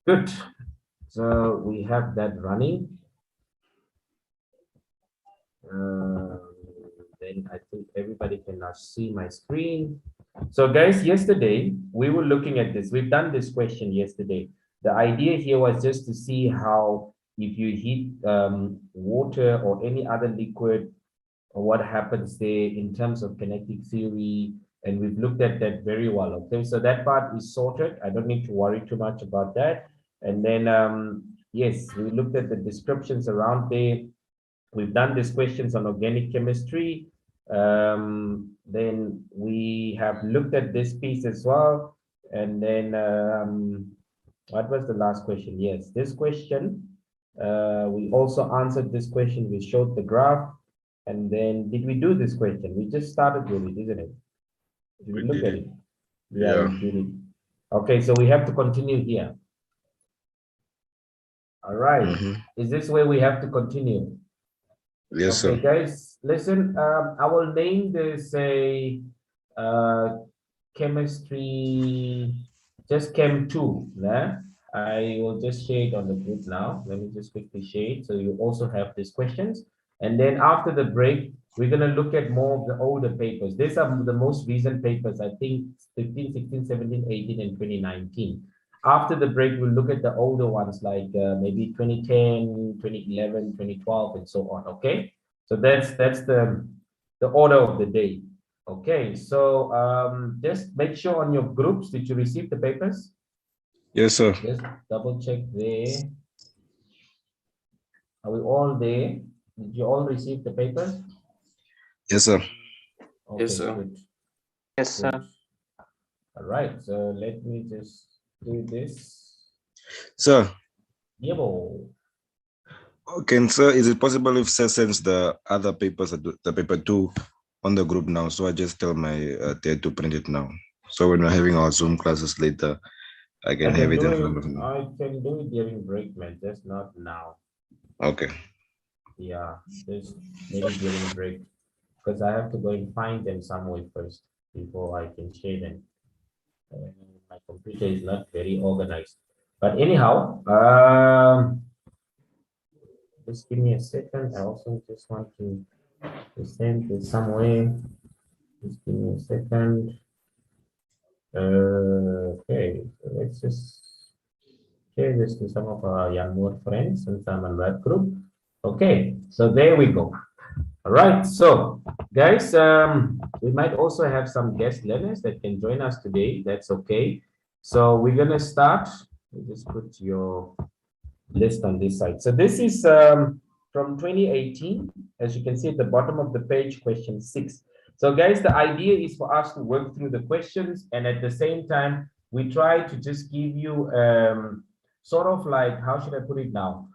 Good. So we have that running. Then I think everybody can now see my screen. So guys, yesterday we were looking at this. We've done this question yesterday. The idea here was just to see how if you heat water or any other liquid, or what happens there in terms of kinetic theory. And we've looked at that very well. Okay, so that part is sorted. I don't need to worry too much about that. And then, yes, we looked at the descriptions around there. We've done these questions on organic chemistry. Then we have looked at this piece as well. And then, what was the last question? Yes, this question. We also answered this question. We showed the graph. And then, did we do this question? We just started with it, isn't it? Did we look at it? Yeah, we did it. Okay, so we have to continue here. All right. Is this where we have to continue? Yes, okay, sir. Guys, listen. I will name this a chemistry, just chem 2. Yeah? I will just share it on the group now. Let me just quickly share it so you also have these questions. And then after the break, we're going to look at more of the older papers. These are the most recent papers, I think 15, 16, 17, 18, and 2019. After the break, we'll look at the older ones like maybe 2010, 2011, 2012, and so on. Okay, so that's the order of the day. Okay, so just make sure on your groups, did you receive the papers? Yes, sir. Just double check there. Are we all there? Did you all receive the papers? Yes, sir. Okay, yes, sir. Good. Yes, sir. Good. All right, so let me just do this. Sir. Yeah. Okay, sir, is it possible if sir sends the other papers, the paper 2 on the group now? So I just tell my dad to print it now. So when we're having our Zoom classes later, I can have it in front of me. I can do it during break, man, just not now. Okay. Yeah, just maybe during break, because I have to go and find them somewhere first before I can share them. My computer is not very organized. But anyhow, just give me a second. I also just want to send this somewhere. Just give me a second. Okay, so let's just share this to some of our young friends since I'm on that group. Okay, so there we go. All right, so guys, we might also have some guest learners that can join us today. That's okay. So we're gonna start. Just put your list on this side. So this is from 2018, as you can see at the bottom of the page, question 6. So guys, the idea is for us to work through the questions, and at the same time, we try to just give you sort of like, how should I put it now?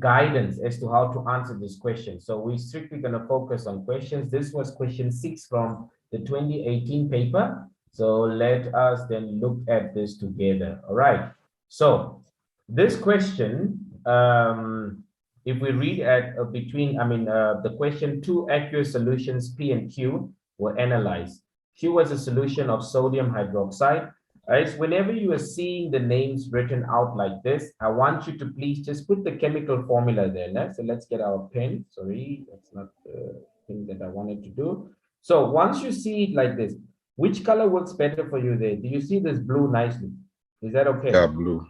Guidance as to how to answer this question. So we're strictly going to focus on questions. This was question 6 from the 2018 paper. So let us then look at this together. All right. So this question, if we read at the question, 2 aqueous solutions P and Q were analyzed. Q was a solution of sodium hydroxide. Right? Whenever you are seeing the names written out like this, I want you to please just put the chemical formula there. So let's get our pen. Sorry, that's not the thing that I wanted to do. So once you see it like this, which color works better for you there? Do you see this blue nicely? Is that okay? Yeah, blue.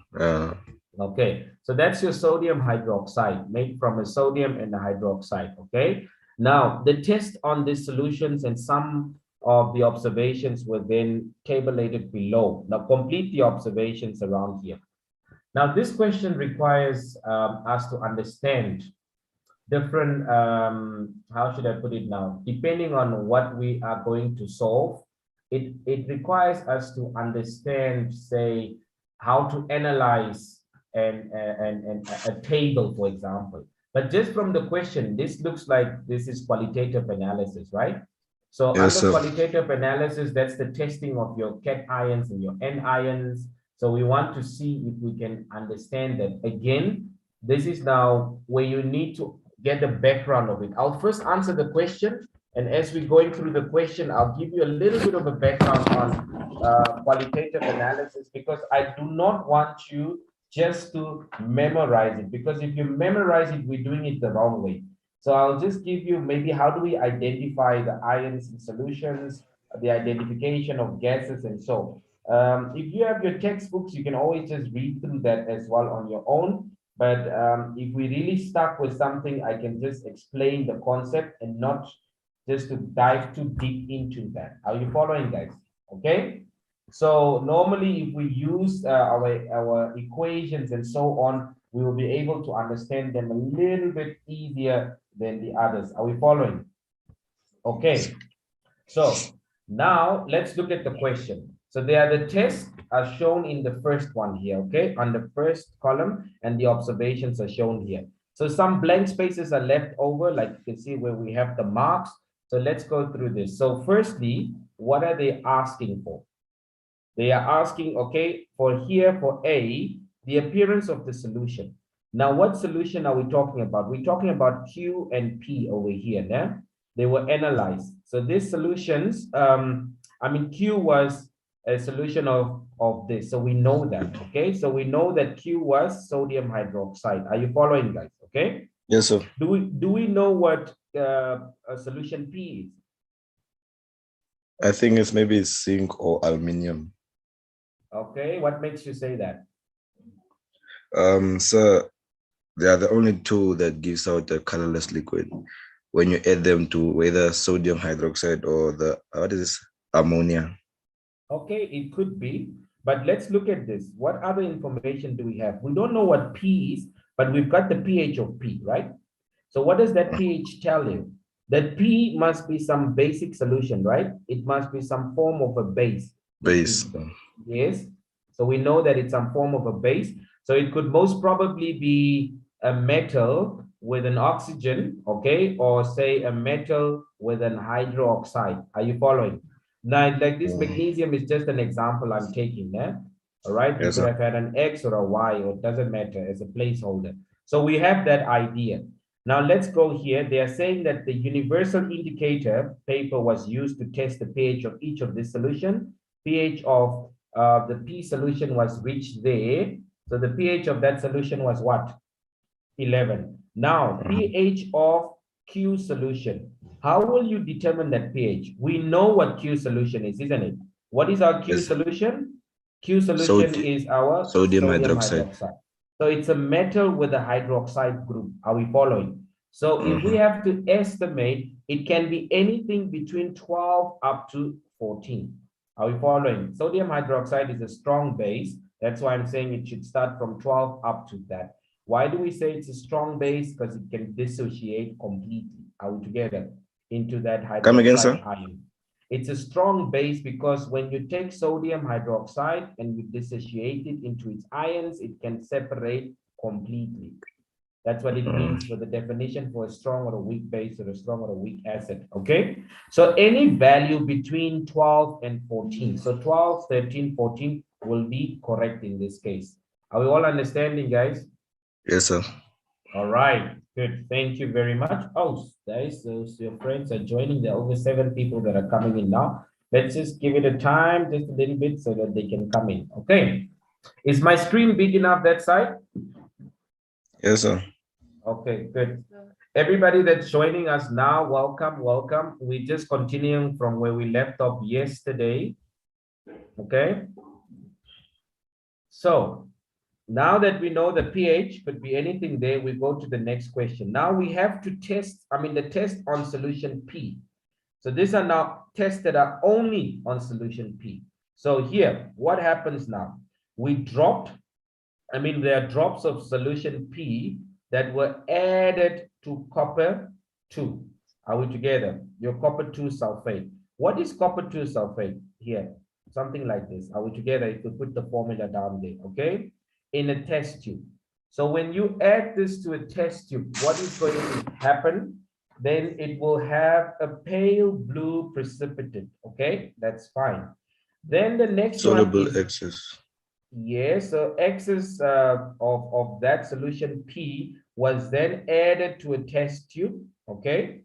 Okay, so that's your sodium hydroxide made from a sodium and a hydroxide. Okay, now the test on these solutions and some of the observations were then tabulated below. Now complete the observations around here. Now this question requires us to understand different, how should I put it now? Depending on what we are going to solve, it requires us to understand, say, how to analyze a table, for example. But just from the question, this looks like this is qualitative analysis, right? So yes, under qualitative analysis, that's the testing of your cations and your anions. So we want to see if we can understand that. Again, this is now where you need to get the background of it. I'll first answer the question, And as we're going through the question, I'll give you a little bit of a background on qualitative analysis, because I do not want you just to memorize it, because if you memorize it, we're doing it the wrong way. So I'll just give you maybe how do we identify the ions in solutions, the identification of gases and so. If you have your textbooks, you can always just read through that as well on your own. But if we really stuck with something, I can just explain the concept and not just to dive too deep into that. Are you following, guys? Okay. So normally, if we use our equations and so on, we will be able to understand them a little bit easier than the others. Are we following? Okay. So now let's look at the question. So there are the tests are shown in the first one here, okay, on the first column, and the observations are shown here. So some blank spaces are left over, like you can see where we have the marks. So let's go through this. So firstly, what are they asking for? They are asking, okay, for here, for A, the appearance of the solution. Now, what solution are we talking about? We're talking about Q and P over here. Now, they were analyzed. So these solutions, I mean, Q was a solution of this. So we know that, okay? So we know that Q was sodium hydroxide. Are you following, guys? Okay? Yes, sir. Do we know what a solution P is? I think it's maybe zinc or aluminum. Okay, what makes you say that? So they are the only two that gives out a colorless liquid when you add them to whether sodium hydroxide or the what is this, ammonia. Okay, it could be, but let's look at this. What other information do we have? We don't know what P is, but we've got the pH of P, right? So what does that pH tell you? That P must be some basic solution, right? It must be some form of a base. Base. Yes. So we know that it's some form of a base. So it could most probably be a metal with an oxygen, okay, or say a metal with an hydroxide. Are you following? Now, like this magnesium is just an example I'm taking, yeah? All right, you Yes, could sir. have had an X or a Y, or it doesn't matter, as a placeholder. So we have that idea. Now let's go here. They are saying that the universal indicator paper was used to test the pH of each of this solution. pH of the P solution was reached there. So the pH of that solution was what? 11. Now, pH of Q solution. How will you determine that pH? We know what Q solution is, isn't it? What is our Q Yes. solution? Q solution is our Sodium sodium hydroxide. hydroxide. So it's a metal with a hydroxide group. Are we following? So if we have to estimate, it can be anything between 12 up to 14. Are we following? Sodium hydroxide is a strong base. That's why I'm saying it should start from 12 up to that. Why do we say it's a strong base? Because it can dissociate completely altogether into that Come again, sir? hydroxide ion. It's a strong base because when you take sodium hydroxide and you dissociate it into its ions, it can separate completely. That's what it means for the definition for a strong or a weak base, or a strong or a weak acid, okay? So any value between 12 and 14. So 12, 13, 14 will be correct in this case. Are we all understanding, guys? Yes, sir. All right, good. Thank you very much. Oh, guys, those your friends are joining. There are over 7 people that are coming in now. Let's just give it a time, just a little bit, so that they can come in. Okay. Is my screen big enough that side? Yes, sir. Okay, good. Everybody that's joining us now, welcome, welcome. We're just continuing from where we left off yesterday. Okay. So now that we know the pH could be anything there, we go to the next question. Now we have to test, the test on solution P. So these are now tests that are only on solution P. So here, what happens now? We dropped, there are drops of solution P that were added to copper 2. Are we together? Your copper 2 sulfate. What is copper 2 sulfate? Here, something like this. Are we together? You could put the formula down there, okay? In a test tube. So when you add this to a test tube, what is going to happen? Then it will have a pale blue precipitate, okay? That's fine. Then the next soluble one is excess. Yes, so excess of that solution P was then added to a test tube, okay?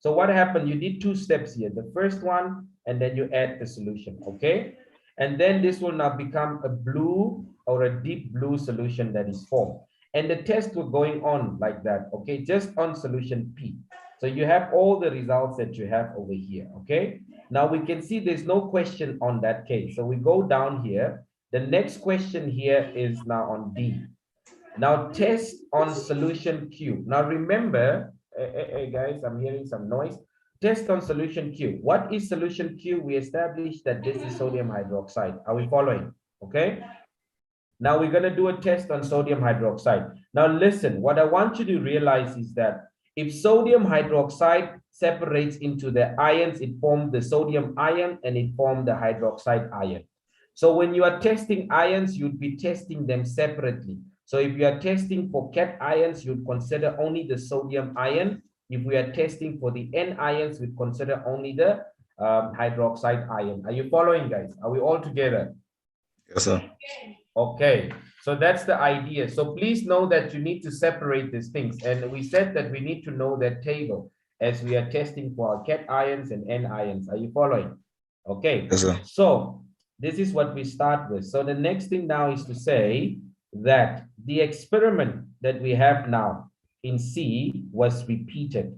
So what happened? You did two steps here. The first one, and then you add the solution, okay? And then this will now become a blue or a deep blue solution that is formed. And the tests were going on like that, okay? Just on solution P. So you have all the results that you have over here, okay? Now we can see there's no question on that case. So we go down here. The next question here is now on D. Now test on solution Q. Now remember, hey guys, I'm hearing some noise. Test on solution Q. What is solution Q? We established that this is sodium hydroxide. Are we following? Okay. Now we're going to do a test on sodium hydroxide. Now listen, what I want you to realize is that if sodium hydroxide separates into the ions, it forms the sodium ion and it forms the hydroxide ion. So when you are testing ions, you'd be testing them separately. So if you are testing for cation ions, you'd consider only the sodium ion. If we are testing for the N ions, we'd consider only the hydroxide ion. Are you following, guys? Are we all together? Yes, sir. Okay, so that's the idea. So please know that you need to separate these things. And we said that we need to know that table as we are testing for our cation ions and N ions. Are you following? Okay, Yes, sir. So this is what we start with. So the next thing now is to say that the experiment that we have now in C was repeated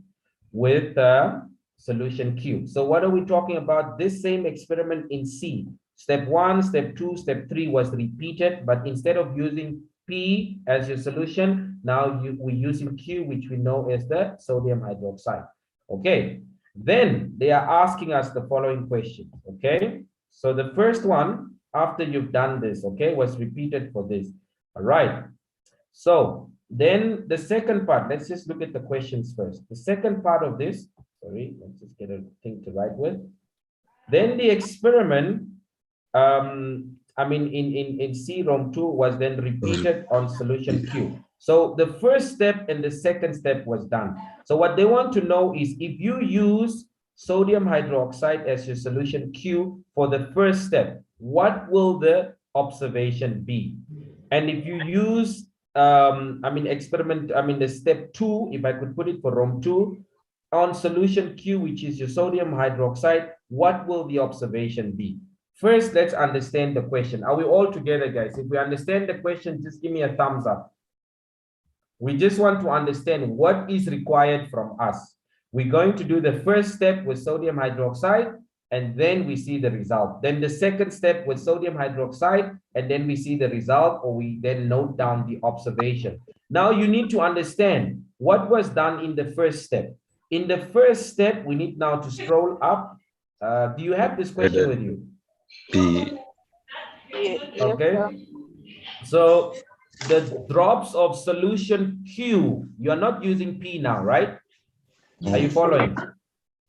with the solution Q. So what are we talking about? This same experiment in C. Step 1, step 2, step 3 was repeated, but instead of using P as your solution, now we're using Q, which we know as the sodium hydroxide. Okay, then they are asking us the following question. Okay, so the first one, after you've done this, okay, was repeated for this. All right, so then the second part, let's just look at the questions first. The second part of this, sorry, let's just get a thing to write with. Then the experiment, I mean, in C Rom 2 was then repeated on solution Q. So the first step and the second step was done. So what they want to know is if you use sodium hydroxide as your solution Q for the first step, what will the observation be? And if you use, the step 2, if I could put it for Rom 2, on solution Q, which is your sodium hydroxide, what will the observation be? First, let's understand the question. Are we all together, guys? If we understand the question, just give me a thumbs up. We just want to understand what is required from us. We're going to do the first step with sodium hydroxide, and then we see the result. Then the second step with sodium hydroxide, and then we see the result, or we then note down the observation. Now you need to understand what was done in the first step. In the first step, we need now to scroll up. Do you have this question with you? P. Okay, so the drops of solution Q, you're not using P now, right? Are you following?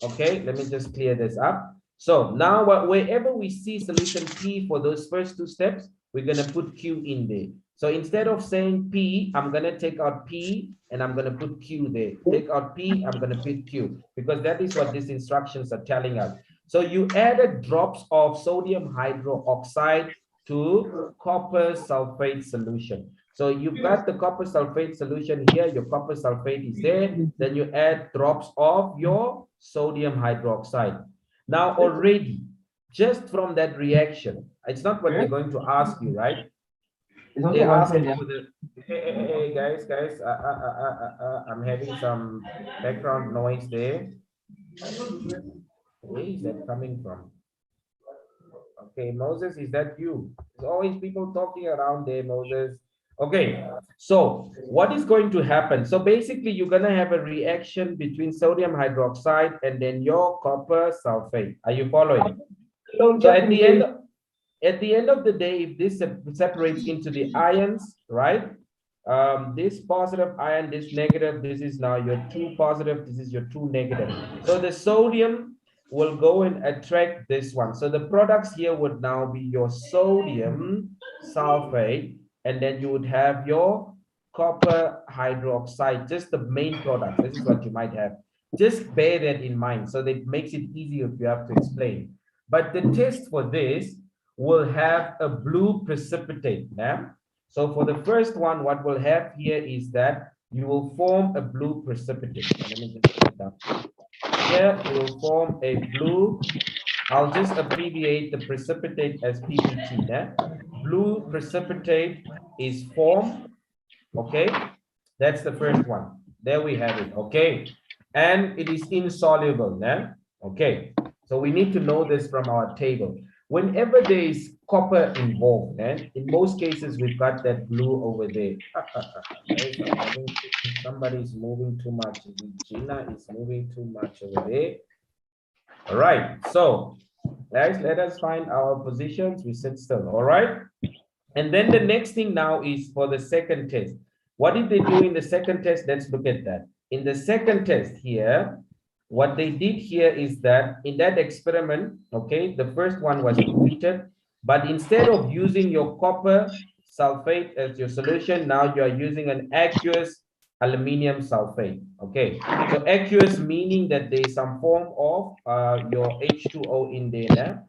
Okay, let me just clear this up. So now wherever we see solution P for those first two steps, we're going to put Q in there. So instead of saying P, I'm going to take out P and I'm going to put Q there. Take out P, I'm going to put Q, because that is what these instructions are telling us. So you added drops of sodium hydroxide to copper sulfate solution. So you've got the copper sulfate solution here, your copper sulfate is there, then you add drops of your sodium hydroxide. Now already, just from that reaction, it's not what they're going to ask you, right? They ask you for the, hey guys, I'm having some background noise there. Where is that coming from? Okay, Moses, is that you? There's always people talking around there, Moses. Okay, so what is going to happen? So basically, you're going to have a reaction between sodium hydroxide and then your copper sulfate. Are you following? So at the end of the day, if this separates into the ions, right? This positive ion, this negative, this is now your 2 positive, this is your 2 negative. So the sodium will go and attract this one. So the products here would now be your sodium sulfate, and then you would have your copper hydroxide, just the main product. This is what you might have. Just bear that in mind, so that it makes it easier if you have to explain. But the test for this will have a blue precipitate. Yeah? So for the first one, what we'll have here is that you will form a blue precipitate. Let me just put it down. Here it will form a blue. I'll just abbreviate the precipitate as PPT. Blue precipitate is formed. Okay, that's the first one. There we have it. Okay, and it is insoluble. Okay, so we need to know this from our table. Whenever there is copper involved, in most cases we've got that blue over there. Guys, somebody is moving too much. Gina is moving too much over there. All right, so guys, let us find our positions. We sit still. All right, and then the next thing now is for the second test. What did they do in the second test? Let's look at that. In the second test here, what they did here is that in that experiment, okay, the first one was repeated, but instead of using your copper sulfate as your solution, now you are using an aqueous aluminum sulfate. Okay, so aqueous meaning that there is some form of your H2O in there,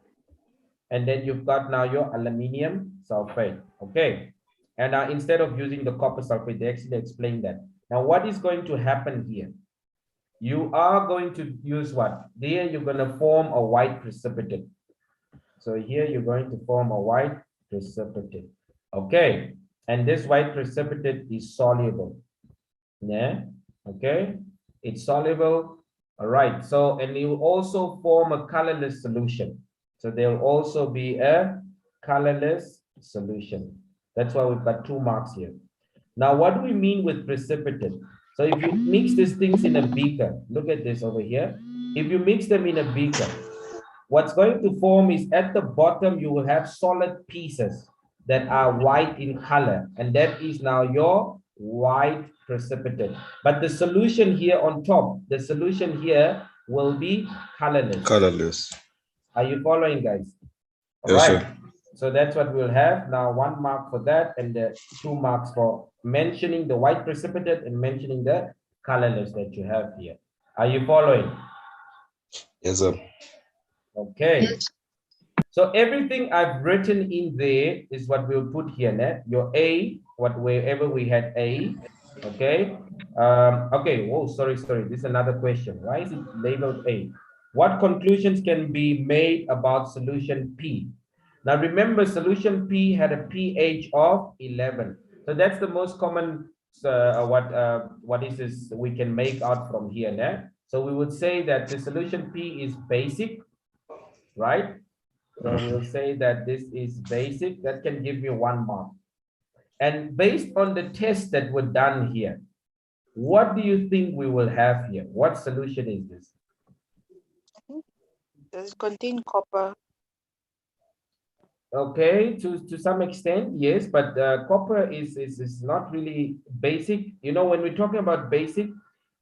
and then you've got now your aluminum sulfate. Okay, and now instead of using the copper sulfate, they actually explain that. Now, what is going to happen here? You are going to use what? There you're going to form a white precipitate. So here you're going to form a white precipitate. Okay, and this white precipitate is soluble. Yeah, okay, it's soluble. All right, so and you also form a colorless solution. So there will also be a colorless solution. That's why we've got 2 marks here. Now, what do we mean with precipitate? So if you mix these things in a beaker, look at this over here. If you mix them in a beaker, what's going to form is at the bottom, you will have solid pieces that are white in color. And that is now your white precipitate. But the solution here on top, the solution here will be colorless. Colorless. Are you following, guys? All Yes, right. sir. So that's what we'll have. Now 1 mark for that and the 2 marks for mentioning the white precipitate and mentioning the colorless that you have here. Are you following? Yes, sir. Okay. So everything I've written in there is what we'll put here. Your A, wherever we had A. Okay. Okay. Oh, sorry. This is another question. Why is it labeled A? What conclusions can be made about solution P? Now remember, solution P had a pH of 11. So that's the most common what is this we can make out from here. So we would say that the solution P is basic, right? So we'll say that this is basic. That can give you 1 mark. And based on the tests that were done here, what do you think we will have here? What solution is this? Does it contain copper? Okay, to some extent, yes, but copper is not really basic. You know, when we're talking about basic,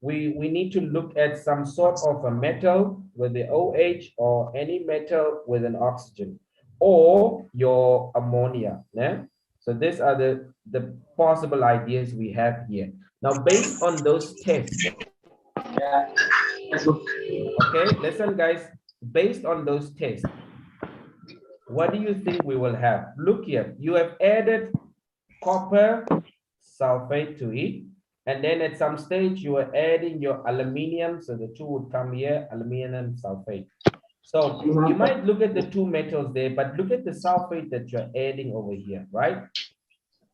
we need to look at some sort of a metal with the OH or any metal with an oxygen or your ammonia. Yeah? So these are the possible ideas we have here. Now, based on those tests, okay, listen, guys, based on those tests, what do you think we will have? Look here, you have added copper sulfate to it, and then at some stage you are adding your aluminum, so the 2 would come here, aluminum sulfate. So you might look at the 2 metals there, but look at the sulfate that you're adding over here, right?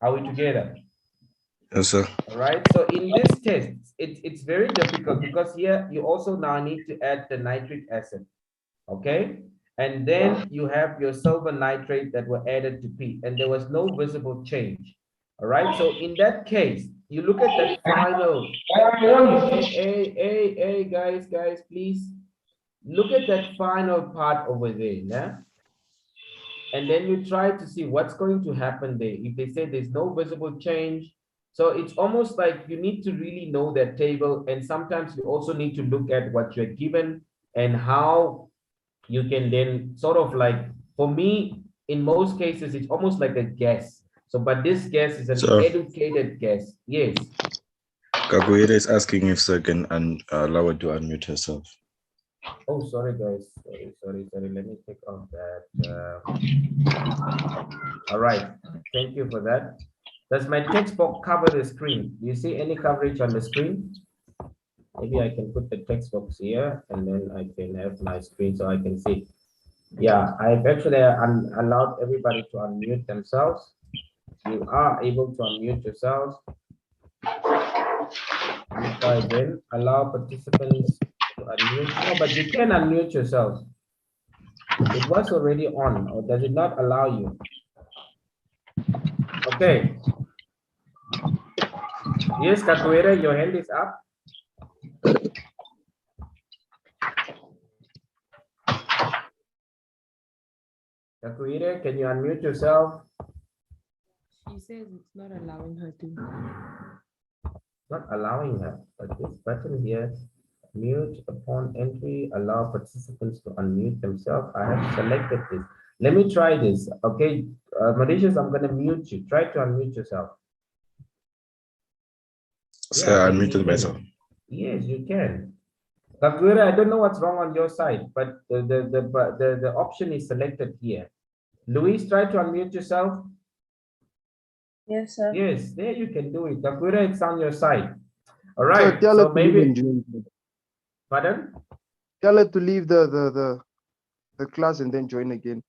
Are we together? Yes, sir. All right, so in this test, it's very difficult because here you also now need to add the nitric acid, okay? And then you have your silver nitrate that were added to P, and there was no visible change. All right, so in that case, you look at that final, hey, guys, please. Look at that final part over there, yeah? And then you try to see what's going to happen there. If they say there's no visible change, so it's almost like you need to really know that table, and sometimes you also need to look at what you're given and how you can then sort of like, for me, in most cases, it's almost like a guess. So, but this guess is an educated guess. Yes. Capoeira is asking if sir can allow her to unmute herself. Oh, sorry, guys. Sorry. Let me take off that. All right. Thank you for that. Does my text box cover the screen? Do you see any coverage on the screen? Maybe I can put the text box here and then I can have my screen so I can see. Yeah, I've actually allowed everybody to unmute themselves. You are able to unmute yourselves. Try again. Allow participants to unmute. No, but you can unmute yourselves. It was already on, or does it not allow you? Okay. Yes, Capoeira, your hand is up. Capoeira, can you unmute yourself? She says it's not allowing her to. Not allowing her, but this button here, mute upon entry, allow participants to unmute themselves. I have selected this. Let me try this. Okay, Mauritius, I'm going to mute you. Try to unmute yourself. So Yeah, I maybe you unmuted can. myself. Yes, you can. Kagura, I don't know what's wrong on your side, but the option is selected here. Luis, try to unmute yourself. Yes, sir. Yes, there you can do it. Kagura, it's on your side. All So right. tell So her to leave maybe. and join. Pardon? Tell her to leave the class and then join again.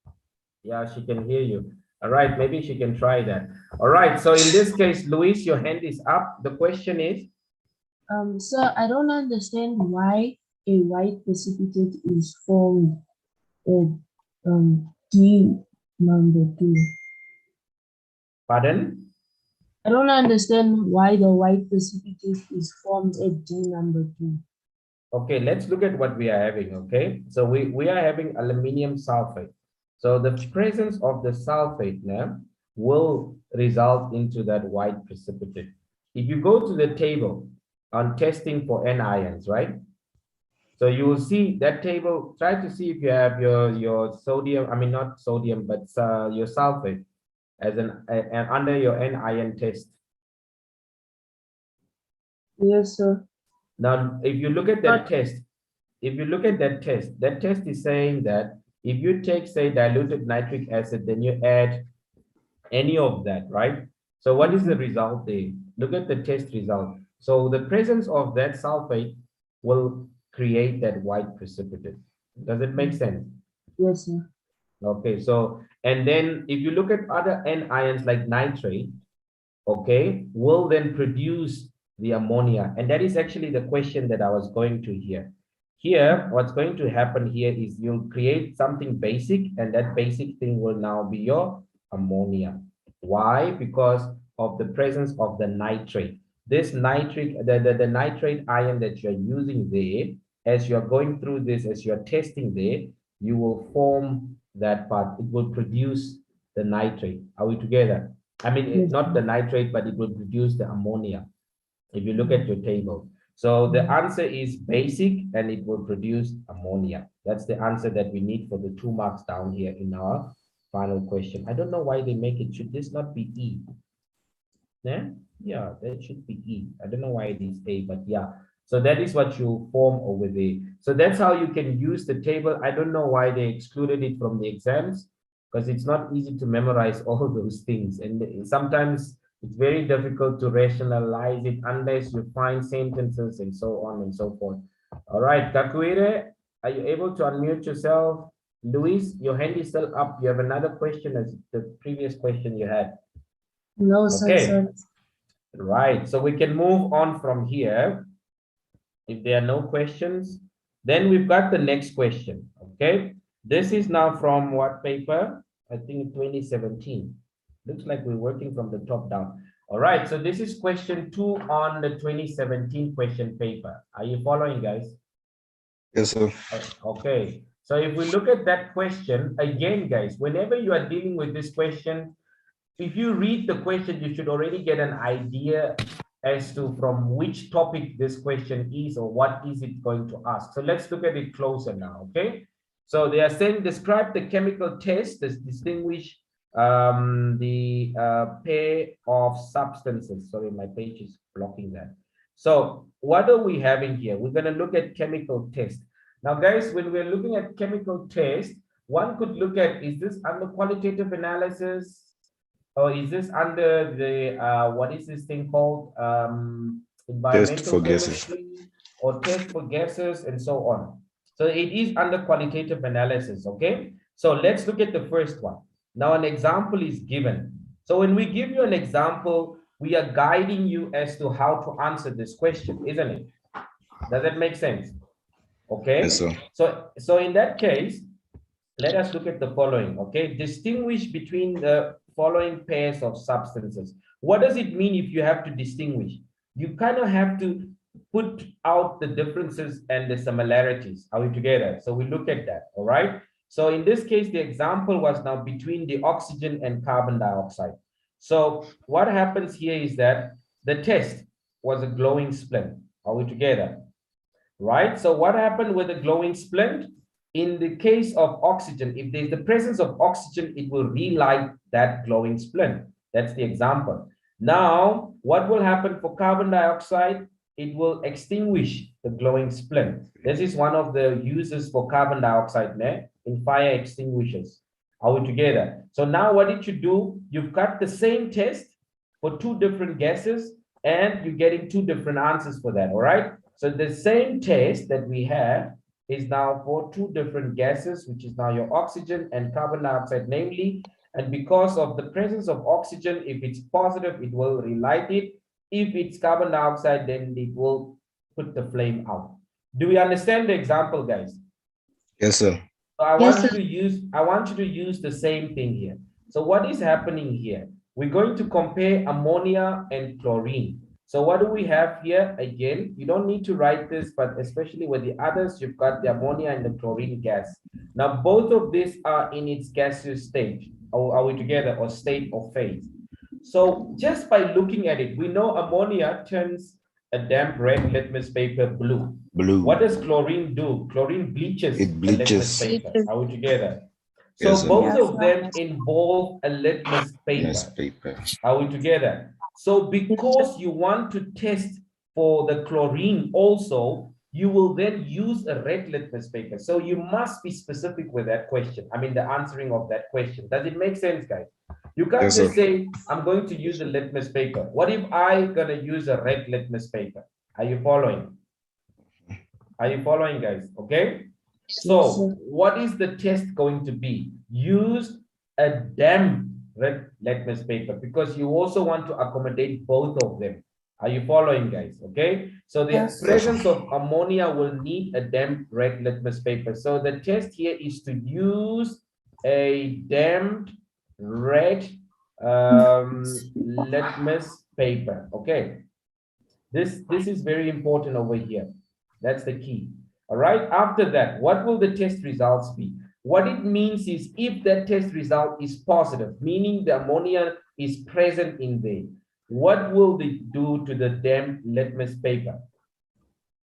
Yeah, she can hear you. All right, maybe she can try that. All right, so in this case, Luis, your hand is up. The question is? Sir, I don't understand why a white precipitate is formed at D number 2. Pardon? I don't understand why the white precipitate is formed at D number 2. Okay, let's look at what we are having, okay? So we are having aluminium sulfate. So the presence of the sulfate now will result into that white precipitate. If you go to the table on testing for anions, right? So you will see that table, try to see if you have your sodium, I mean, not sodium, but your sulfate as an under your anion test. Yes, sir. Now, if you look at that test, that test is saying that if you take, say, diluted nitric acid, then you add any of that, right? So what is the result there? Look at the test result. So the presence of that sulfate will create that white precipitate. Does it make sense? Yes, sir. Okay, so, and then if you look at other anions like nitrate, okay, will then produce the ammonia. And that is actually the question that I was going to here. Here, what's going to happen here is you'll create something basic, and that basic thing will now be your ammonia. Why? Because of the presence of the nitrate. This nitric, the nitrate ion that you're using there, as you're going through this, as you're testing there, you will form that part. It will produce the nitrate. Are we together? I mean, Yes. not the nitrate, but it will produce the ammonia. If you look at your table. So the answer is basic and it will produce ammonia. That's the answer that we need for the 2 marks down here in our final question. I don't know why they make it. Should this not be E? Yeah, that should be E. I don't know why it is A, but yeah. So that is what you form over there. So that's how you can use the table. I don't know why they excluded it from the exams, because it's not easy to memorize all those things. And sometimes it's very difficult to rationalize it unless you find sentences and so on and so forth. All right, Kakuire, are you able to unmute yourself? Luis, your hand is still up. You have another question as the previous question you had. No, sir. Okay. Sir. Right, so we can move on from here. If there are no questions, then we've got the next question, okay? This is now from what paper? I think 2017. Looks like we're working from the top down. All right, so this is question 2 on the 2017 question paper. Are you following, guys? Yes, sir. Okay, so if we look at that question, again, guys, whenever you are dealing with this question, if you read the question, you should already get an idea as to from which topic this question is or what is it going to ask. So let's look at it closer now, okay? So they are saying describe the chemical test that distinguish the pair of substances. Sorry, my page is blocking that. So what are we having here? We're going to look at chemical test. Now, guys, when we're looking at chemical test, one could look at, is this under qualitative analysis? Or is this under the what is this thing called? Test for Environmental gases. chemistry, or test for gases and so on. So it is under qualitative analysis, okay? So let's look at the first one. Now an example is given. So when we give you an example, we are guiding you as to how to answer this question, isn't it? Does that make sense? Okay. Yes, sir. So in that case, let us look at the following, okay? Distinguish between the following pairs of substances. What does it mean if you have to distinguish? You kind of have to put out the differences and the similarities. Are we together? So we look at that, all right? So in this case, the example was now between the oxygen and carbon dioxide. So what happens here is that the test was a glowing splint. Are we together? Right? So what happened with the glowing splint? In the case of oxygen, if there's the presence of oxygen, it will relight that glowing splint. That's the example. Now, what will happen for carbon dioxide? It will extinguish the glowing splint. This is one of the uses for carbon dioxide in fire extinguishers. Are we together? So now what did you do? You've got the same test for two different gases, and you're getting two different answers for that, all right? So the same test that we have is now for two different gases, which is now your oxygen and carbon dioxide, namely. And because of the presence of oxygen, if it's positive, it will relight it. If it's carbon dioxide, then it will put the flame out. Do we understand the example, guys? Yes, sir. So I want you to use the same thing here. So what is happening here? We're going to compare ammonia and chlorine. So what do we have here? Again, you don't need to write this, but especially with the others, you've got the ammonia and the chlorine gas. Now, both of these are in its gaseous stage. Are we together, or state or phase? So just by looking at it, we know ammonia turns a damp red litmus paper blue. Blue. What does chlorine do? Chlorine bleaches It bleaches. the litmus paper. Are we together? So Yes, sir. both of them involve a litmus paper. Yes, paper. Are we together? So because you want to test for the chlorine also, you will then use a red litmus paper. So you must be specific with that question. I mean, the answering of that question. Does it make sense, guys? You can't Yes, just sir. say, I'm going to use a litmus paper. What if I'm going to use a red litmus paper? Are you following? Are you following, guys? Okay. So what is the test going to be? Use a damp red litmus paper, because you also want to accommodate both of them. Are you following, guys? Okay. So the presence of ammonia will need a damp red litmus paper. So the test here is to use a damp red litmus paper. Okay. This is very important over here. That's the key. All right. After that, what will the test results be? What it means is, if that test result is positive, meaning the ammonia is present in there, what will it do to the damp litmus paper?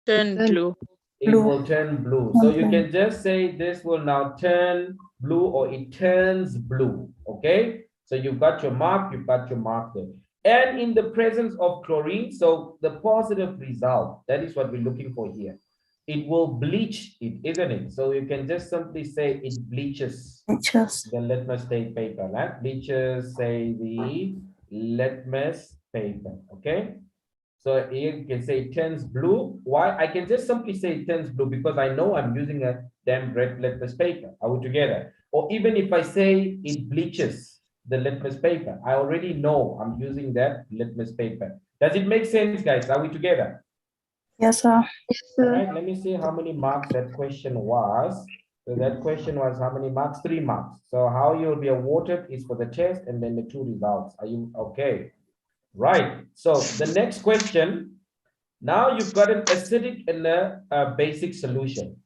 Turn blue. It will turn blue. So you can just say this will now turn blue, or it turns blue. Okay. So you've got your mark there. And in the presence of chlorine, so the positive result, that is what we're looking for here. It will bleach it, isn't it? So you can just simply say it bleaches the litmus paper, right? Bleaches, say, the litmus paper, okay? So you can say it turns blue. Why? I can just simply say it turns blue because I know I'm using a damp red litmus paper. Are we together? Or even if I say it bleaches the litmus paper, I already know I'm using that litmus paper. Does it make sense, guys? Are we together? Yes, sir. All right, let me see how many marks that question was. So that question was how many marks? 3 marks. So how you'll be awarded is for the test and then the 2 results. Are you okay? Right. So the next question. Now you've got an acidic and a basic solution.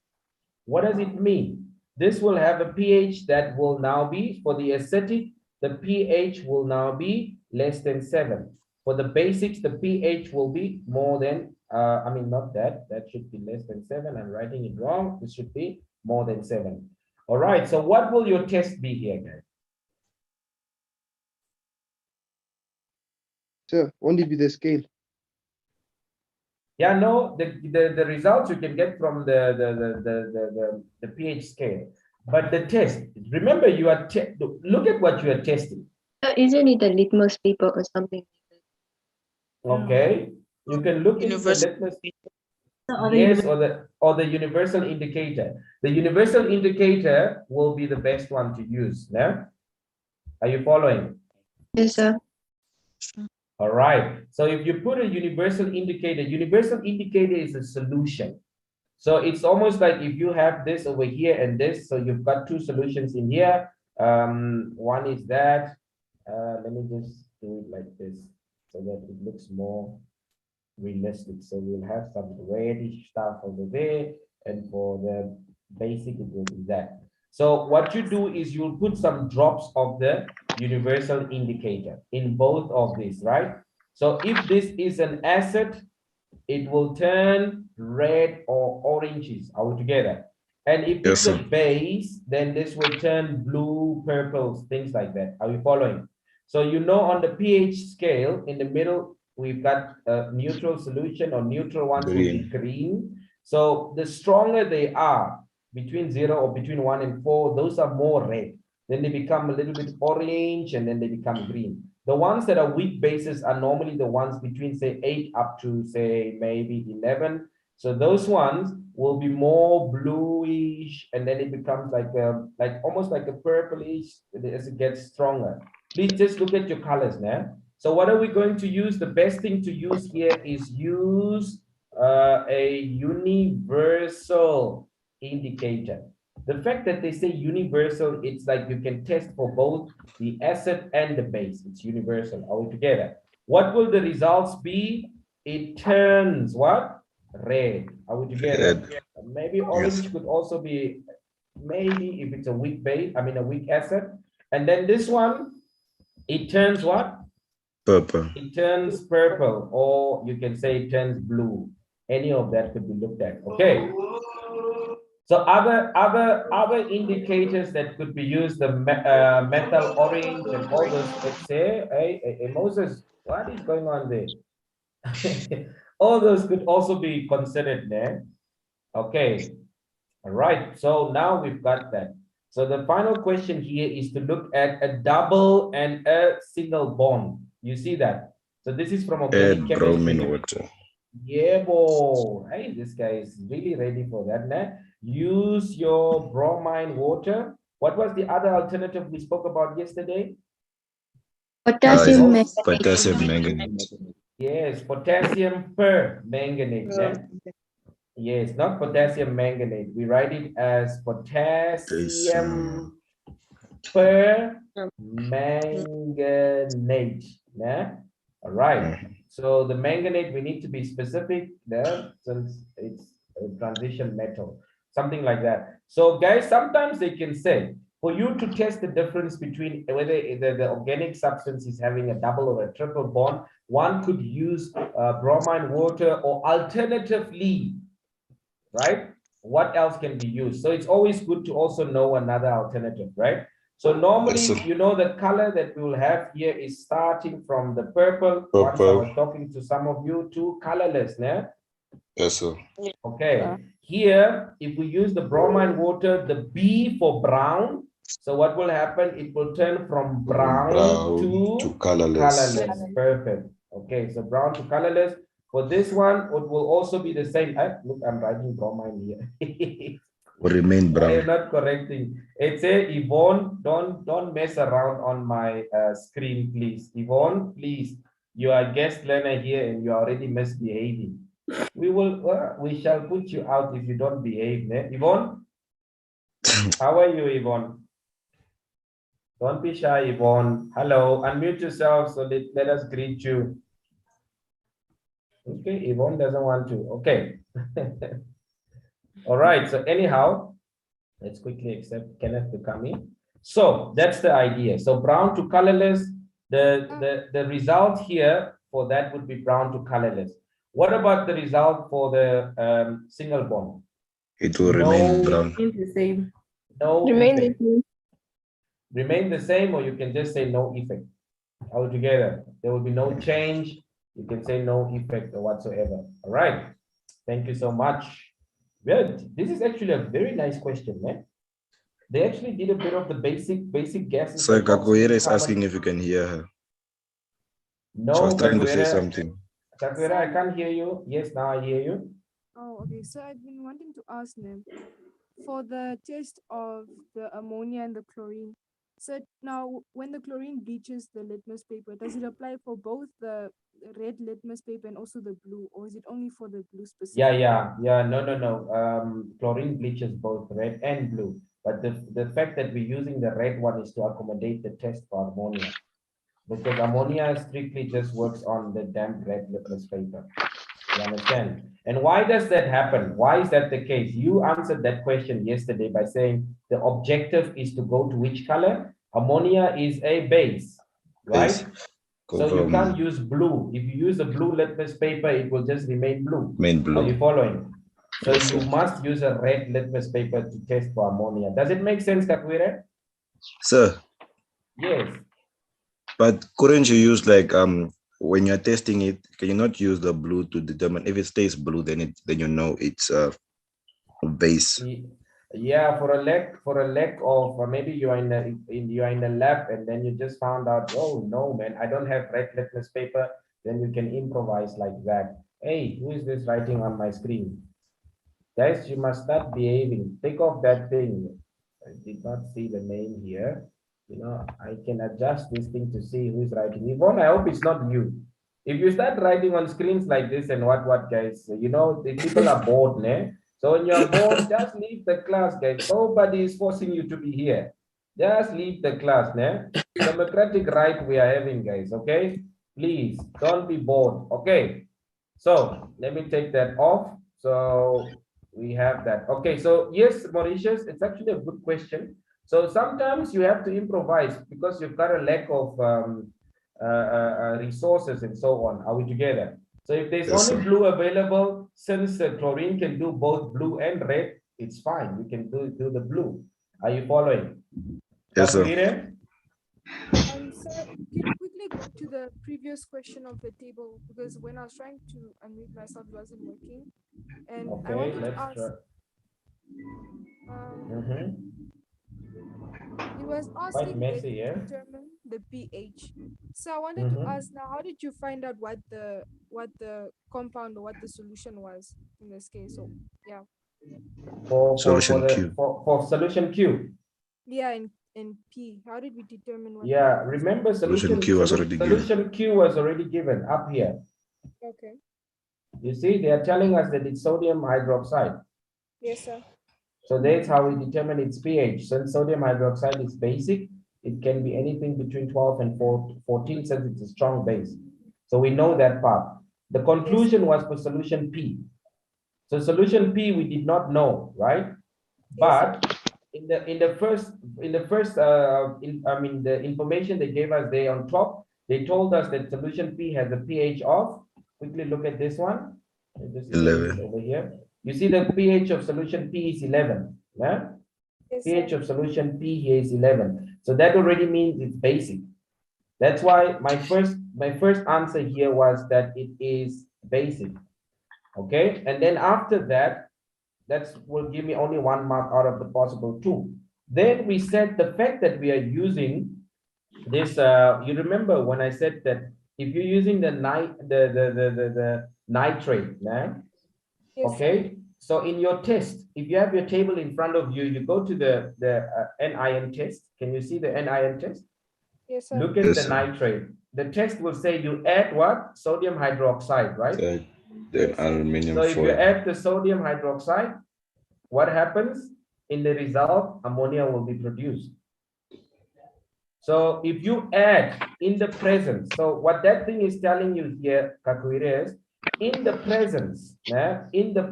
What does it mean? This will have a pH that will now be, for the acidic, the pH will now be less than 7. For the basics, the pH will be more than, not that should be less than 7. I'm writing it wrong. This should be more than 7. All right. So what will your test be here, guys? Sir, only be the scale. Yeah, no, the results you can get from the pH scale, but the test. Remember, you are look at what you are testing. Isn't it a litmus paper or something? Okay, you can look into the litmus. other Yes, or the universal indicator. The universal indicator will be the best one to use. No? Are you following? Yes, sir. All right. So if you put a universal indicator is a solution. So it's almost like if you have this over here and this, so you've got two solutions in here. One is that. Let me just do it like this so that it looks more realistic. So we'll have some reddish stuff over there, and for the basic it will be that. So what you do is you'll put some drops of the universal indicator in both of these, right? So if this is an acid, it will turn red or oranges altogether. And if Yes, it's a sir. base, then this will turn blue, purples, things like that. Are you following? So you know on the pH scale, in the middle, we've got a neutral solution, or neutral ones will be green. So the stronger they are, between 0 or between 1 and 4, those are more red. Then they become a little bit orange, and then they become green. The ones that are weak bases are normally the ones between, say, 8 up to, say, maybe 11. So those ones will be more bluish, and then it becomes like almost like a purplish as it gets stronger. Please just look at your colors now. So what are we going to use? The best thing to use here is use a universal indicator. The fact that they say universal, it's like you can test for both the acid and the base. It's universal altogether. What will the results be? It turns what? Red. Are we together? Maybe orange could also be, maybe if it's a weak base, I mean a weak acid. And then this one, it turns what? Purple. It turns purple, or you can say it turns blue. Any of that could be looked at. Okay. So other indicators that could be used, the metal orange and all those. Let's say, hey, Moses, what is going on there? All those could also be considered there. Okay. All right. So now we've got that. So the final question here is to look at a double and a single bond. You see that? So this is from organic Add chemistry. bromine water. Yeah, boy. Hey, this guy is really ready for that, man. Use your bromine water. What was the other alternative we spoke about yesterday? Potassium Potassium manganate. Yes, potassium permanganate. Yeah? Yes, not potassium manganate. We write it as potassium permanganate. Yeah. All right. So the manganate, we need to be specific there, since it's a transition metal, something like that. So guys, sometimes they can say, for you to test the difference between whether the organic substance is having a double or a triple bond, one could use bromine water, or alternatively, right? What else can be used? So it's always good to also know another alternative, right? So normally, you know, the color that we will have here is starting from the purple. Once I was talking to some of you, to colorless, yeah? Yes, sir. Okay. Here, if we use the bromine water, the B for brown. So what will happen? It will turn from brown to colorless. Perfect. Okay, so brown to colorless. For this one, it will also be the same. Look, I'm writing bromine here. Will remain brown. I'm not correcting. It's a Yvonne, don't mess around on my screen, please. Yvonne, please. You are a guest learner here and you are already misbehaving. We shall put you out if you don't behave. Ne? Yvonne? How are you, Yvonne? Don't be shy, Yvonne. Hello, unmute yourself so let us greet you. Okay, Yvonne doesn't want to. Okay. All right, so anyhow, let's quickly accept Kenneth to come in. So that's the idea. So brown to colorless, the result here for that would be brown to colorless. What about the result for the single bond? It will remain brown. The same. No Remain the effect. same. Remain the same, or you can just say no effect altogether. There will be no change. You can say no effect or whatsoever. All right. Thank you so much. Well, this is actually a very nice question, man. They actually did a bit of the basic gases. So Capoeira is asking if you can hear her. No, she was trying to say Capoeira. something. Capoeira, I can't hear you. Yes, now I hear you. Oh, okay. So I've been wanting to ask them for the test of the ammonia and the chlorine. So now, when the chlorine bleaches the litmus paper, does it apply for both the red litmus paper and also the blue, or is it only for the blue Yeah, specifically? yeah. No. Chlorine bleaches both red and blue. But the fact that we're using the red one is to accommodate the test for ammonia. Because ammonia strictly just works on the damp red litmus paper. You understand? And why does that happen? Why is that the case? You answered that question yesterday by saying the objective is to go to which color? Ammonia is a base, Base. right? Go So you from can't use blue. If you use a blue litmus paper, it will just remain blue. main Are blue. you following? So Yes, you sir. must use a red litmus paper to test for ammonia. Does it make sense, Kakwire? Sir, Yes. but couldn't you use like when you're testing it, can you not use the blue to determine if it stays blue, then you know it's a base. Yeah, for a lack of, or maybe you are you are in a lab and then you just found out, oh no, man, I don't have red litmus paper. Then you can improvise like that. Hey, who is this writing on my screen? Guys, you must start behaving. Take off that thing. I did not see the name here. You know, I can adjust this thing to see who's writing. Yvonne, I hope it's not you. If you start writing on screens like this and what, guys, you know, the people are bored, ne? So when you're bored, just leave the class, guys. Nobody is forcing you to be here. Just leave the class, ne? Democratic right we are having, guys, okay? Please, don't be bored, okay? So let me take that off. So we have that. Okay, so yes, Mauritius, it's actually a good question. So sometimes you have to improvise because you've got a lack of resources and so on. Are we together? So if there's Yes, only sir. blue available, since chlorine can do both blue and red, it's fine. You can do the blue. Are you following? Yes, sir. Sir, can you quickly go to the previous question of the table? Because when I was trying to unmute myself, it wasn't working. And I Okay, wanted to let's ask, try. he was Quite asking where messy, to yeah? determine the pH. So I wanted to Mhm. ask now, how did you find out what the compound or what the solution was in this case? So yeah, Solution Q. For solution Q. yeah, in P, how did we determine what the Yeah, was? remember Solution Q was already given. solution Q was already given up here. Okay. You see, they are telling us that it's sodium hydroxide. Yes, sir. So that's how we determine its pH. Since sodium hydroxide is basic, it can be anything between 12 and 14 since it's a strong base. So we know that part. The conclusion was for solution P. So solution P we did not know, right? Yes, sir. But in the first I mean the information they gave us there on top, they told us that solution P has a pH of, quickly look at this one. I'll just erase it 11. over here. You see the pH of solution P is 11. Yeah? Yes, pH sir. of solution P here is 11. So that already means it's basic. That's why my first answer here was that it is basic. Okay, and then after that, that will give me only 1 mark out of the possible two. Then we said the fact that we are using this, you remember when I said that if you're using the nitrate, yeah? Yes, sir. Okay, so in your test, if you have your table in front of you, you go to the anion test. Can you see the anion test? Yes, sir. Look at Yes, the sir. nitrate. The test will say you add what? Sodium hydroxide, right? Then Yes, sir. aluminum So if you foil. add the sodium hydroxide, what happens? In the result, ammonia will be produced. So if you add in the presence, so what that thing is telling you here, Kakuire, is in the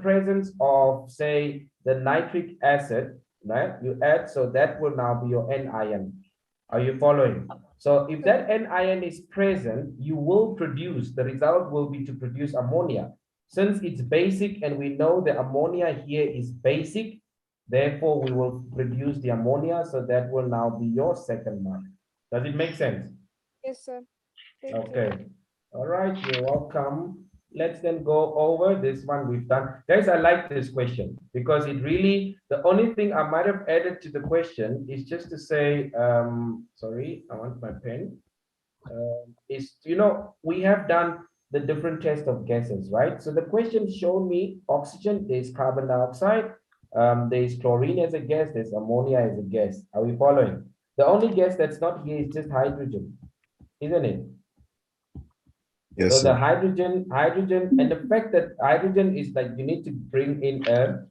presence of, say, the nitric acid, right? You add, so that will now be your anion. Are you following? So if that anion is present, you will produce, the result will be to produce ammonia. Since it's basic and we know the ammonia here is basic, therefore we will produce the ammonia. So that will now be your second mark. Does it make sense? Yes, sir. Thank you. Okay. All right, you're welcome. Let's then go over this one we've done. Guys, I like this question because it really, the only thing I might have added to the question is just to say, sorry, I want my pen. Is, you know, we have done the different test of gases, right? So the question showed me oxygen, there's carbon dioxide, there's chlorine as a gas, there's ammonia as a gas. Are we following? The only gas that's not here is just hydrogen, isn't it? Yes, So the sir. hydrogen, and the fact that hydrogen is like you need to bring in a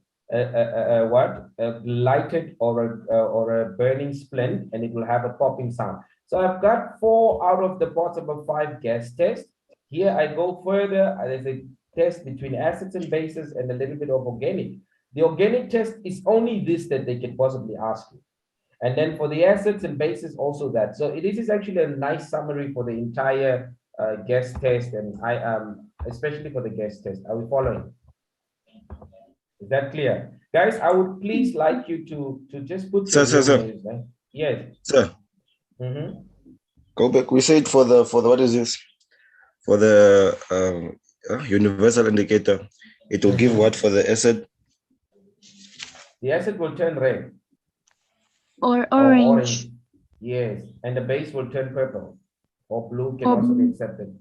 lighted or a burning splint, and it will have a popping sound. So I've got 4 out of the possible 5 gas tests. Here I go further. There's a test between acids and bases and a little bit of organic. The organic test is only this that they can possibly ask you. And then for the acids and bases, also that. So this is actually a nice summary for the entire gas test, and especially for the gas test. Are we following? Is that clear? Guys, I would please like you to just put your Sir. names, right? Yes. Sir, Mm-hmm. go back. We said for the what is this? For the universal indicator, it will give what for the acid? The acid will turn red. Or Or orange. Yes, and the base will turn purple. Or blue can Or also be blue. accepted.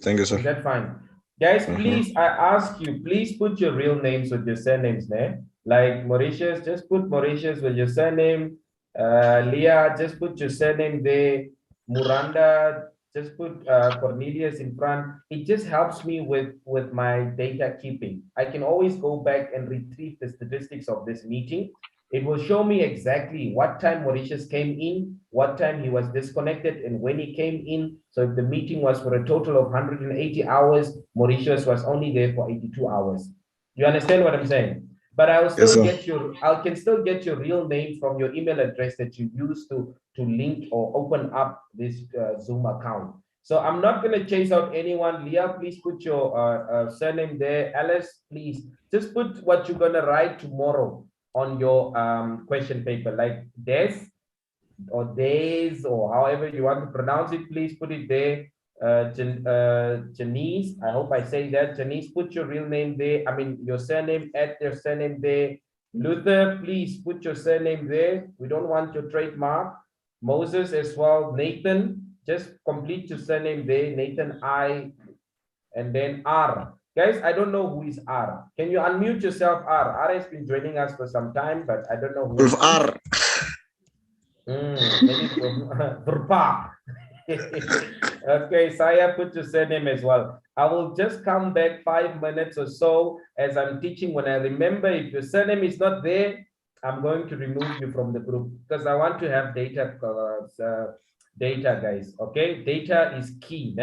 Thank you, sir. Is that fine? Guys, please, I ask you, please put your real names with your surnames there. Like Mauritius, just put Mauritius with your surname. Leah, just put your surname there. Muranda, just put Cornelius in front. It just helps me with my data keeping. I can always go back and retrieve the statistics of this meeting. It will show me exactly what time Mauritius came in, what time he was disconnected, and when he came in. So if the meeting was for a total of 180 hours, Mauritius was only there for 82 hours. You understand what I'm saying? But I will still get your, I can still get your real name from your email address that you use to link or open up this Zoom account. So I'm not going to chase out anyone. Leah, please put your surname there. Alice, please just put what you're going to write tomorrow on your question paper, like des or days or however you want to pronounce it. Please put it there. Janice, I hope I say that. Janice, put your real name there. I mean, your surname, add your surname there. Luther, please put your surname there. We don't want your trademark. Moses as well. Nathan, just complete your surname there. Nathan, I, and then R. Guys, I don't know who is R. Can you unmute yourself, R? R has been joining us for some time, but I don't know who is R. Maybe Burpa. Okay, Saya, put your surname as well. I will just come back 5 minutes or so as I'm teaching. When I remember, if your surname is not there, I'm going to remove you from the group because I want to have data, guys. Okay, data is key.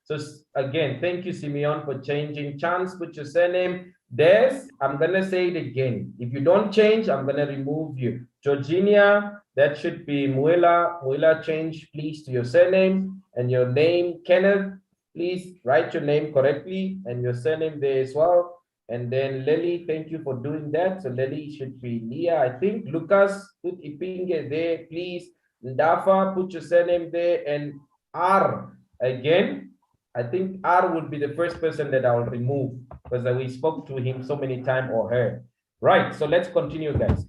So again, thank you, Simeon, for changing. Chance, put your surname. Des, I'm gonna say it again. If you don't change, I'm gonna remove you. Georgina, that should be Muela. Muela, change please to your surname and your name. Kenneth, please write your name correctly and your surname there as well. And then Lily, thank you for doing that. So Lily should be Leah, I think. Lucas, put Ipinge there, please. Ndafa, put your surname there. And R, again, I think R would be the first person that I'll remove because we spoke to him so many times or her. Right, so let's continue, guys.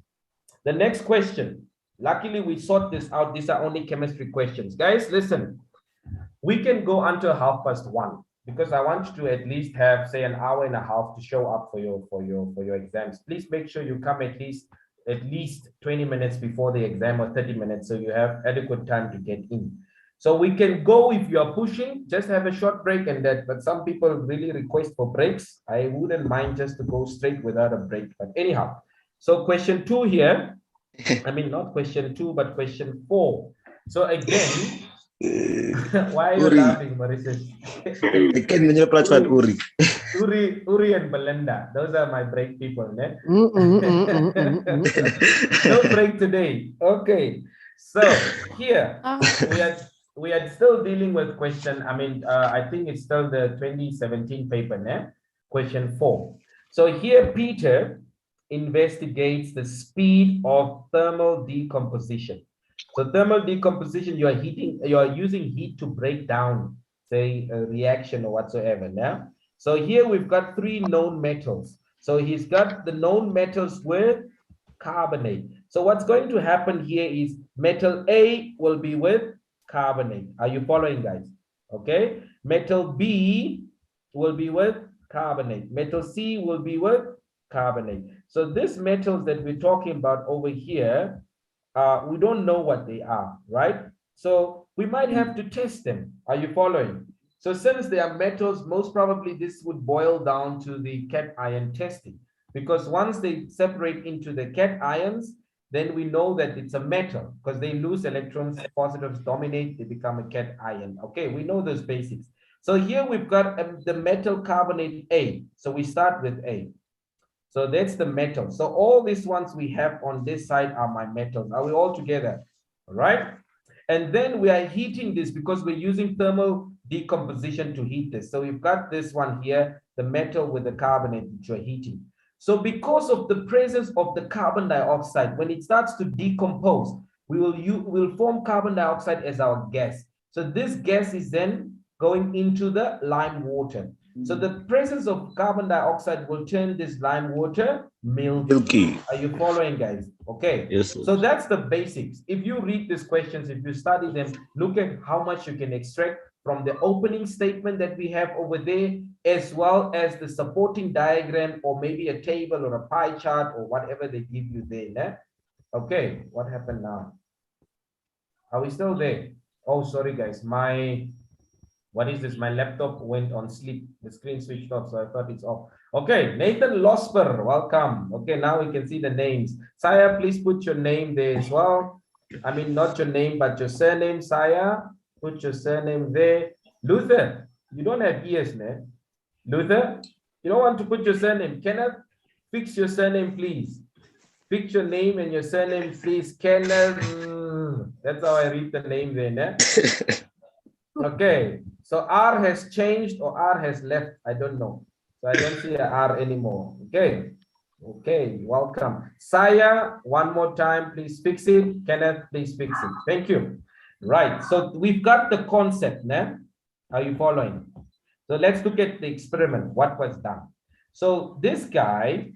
The next question. Luckily, we sort this out. These are only chemistry questions. Guys, listen. We can go until 1:30 because I want you to at least have, say, an hour and a half to show up for your exams. Please make sure you come at least 20 minutes before the exam or 30 minutes so you have adequate time to get in. So we can go if you are pushing, just have a short break and that, but some people really request for breaks. I wouldn't mind just to go straight without a break, but anyhow. So question 2 here, I mean, not question 2, but question 4. So again, why are you laughing, Mauritius? I can't remember platform Uri. Uri and Belinda, those are my break people. No break today. Okay, so here we are still dealing with question. I mean, I think it's still the 2017 paper, question 4. So here Peter investigates the speed of thermal decomposition. So thermal decomposition, you are using heat to break down, say, a reaction or whatsoever. Now, so here we've got 3 known metals. So he's got the known metals with carbonate. So what's going to happen here is metal A will be with carbonate. Are you following, guys? Okay, metal B will be with carbonate. Metal C will be with carbonate. So these metals that we're talking about over here, we don't know what they are, right? So we might have to test them. Are you following? So since they are metals, most probably this would boil down to the cation testing, because once they separate into the cations, then we know that it's a metal because they lose electrons, positives dominate, they become a cation. Okay, we know those basics. So here we've got the metal carbonate A. So we start with A. So that's the metal. So all these ones we have on this side are my metals. Are we all together? All right. And then we are heating this because we're using thermal decomposition to heat this. So we've got this one here, the metal with the carbonate which we're heating. So because of the presence of the carbon dioxide, when it starts to decompose, we'll form carbon dioxide as our gas. So this gas is then going into the lime water. So the presence of carbon dioxide will turn this lime water milky. Are you following, guys? Okay. Yes, sir. So that's the basics. If you read these questions, if you study them, look at how much you can extract from the opening statement that we have over there, as well as the supporting diagram, or maybe a table or a pie chart or whatever they give you there. Né? Okay, what happened now? Are we still there? Oh, sorry, guys. What is this? My laptop went on sleep. The screen switched off, so I thought it's off. Okay, Nathan Losper, welcome. Okay, now we can see the names. Saya, please put your name there as well. I mean, not your name, but your surname, Saya. Put your surname there. Luther, you don't have ears, man. Luther, you don't want to put your surname. Kenneth, fix your surname, please. Fix your name and your surname, please. Kenneth. That's how I read the name there, né? Okay, so R has changed or R has left. I don't know. So I don't see a R anymore. Okay. Okay, welcome. Saya, one more time, please fix it. Kenneth, please fix it. Thank you. Right, so we've got the concept, né? Are you following? So let's look at the experiment, what was done. So this guy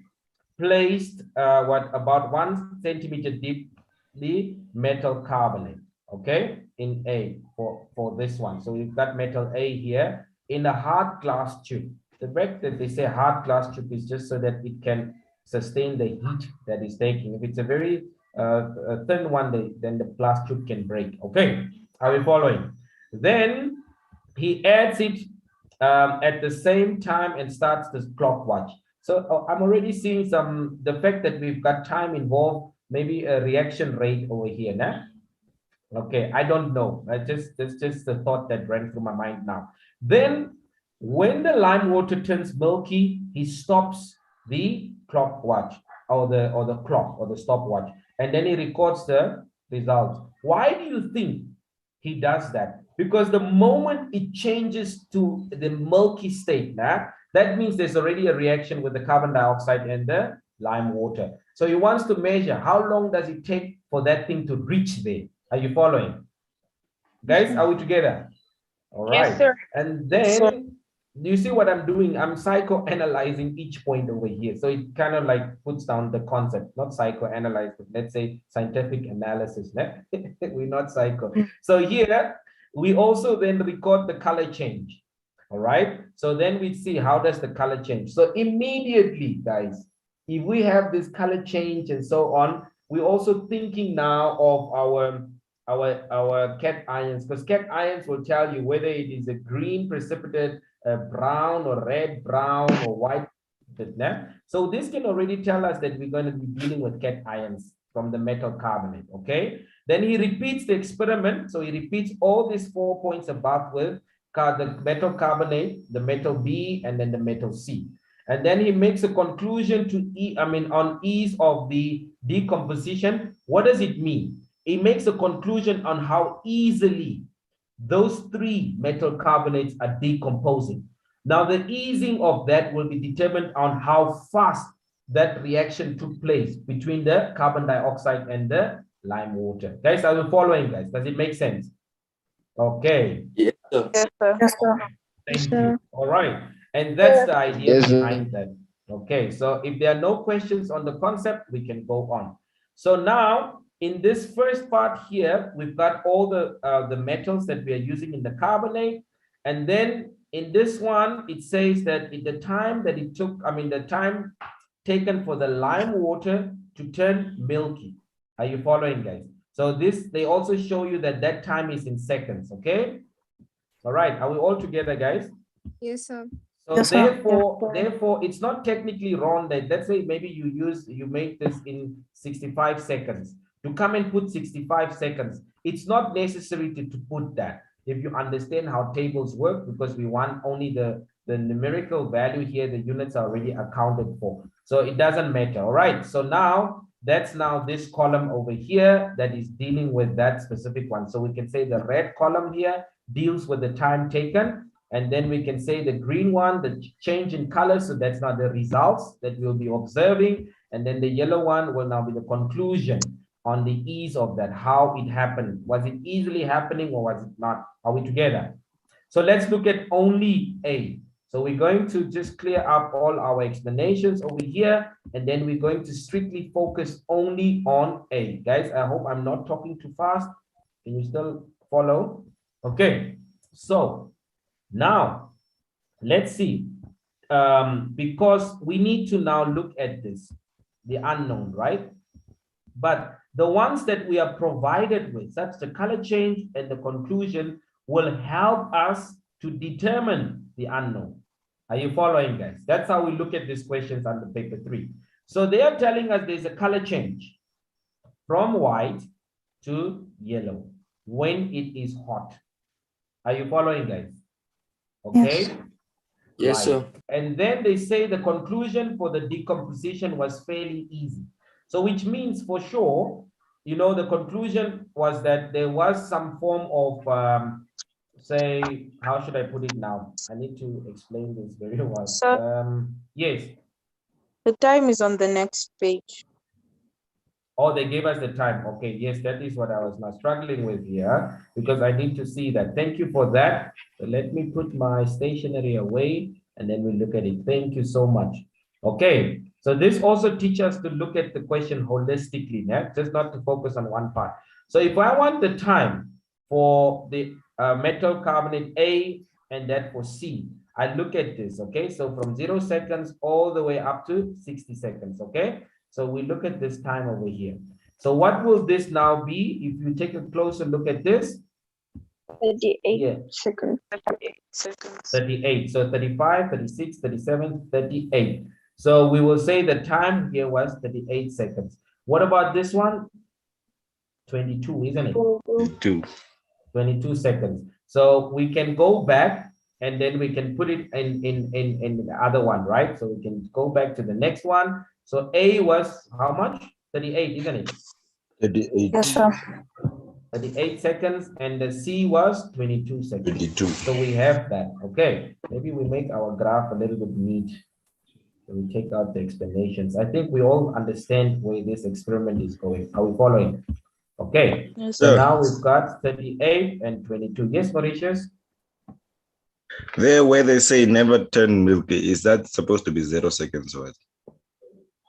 placed about 1 centimeter deep the metal carbonate, okay, in A for this one. So we've got metal A here in a hard glass tube. The fact that they say hard glass tube is just so that it can sustain the heat that is taking. If it's a very thin one, then the glass tube can break. Okay, are we following? Then he adds it at the same time and starts this clock watch. So I'm already seeing the fact that we've got time involved, maybe a reaction rate over here. Nah? Okay, I don't know. That's just the thought that ran through my mind now. Then when the lime water turns milky, he stops the clock watch or the clock or the stopwatch, and then he records the results. Why do you think he does that? Because the moment it changes to the milky state, that means there's already a reaction with the carbon dioxide and the lime water. So he wants to measure how long does it take for that thing to reach there. Are you following? Guys, are we together? All right. Yes, sir. And then, do you see what I'm doing? I'm psychoanalyzing each point over here. So it kind of like puts down the concept, not psychoanalyze, but let's say scientific analysis. We're not psycho. So here, we also then record the color change. All right. So then we see how does the color change. So immediately, guys, if we have this color change and so on, we're also thinking now of our cations, because cations will tell you whether it is a green precipitate, brown or red, brown or white. So this can already tell us that we're going to be dealing with cations from the metal carbonate. Okay. Then he repeats the experiment. So he repeats all these 4 points above with the metal carbonate, the metal B, and then the metal C. And then he makes a conclusion to on ease of the decomposition. What does it mean? He makes a conclusion on how easily those 3 metal carbonates are decomposing. Now, the easing of that will be determined on how fast that reaction took place between the carbon dioxide and the lime water. Guys, are you following, guys? Does it make sense? Okay. Yes, sir. Yes, sir. Yes, sir. Thank you. All right. And that's the idea behind that. Okay. So if there are no questions on the concept, we can go on. So now in this first part here, we've got all the metals that we are using in the carbonate. And then in this one, it says that in the time that it took, the time taken for the lime water to turn milky. Are you following, guys? So this, they also show you that that time is in seconds, okay? All right, are we all together, guys? Yes, sir. So Yes, sir. therefore, it's not technically wrong that, let's say maybe you make this in 65 seconds. To come and put 65 seconds, it's not necessary to put that if you understand how tables work, because we want only the numerical value here, the units are already accounted for. So it doesn't matter, all right? So now, that's now this column over here that is dealing with that specific one. So we can say the red column here deals with the time taken. And then we can say the green one, the change in color. So that's now the results that we'll be observing. And then the yellow one will now be the conclusion on the ease of that, how it happened. Was it easily happening or was it not? Are we together? So let's look at only A. So we're going to just clear up all our explanations over here. And then we're going to strictly focus only on A. Guys, I hope I'm not talking too fast. Can you still follow? Okay, so now, let's see, because we need to now look at this, the unknown, right? But the ones that we are provided with, such the color change and the conclusion, will help us to determine the unknown. Are you following, guys? That's how we look at these questions under paper 3. So they are telling us there's a color change from white to yellow when it is hot. Are you following, guys? Okay. Yes, Right. sir. And then they say the conclusion for the decomposition was fairly easy. So which means for sure, the conclusion was that there was some form of, say, how should I put it now? I need to explain this very well. Sir, Yes. the time is on the next page. Oh, they gave us the time. Okay, yes, that is what I was now struggling with here, because I need to see that. Thank you for that. So let me put my stationery away and then we look at it. Thank you so much. Okay, so this also teaches us to look at the question holistically, just not to focus on one part. So if I want the time for the metal carbonate A and that for C, I look at this, okay? So from 0 seconds all the way up to 60 seconds, okay? So we look at this time over here. So what will this now be? If you take a closer look at this. 38 seconds. 38 seconds. 38. So 35, 36, 37, 38. So we will say the time here was 38 seconds. What about this one? 22, isn't it? 22 seconds. So we can go back and then we can put it in the other one, right? So we can go back to the next one. So A was how much? 38, isn't it? 38. Yes, sir. 38 seconds, and the C was 22 seconds. 22. So we have that. Okay, maybe we make our graph a little bit neat. So we take out the explanations. I think we all understand where this experiment is going. Are we following? Okay, Yes, so sir. now we've got 38 and 22. Yes, Mauritius? There where they say never turn milky, is that supposed to be 0 seconds or what?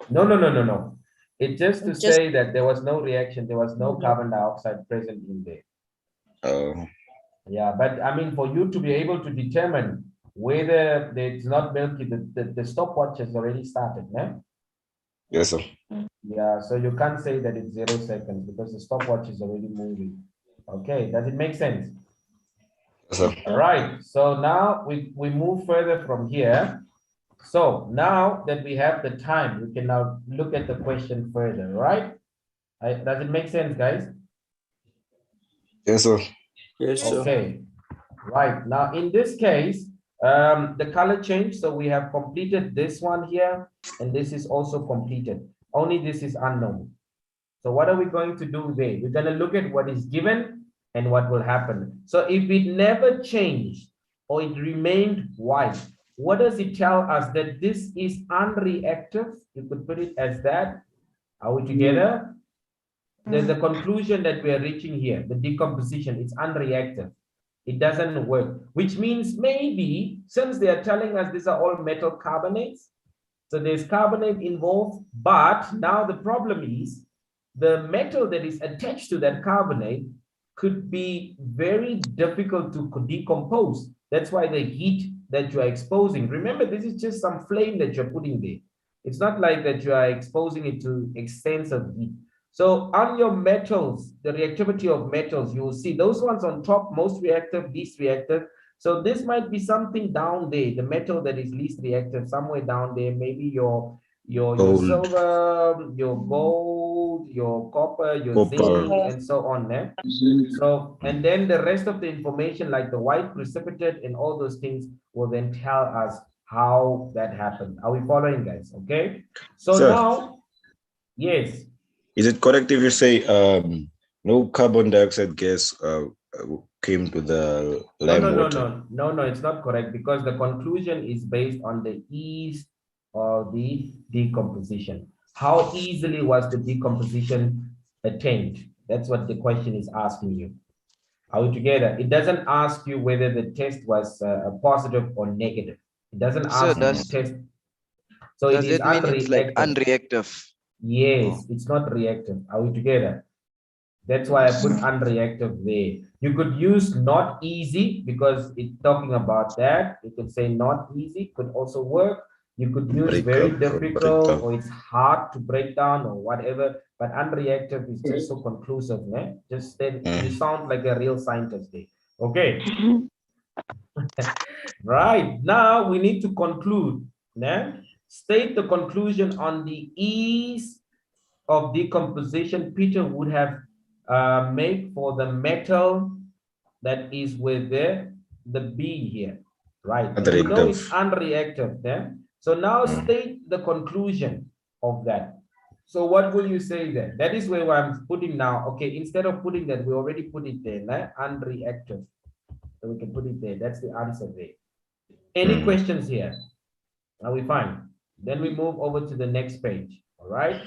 No. It's just to Just- say that there was no reaction, there was no carbon dioxide present in there. Oh, Yeah, but I mean, for you to be able to determine whether it's not milky, the stopwatch has already started, yeah? yes, sir. Yeah, so you can't say that it's 0 seconds because the stopwatch is already moving. Okay, does it make sense? Yes, sir. All right, so now we move further from here. So now that we have the time, we can now look at the question further, right? Does it make sense, guys? Yes, sir. Yes, sir. Okay, right. Now in this case, the color change. So we have completed this one here, and this is also completed. Only this is unknown. So what are we going to do there? We're going to look at what is given and what will happen. So if it never changed or it remained white, what does it tell us? That this is unreactive. You could put it as that. Are we together? There's the conclusion that we are reaching here, the decomposition, it's unreactive. It doesn't work, which means maybe since they are telling us these are all metal carbonates, so there's carbonate involved, but now the problem is the metal that is attached to that carbonate could be very difficult to decompose. That's why the heat that you are exposing, remember, this is just some flame that you're putting there. It's not like that you are exposing it to extensive heat. So on your metals, the reactivity of metals, you will see those ones on top, most reactive, least reactive. So this might be something down there, the metal that is least reactive, somewhere down there, maybe your Gold. silver, your gold, your copper, your Copper. zinc, and so on. So, and then the rest of the information, like the white precipitate and all those things, will then tell us how that happened. Are we following, guys? Okay. So Sir. now, yes. Is it correct if you say no carbon dioxide gas came to the lime water? No, it's not correct, because the conclusion is based on the ease of the decomposition. How easily was the decomposition attained? That's what the question is asking you. Are we together? It doesn't ask you whether the test was positive or negative. It doesn't ask you to test. So it is unreactive. Unreactive? Yes, it's not reactive. Are we together? That's why I put unreactive there. You could use not easy because it's talking about that. You could say not easy, could also work. You could use very difficult, or it's hard to break down, or whatever. But unreactive is just so conclusive, man. Just then you sound like a real scientist there. Okay. Right. Now we need to conclude. Né? State the conclusion on the ease of decomposition Peter would have made for the metal that is with the B here, right? And we know it's unreactive then. So now state the conclusion of that. So what will you say then? That is where I'm putting now. Okay, instead of putting that, we already put it there, right? Unreactive. So we can put it there. That's the answer there. Any questions here? Are we fine? Then we move over to the next page. All right.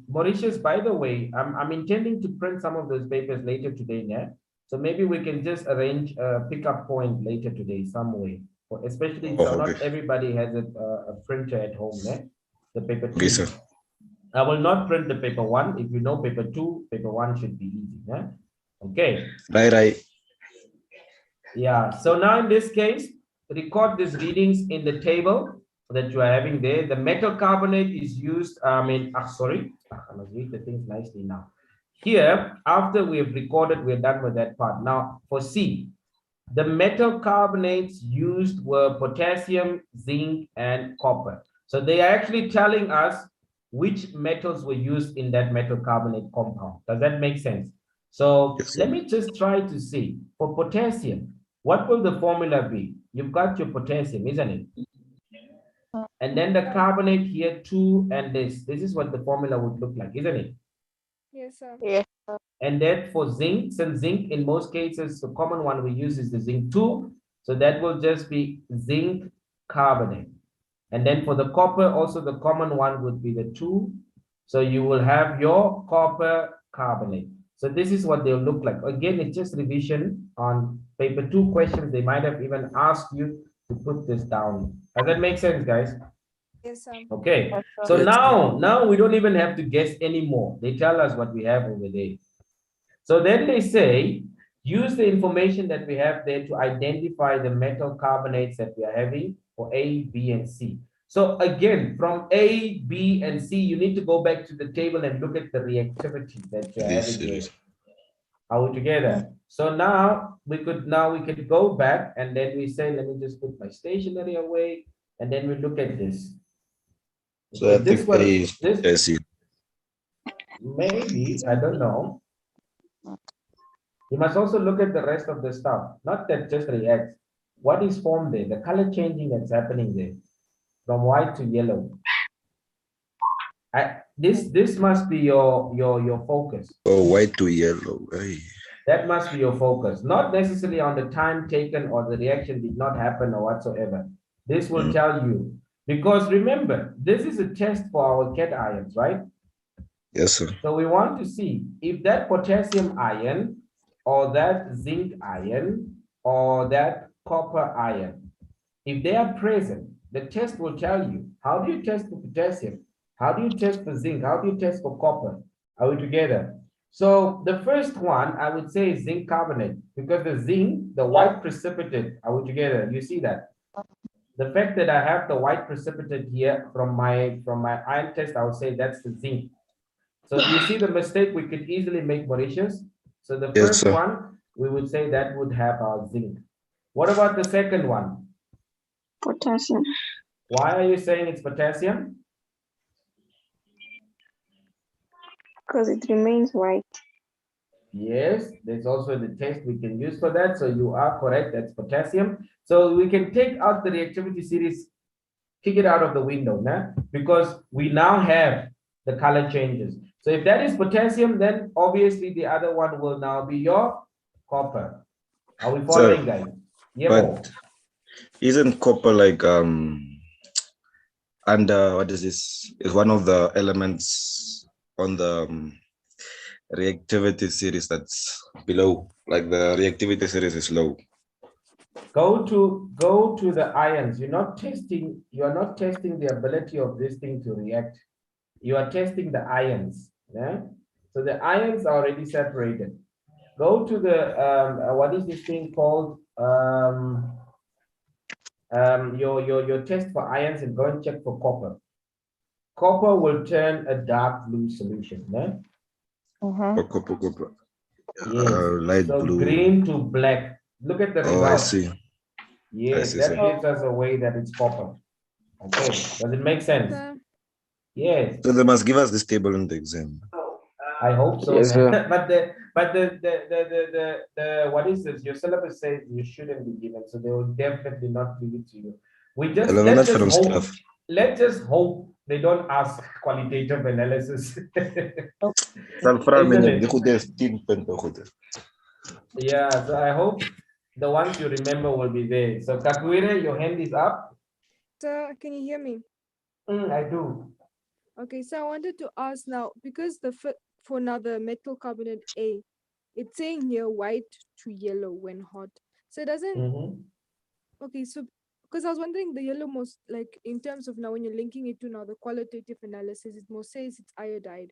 Mauritius, by the way, I'm intending to print some of those papers later today, yeah? So maybe we can just arrange a pickup point later today some way, especially so not everybody has a printer at home, yeah? The paper two. Yes, sir. I will not print the paper one. If you know paper two, paper one should be easy, yeah? Okay. Right. Yeah, so now in this case, record these readings in the table that you are having there. The metal carbonate is used, I must read the things nicely now. Here, after we have recorded, we're done with that part. Now for C, the metal carbonates used were potassium, zinc, and copper. So they are actually telling us which metals were used in that metal carbonate compound. Does that make sense? So let me just try to see. For potassium, what will the formula be? You've got your potassium, isn't it? And then the carbonate here, 2, and this. This is what the formula would look like, isn't it? Yes, sir. Yeah. And then for zinc, since zinc in most cases, the common one we use is the zinc 2. So that will just be zinc carbonate. And then for the copper, also the common one would be the 2. So you will have your copper carbonate. So this is what they'll look like. Again, it's just revision on paper 2 questions. They might have even asked you to put this down. Does that make sense, guys? Yes, sir. Okay. So now we don't even have to guess anymore. They tell us what we have over there. So then they say, use the information that we have there to identify the metal carbonates that we are having for A, B, and C. So again, from A, B, and C, you need to go back to the table and look at the reactivity that you're having there. Are we together? So now we could go back and then we say, let me just put my stationery away, and then we look at this. So I think this maybe, I don't know. You must also look at the rest of the stuff, not that just reacts. What is formed there? The color changing that's happening there, from white to yellow. This must be your focus. Oh, white to yellow. Hey. That must be your focus, not necessarily on the time taken or the reaction did not happen or whatsoever. This will tell you, because remember, this is a test for our cations, right? Yes, sir. So we want to see if that potassium ion or that zinc ion or that copper ion, if they are present, the test will tell you. How do you test for potassium? How do you test for zinc? How do you test for copper? Are we together? So the first one I would say is zinc carbonate, because the zinc, the white precipitate, are we together? You see that? The fact that I have the white precipitate here from my iron test, I would say that's the zinc. So you see the mistake we could easily make, Mauritius. So the Yes, first sir. one, we would say that would have our zinc. What about the second one? Potassium. Why are you saying it's potassium? Because it remains white. Yes, there's also the test we can use for that. So you are correct, that's potassium. So we can take out the reactivity series, kick it out of the window, nah? Because we now have the color changes. So if that is potassium, then obviously the other one will now be your copper. Are we following, guys? Yeah, But isn't copper like under what is this? Is one of the elements on the reactivity series that's below? Like the reactivity series is low. go to the ions. You are not testing the ability of this thing to react. You are testing the ions. Yeah? So the ions are already separated. Go to the what is this thing called? Your test for ions, and go and check for copper. Copper will turn a dark blue solution. Yeah? Copper. Yes. Light So blue. green to black. Look at the Oh, I results. see. Yes, see, that sir. gives us a way that it's copper. Okay, does it make sense? Sir, Yes, So they must give us this table in the exam. I hope so. Yes, man. sir. but the what is this? Your syllabus says you shouldn't be given, so they will definitely not give it to you. Let's just hope. Let's just hope they don't ask qualitative analysis. Isn't it? Yeah, so I hope the ones you remember will be there. So Kakuire, your hand is up. sir, can you hear me? I do. Okay, so I wanted to ask now, because for now the metal carbonate A, it's saying here white to yellow when hot. So it doesn't, Mhm. okay, so because I was wondering the yellow most, like in terms of now when you're linking it to now the qualitative analysis, it most says it's iodide.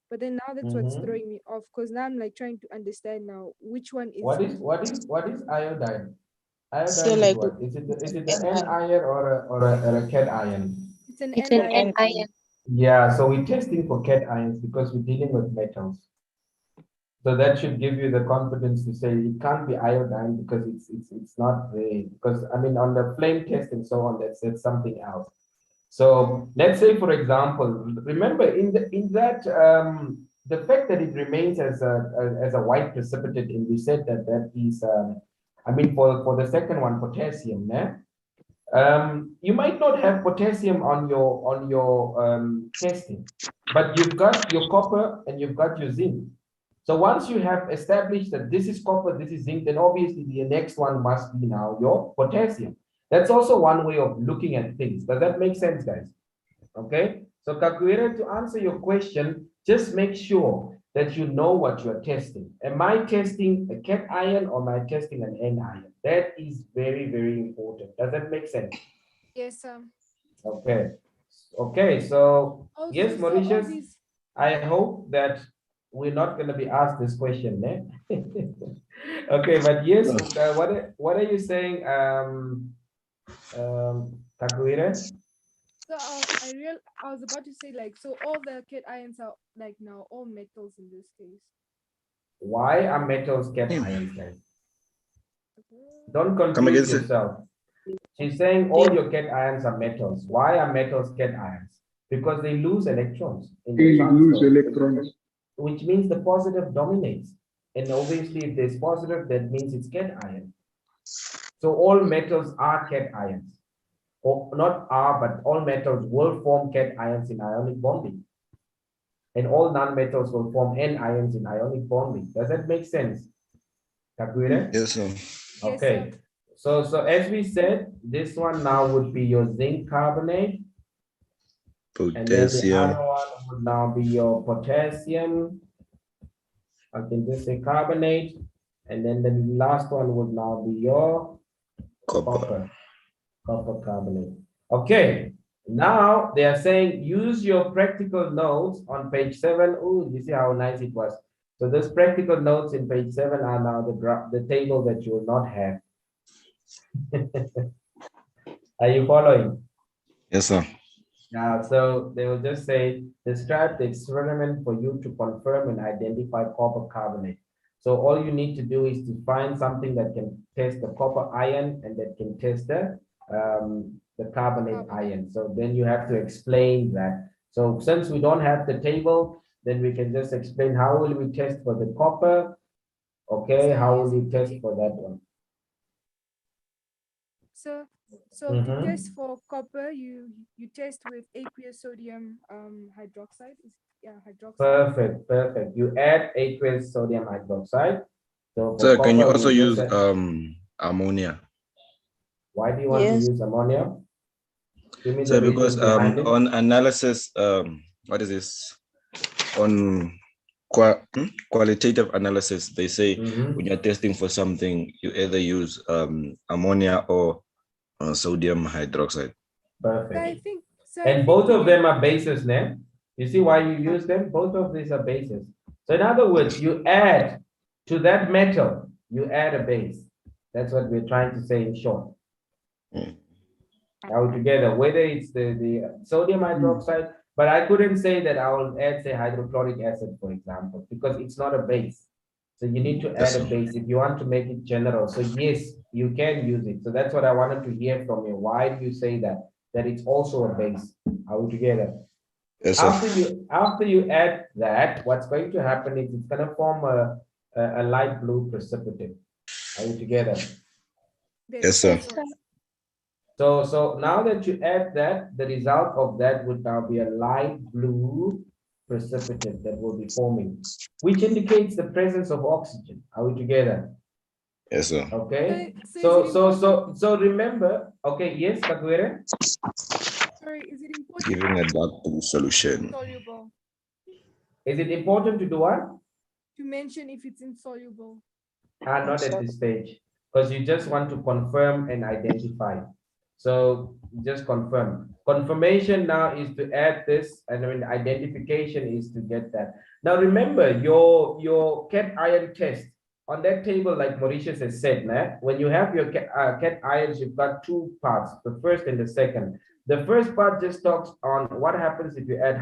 But then now that's what's Mhm. throwing me off, because now I'm like trying to understand now which one is What is iodine? So Iodine is like what? Is it the N ion or a cat ion? it's an it's an anion. anion. Yeah, so we're testing for cat ions because we're dealing with metals. So that should give you the confidence to say it can't be iodine because it's not there. Because I mean on the flame test and so on, that's something else. So let's say, for example, remember in that the fact that it remains as a white precipitate, and we said that is I mean for the second one, potassium, né? You might not have potassium on your testing, but you've got your copper and you've got your zinc. So once you have established that this is copper, this is zinc, then obviously the next one must be now your potassium. That's also one way of looking at things. Does that make sense, guys? Okay. So Kakuira, to answer your question, just make sure that you know what you're testing. Am I testing a cat ion or am I testing an N ion? That is very, very important. Does that make sense? Yes, sir. Okay. Okay. So Also, yes, so all Mauritius, these, I hope that we're not going to be asked this question, eh? Okay, but yes, what are you saying, Kakuira? so I was about to say like, so all the cat ions are like now all metals in this case. Why are metals cat ions, guys? Don't Come again, confuse sir. yourself. She's saying all your cat ions are metals. Why are metals cat ions? Because they lose electrons in the transfer, which means the positive dominates. And obviously, if there's positive, that means it's cat ion. So all metals are cat ions. Or not are, but all metals will form cat ions in ionic bonding. And all non-metals will form N ions in ionic bonding. Does that make sense, Kakuire? Yes, sir. Yes, Okay. So as we said, this one now would be your zinc carbonate. And then the Potassium. other one would now be your potassium. I can just say carbonate. And then the last one would now be your Copper. copper carbonate. Okay. Now they are saying use your practical notes on page 7. Oh, you see how nice it was. So those practical notes in page 7 are now the table that you will not have. Are you following? Yes, sir. Yeah, so they will just say, describe the experiment for you to confirm and identify copper carbonate. So all you need to do is to find something that can test the copper ion and that can test the carbonate ion. So then you have to explain that. So since we don't have the table, then we can just explain how will we test for the copper. Okay, how will we test for that one? So to test for copper, you test with aqueous sodium hydroxide. Hydroxide. Perfect. You add aqueous sodium hydroxide. So Sir, can you copper, also you use just ammonia? Why do you want to use ammonia? Give me So the because reason behind it. on analysis, what is this? On qualitative analysis, they say when you're testing for something, you either use ammonia or sodium hydroxide. Perfect. I think so. And both of them are bases, now. You see why you use them? Both of these are bases. So in other words, you add to that metal, you add a base. That's what we're trying to say in short. Now together, whether it's the sodium hydroxide, but I couldn't say that I will add, say, hydrochloric acid, for example, because it's not a base. So you need to add a base if you want to make it general. So yes, you can use it. So that's what I wanted to hear from you. Why do you say that? That it's also a base. Are we together? Yes, sir. After you add that, what's going to happen is it's going to form a light blue precipitate. Are we together? Yes, sir. So now that you add that, the result of that would now be a light blue precipitate that will be forming, which indicates the presence of oxygen. Are we together? Yes, sir. Okay. So remember, okay, yes, Kakwere? Sorry, is it important? Giving a dark blue solution. Insoluble. Is it important to do what? To mention if it's insoluble. Not at this stage, because you just want to confirm and identify. So just confirm. Confirmation now is to add this, and then identification is to get that. Now remember your cation test on that table, like Mauritius has said, when you have your cations, you've got two parts, the first and the second. The first part just talks on what happens if you add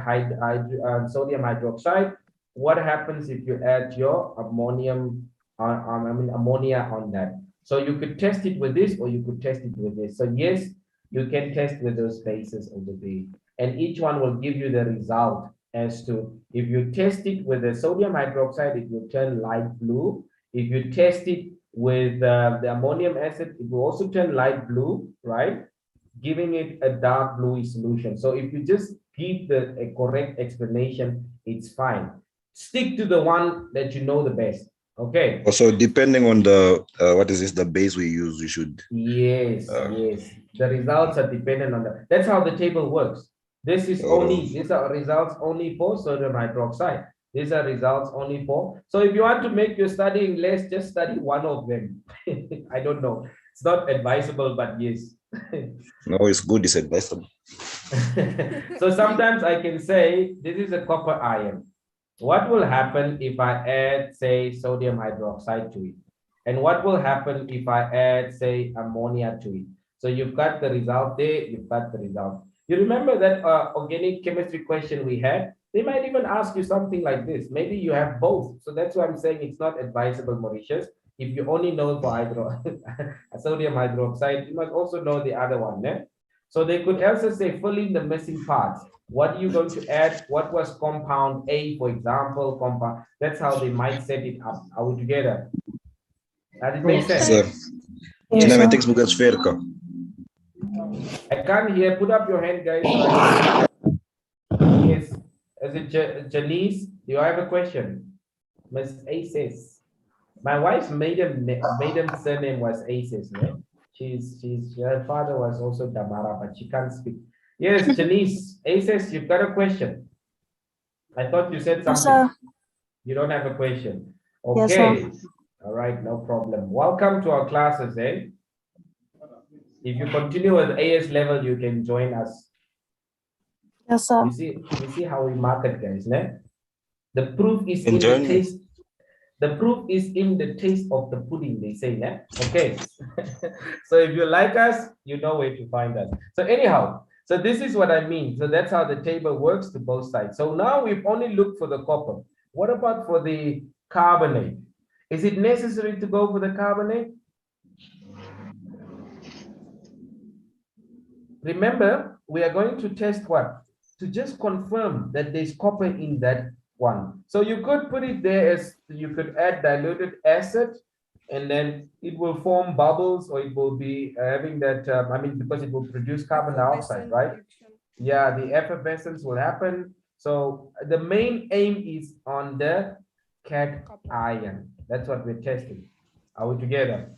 sodium hydroxide, what happens if you add your ammonia on that. So you could test it with this or you could test it with this. So yes, you can test with those bases over there. And each one will give you the result as to, if you test it with the sodium hydroxide, it will turn light blue. If you test it with the ammonium acid, it will also turn light blue, right? Giving it a dark bluey solution. So if you just give a correct explanation, it's fine. Stick to the one that you know the best. Okay. Also, depending on the what is this, the base we use, we should. Yes. The results are dependent on that. That's how the table works. This is these are results only for sodium hydroxide. These are results only for. So if you want to make your studying less, just study one of them. I don't know. It's not advisable, but yes. No, it's good. It's advisable. So sometimes I can say this is a copper ion. What will happen if I add, say, sodium hydroxide to it? And what will happen if I add, say, ammonia to it? So you've got the result there, you've got the result. You remember that organic chemistry question we had? They might even ask you something like this. Maybe you have both. So that's why I'm saying it's not advisable, Mauritius. If you only know for sodium hydroxide, you must also know the other one. So they could also say, fill in the missing parts. What are you going to add? What was compound A, for example, compound? That's how they might set it up. Are we together? Does it make sense? I can't hear. Put up your hand, guys. Yes. Is it Janice? Do you have a question? Miss Aces. My wife's maiden surname was Aces. Yeah? Her father was also Damara, but she can't speak. Yes, Janice, Aces, you've got a question. I thought you said something. Yes, you don't have a question. Okay. Yes, all right, no problem. Welcome to our classes, eh? If you continue at AS level, you can join us. Yes, sir. You see how we market, guys, né? The proof is in the taste. The proof is in the taste of the pudding, they say, yeah? Okay. So if you like us, you know where to find us. So anyhow, so this is what I mean. So that's how the table works to both sides. So now we've only looked for the copper. What about for the carbonate? Is it necessary to go for the carbonate? Remember, we are going to test what? To just confirm that there's copper in that one. So you could put it there as you could add diluted acid, and then it will form bubbles, or it will be having that, I mean, because it will produce carbon dioxide, right? Reaction. Yeah, the effervescence will happen. So the main aim is on the cation. That's what we're testing. Are we together?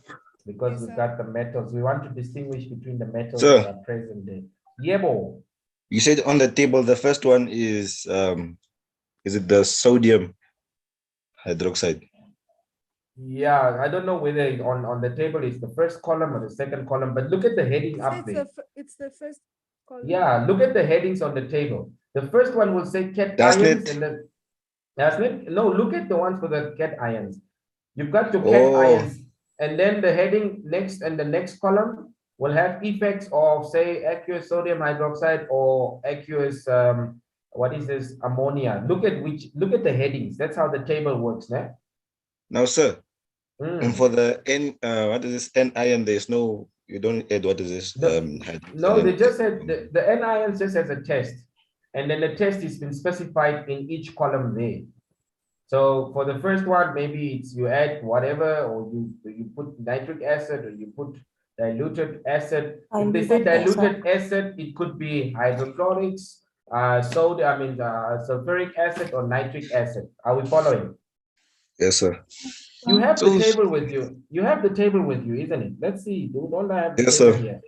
Because Yes, we've sir. got the metals. We want to distinguish between the metals Sir. that are present there. Yebo. You said on the table, the first one is it the sodium hydroxide? Yeah, I don't know whether on the table is the first column or the second column, but look at the heading So up there. it's the first column. Yeah, look at the headings on the table. The first one will say Doesn't cations, it? and then doesn't it? No, look at the ones for the cations. You've got your Oh. cations, and then the heading next and the next column will have effects of, say, aqueous sodium hydroxide or aqueous what is this, ammonia. Look at the headings. That's how the table works, né? Now, sir, Mm. and for the N, what is this anion? There's no, you don't add, what is this? No, they just said the anions just as a test, and then the test is been specified in each column there. So for the first one, maybe it's you add whatever, or you put nitric acid, or you put diluted acid. If they say diluted acid, it could be hydrochlorics, soda, I mean sulfuric acid or nitric acid. Are we following? Yes, sir. You have the So- table with you. You have the table with you, isn't it? Let's see. Don't I have the Yes, table sir. here?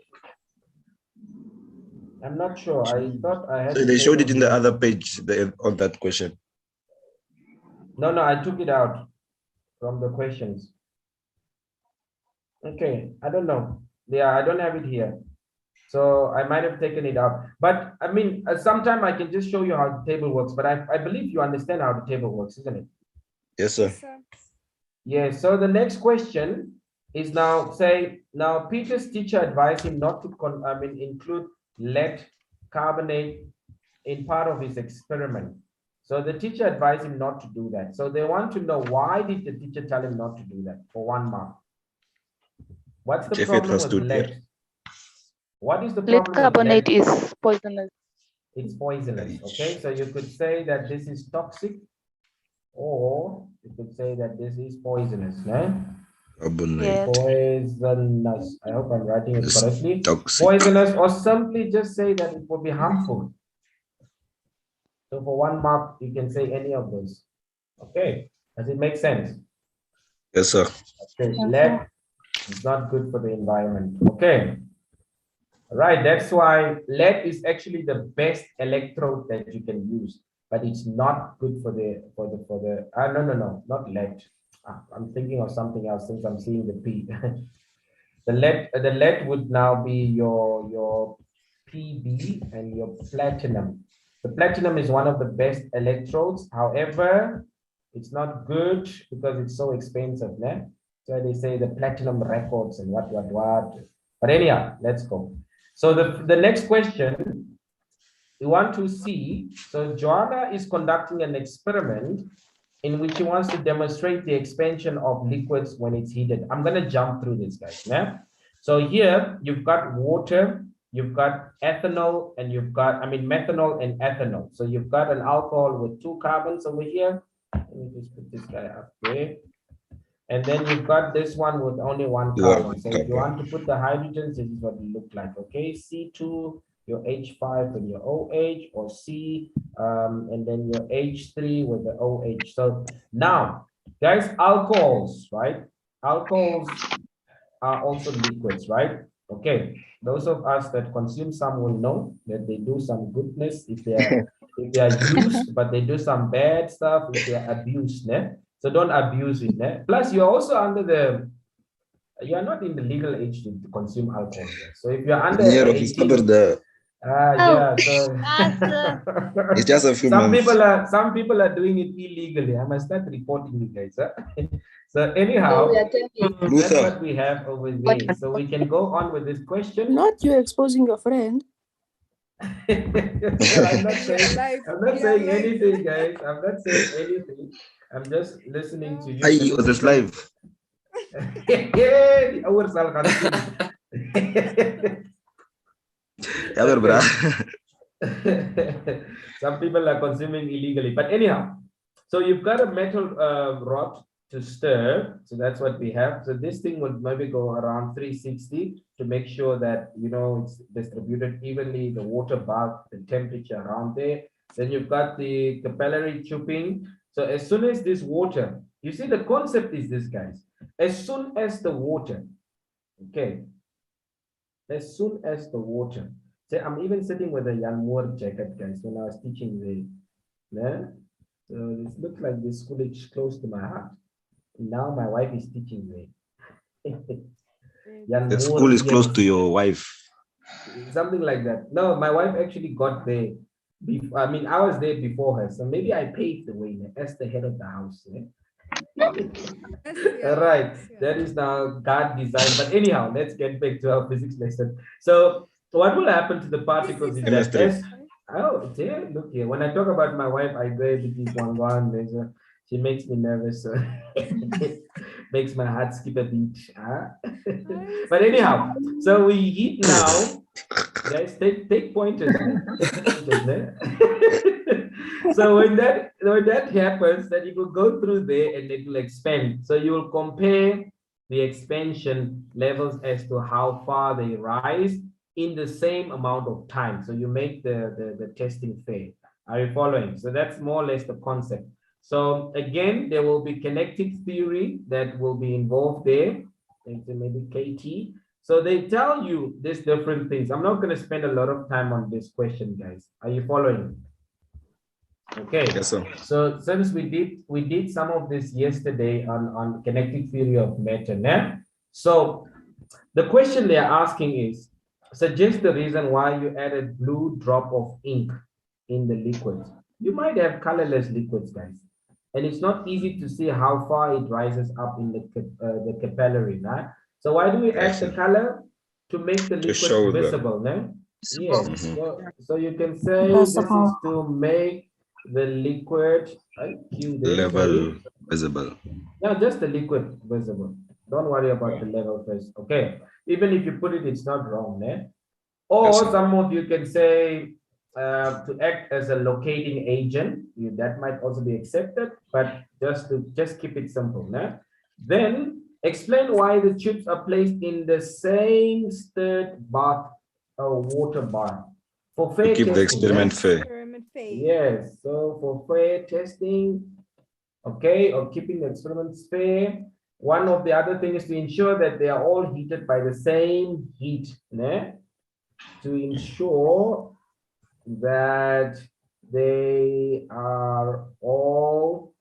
I'm not sure. I thought I had. So the they showed table it in the here. other page on that question. No, I took it out from the questions. Okay, I don't know. Yeah, I don't have it here. So I might have taken it out. But I mean, sometime I can just show you how the table works. But I believe you understand how the table works, isn't it? Yes, sir. Yes, sir. Yeah, so the next question is now Peter's teacher advised him not to include lead carbonate in part of his experiment. So the teacher advised him not to do that. So they want to know, why did the teacher tell him not to do that for 1 mark? What's the If it problem was with too lead? What is the lead problem carbonate with lead? is poisonous. It's poisonous, okay? So you could say that this is toxic, or you could say that this is poisonous, right? Carbonate Yes. Poisonous. I hope I'm writing it is correctly. toxic. Poisonous, or simply just say that it will be harmful. So for 1 mark, you can say any of those. Okay, does it make sense? Yes, sir. Okay, lead is not good for the environment. Okay. All right, that's why lead is actually the best electrode that you can use, but it's not good for the no, not lead. I'm thinking of something else since I'm seeing the P. The lead would now be your PB and your platinum. The platinum is one of the best electrodes. However, it's not good because it's so expensive, né? So they say the platinum records and what. But anyhow, let's go. So the next question you want to see. So Joanna is conducting an experiment in which he wants to demonstrate the expansion of liquids when it's heated. I'm going to jump through this, guys. Yeah. So here you've got water, you've got ethanol, and you've got, methanol and ethanol. So you've got an alcohol with 2 carbons over here. Let me just put this guy up there. And then you've got this one with only 1 carbon. So if you want to put the hydrogens, this is what it look like. Okay, C2, your H5 and your OH, or C, and then your H3 with the OH. So now, guys, alcohols, right? Alcohols are also liquids, right? Okay, those of us that consume some will know that they do some goodness if they are used, but they do some bad stuff if they are abused, né? So don't abuse it, né? Plus, you're also you are not in the legal age to consume alcohol. So if you're under Yeah, 18, Yeah, so It's just a few some months. people are doing it illegally. I must start reporting you guys. Huh? So So anyhow, we are telling. that's Luther, what we have over there. So we can go on with this question. Not you exposing your friend. Well, I'm not We are saying live. I'm not We are saying live. anything, guys. I'm not saying anything. I'm just listening to you. I So this was is this live. the hours are consuming. Yeah, well, brah. Some people are consuming illegally, but anyhow, so you've got a metal rod to stir, so that's what we have. So this thing would maybe go around 360 to make sure that it's distributed evenly, the water bath, the temperature around there. Then you've got the capillary tubing. So as soon as this water, you see the concept is this, guys. As soon as the water, okay, as soon as the water. So I'm even sitting with a Jan Moore jacket, guys, when I was teaching the, yeah? So this looks like this school is close to my heart. Now my wife is teaching me. Jan The Moore school is close ENC, to your wife. something like that. No, my wife actually got there. I mean, I was there before her, so maybe I paved the way as the head of the house. Yeah? All right, that is now God design. But anyhow, let's get back to our physics lesson. So what will happen to the particles is that Chemistry. look here. When I talk about my wife, I go between one. She makes me nervous. So makes my heart skip a beat. But anyhow, so we heat now. Guys, take pointers. So when that happens, then you will go through there and it will expand. So you will compare the expansion levels as to how far they rise in the same amount of time. So you make the testing fair. Are you following? So that's more or less the concept. So again, there will be kinetic theory that will be involved there. Maybe KT. So they tell you these different things. I'm not going to spend a lot of time on this question, guys. Are you following? Okay. Yes, sir. So since we did some of this yesterday on kinetic theory of matter. Now, so the question they are asking is, suggest the reason why you added blue drop of ink in the liquid. You might have colorless liquids, guys, and it's not easy to see how far it rises up in the capillary, right? So why do we add the color? To make the liquid show the- visible, no? Yes. Mhm. So you can say this is to make the liquid Level visible. no, just the liquid visible. Don't worry about the level first. Okay. Even if you put it, it's not wrong, né? Or Yes, sir. some of you can say to act as a locating agent. That might also be accepted, but just keep it simple, né? Then explain why the tubes are placed in the same stirred bath or water bath for fair To keep the testing, experiment né? fair. Experiment phase. Yes, so for fair testing, okay, or keeping the experiments fair, one of the other things is to ensure that they are all heated by the same heat, né? To ensure that they are all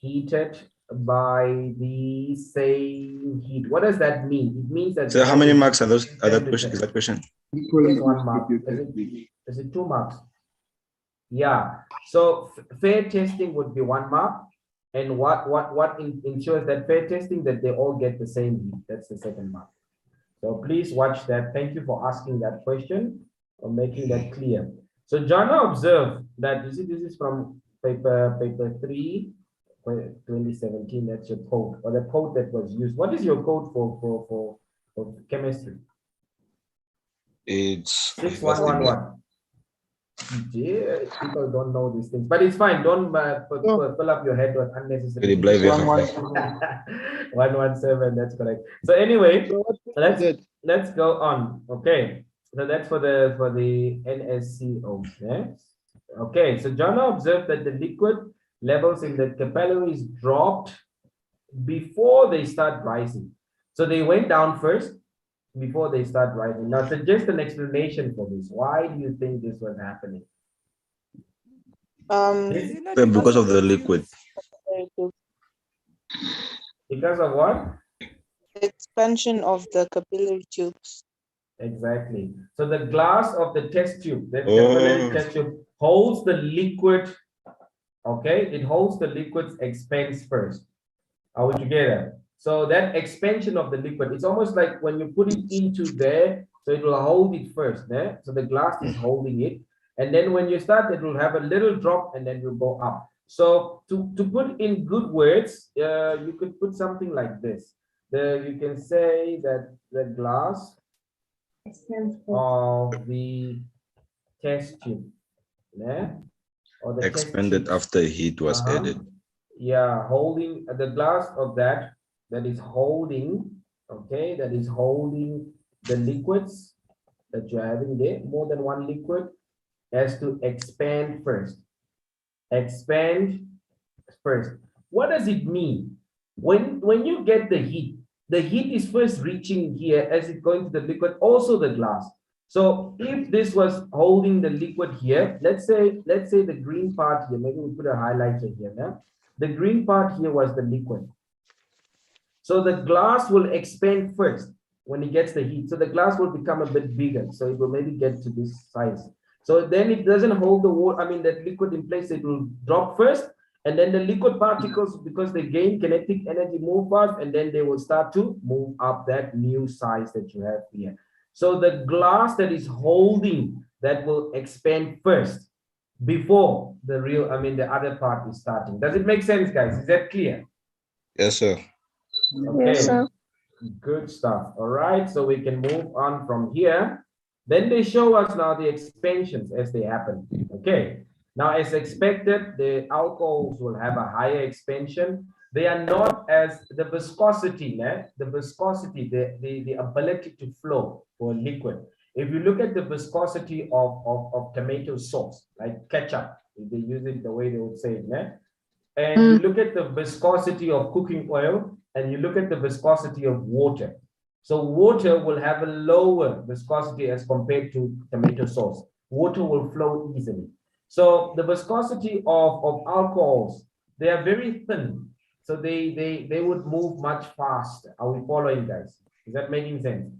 heated by the same heat. What does that mean? It means that So how many marks are those? Are that question? Is that question? Just 1 mark. Is it 2 marks? Yeah. So fair testing would be 1 mark. And what ensures that fair testing that they all get the same heat? That's the second mark. So please watch that. Thank you for asking that question or making that clear. So Jana observed that this is from paper 3, 2017. That's your code or the code that was used. What is your code for chemistry? It's 6111. Yeah, people don't know these things, but it's fine. Don't fill up your head with unnecessary. 117. That's correct. So anyway, let's go on. Okay, so that's for the NSCO. Yes. Okay, so Jana observed that the liquid levels in the capillaries dropped before they start rising. So they went down first before they start rising. Now, suggest an explanation for this. Why do you think this was happening? Is it not because of the liquid. Because of what? Expansion of the capillary tubes. Exactly. So the glass of the test tube, the capillary test tube, holds the liquid. Okay, it holds the liquid's expands first. Are we together? So that expansion of the liquid, it's almost like when you put it into there, so it will hold it first. So the glass is holding it. And then when you start, it will have a little drop and then will go up. So to put in good words, you could put something like this. You can say that the glass of the test tube, or the expanded test after heat was added. Yeah, holding the glass of that is holding, okay, that is holding the liquids that you're having there, more than one liquid, has to expand first. Expand first. What does it mean? When you get the heat is first reaching here as it's going to the liquid, also the glass. So if this was holding the liquid here, let's say the green part here, maybe we put a highlighter here now. The green part here was the liquid. So the glass will expand first when it gets the heat. So the glass will become a bit bigger. So it will maybe get to this size. So then it doesn't hold the water, that liquid in place, it will drop first. And then the liquid particles, because they gain kinetic energy, move fast, and then they will start to move up that new size that you have here. So the glass that is holding that will expand first before the real, the other part is starting. Does it make sense, guys? Is that clear? Yes, sir. Okay. Yes, sir. Good stuff. All right, so we can move on from here. Then they show us now the expansions as they happen. Okay. Now, as expected, the alcohols will have a higher expansion. They are not as the viscosity, the ability to flow for liquid. If you look at the viscosity of tomato sauce, like ketchup, if they use it the way they would say it, and you look at the viscosity of cooking oil, and you look at the viscosity of water. So water will have a lower viscosity as compared to tomato sauce. Water will flow easily. So the viscosity of alcohols, they are very thin. So they would move much faster. Are we following, guys? Is that making sense?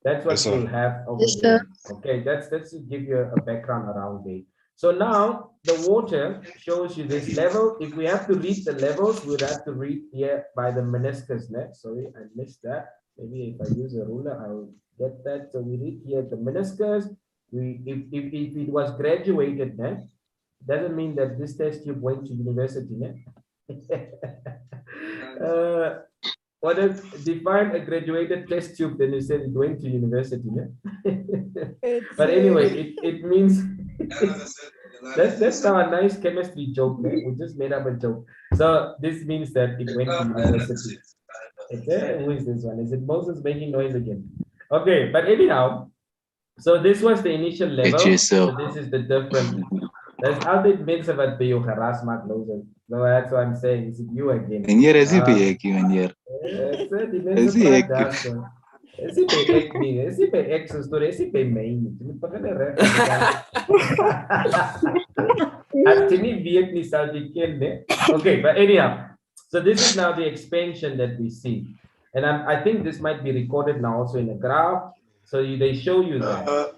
That's what we'll have over there. Okay, that's to give you a background around it. So now the water shows you this level. If we have to read the levels, we'd have to read here by the meniscus. Sorry, I missed that. Maybe if I use a ruler, I'll get that. So we read here the meniscus. If it was graduated, doesn't mean that this test tube went to university. What does define a graduated test tube? Then you said it went to university. But anyway, it means that's now a nice chemistry joke. We just made up a joke. So this means that it went to university. Okay, who is this one? Is it Moses making noise again? Okay, but anyhow, so this was the initial level. So this is the different. There's altijd mensen wat bij jou geraas maakt, lozen. So that's what I'm saying. Is it you again? Meneer, is hij bij ek, meneer? Is hij ek? Is hij bij ek nie? Is hij bij ek so story? Is hij bij my nie? Jy moet begin reg. As jy nie weet nie, sal jy ken, né? Okay, but anyhow. So this is now the expansion that we see. And I think this might be recorded now also in a graph. So they show you that.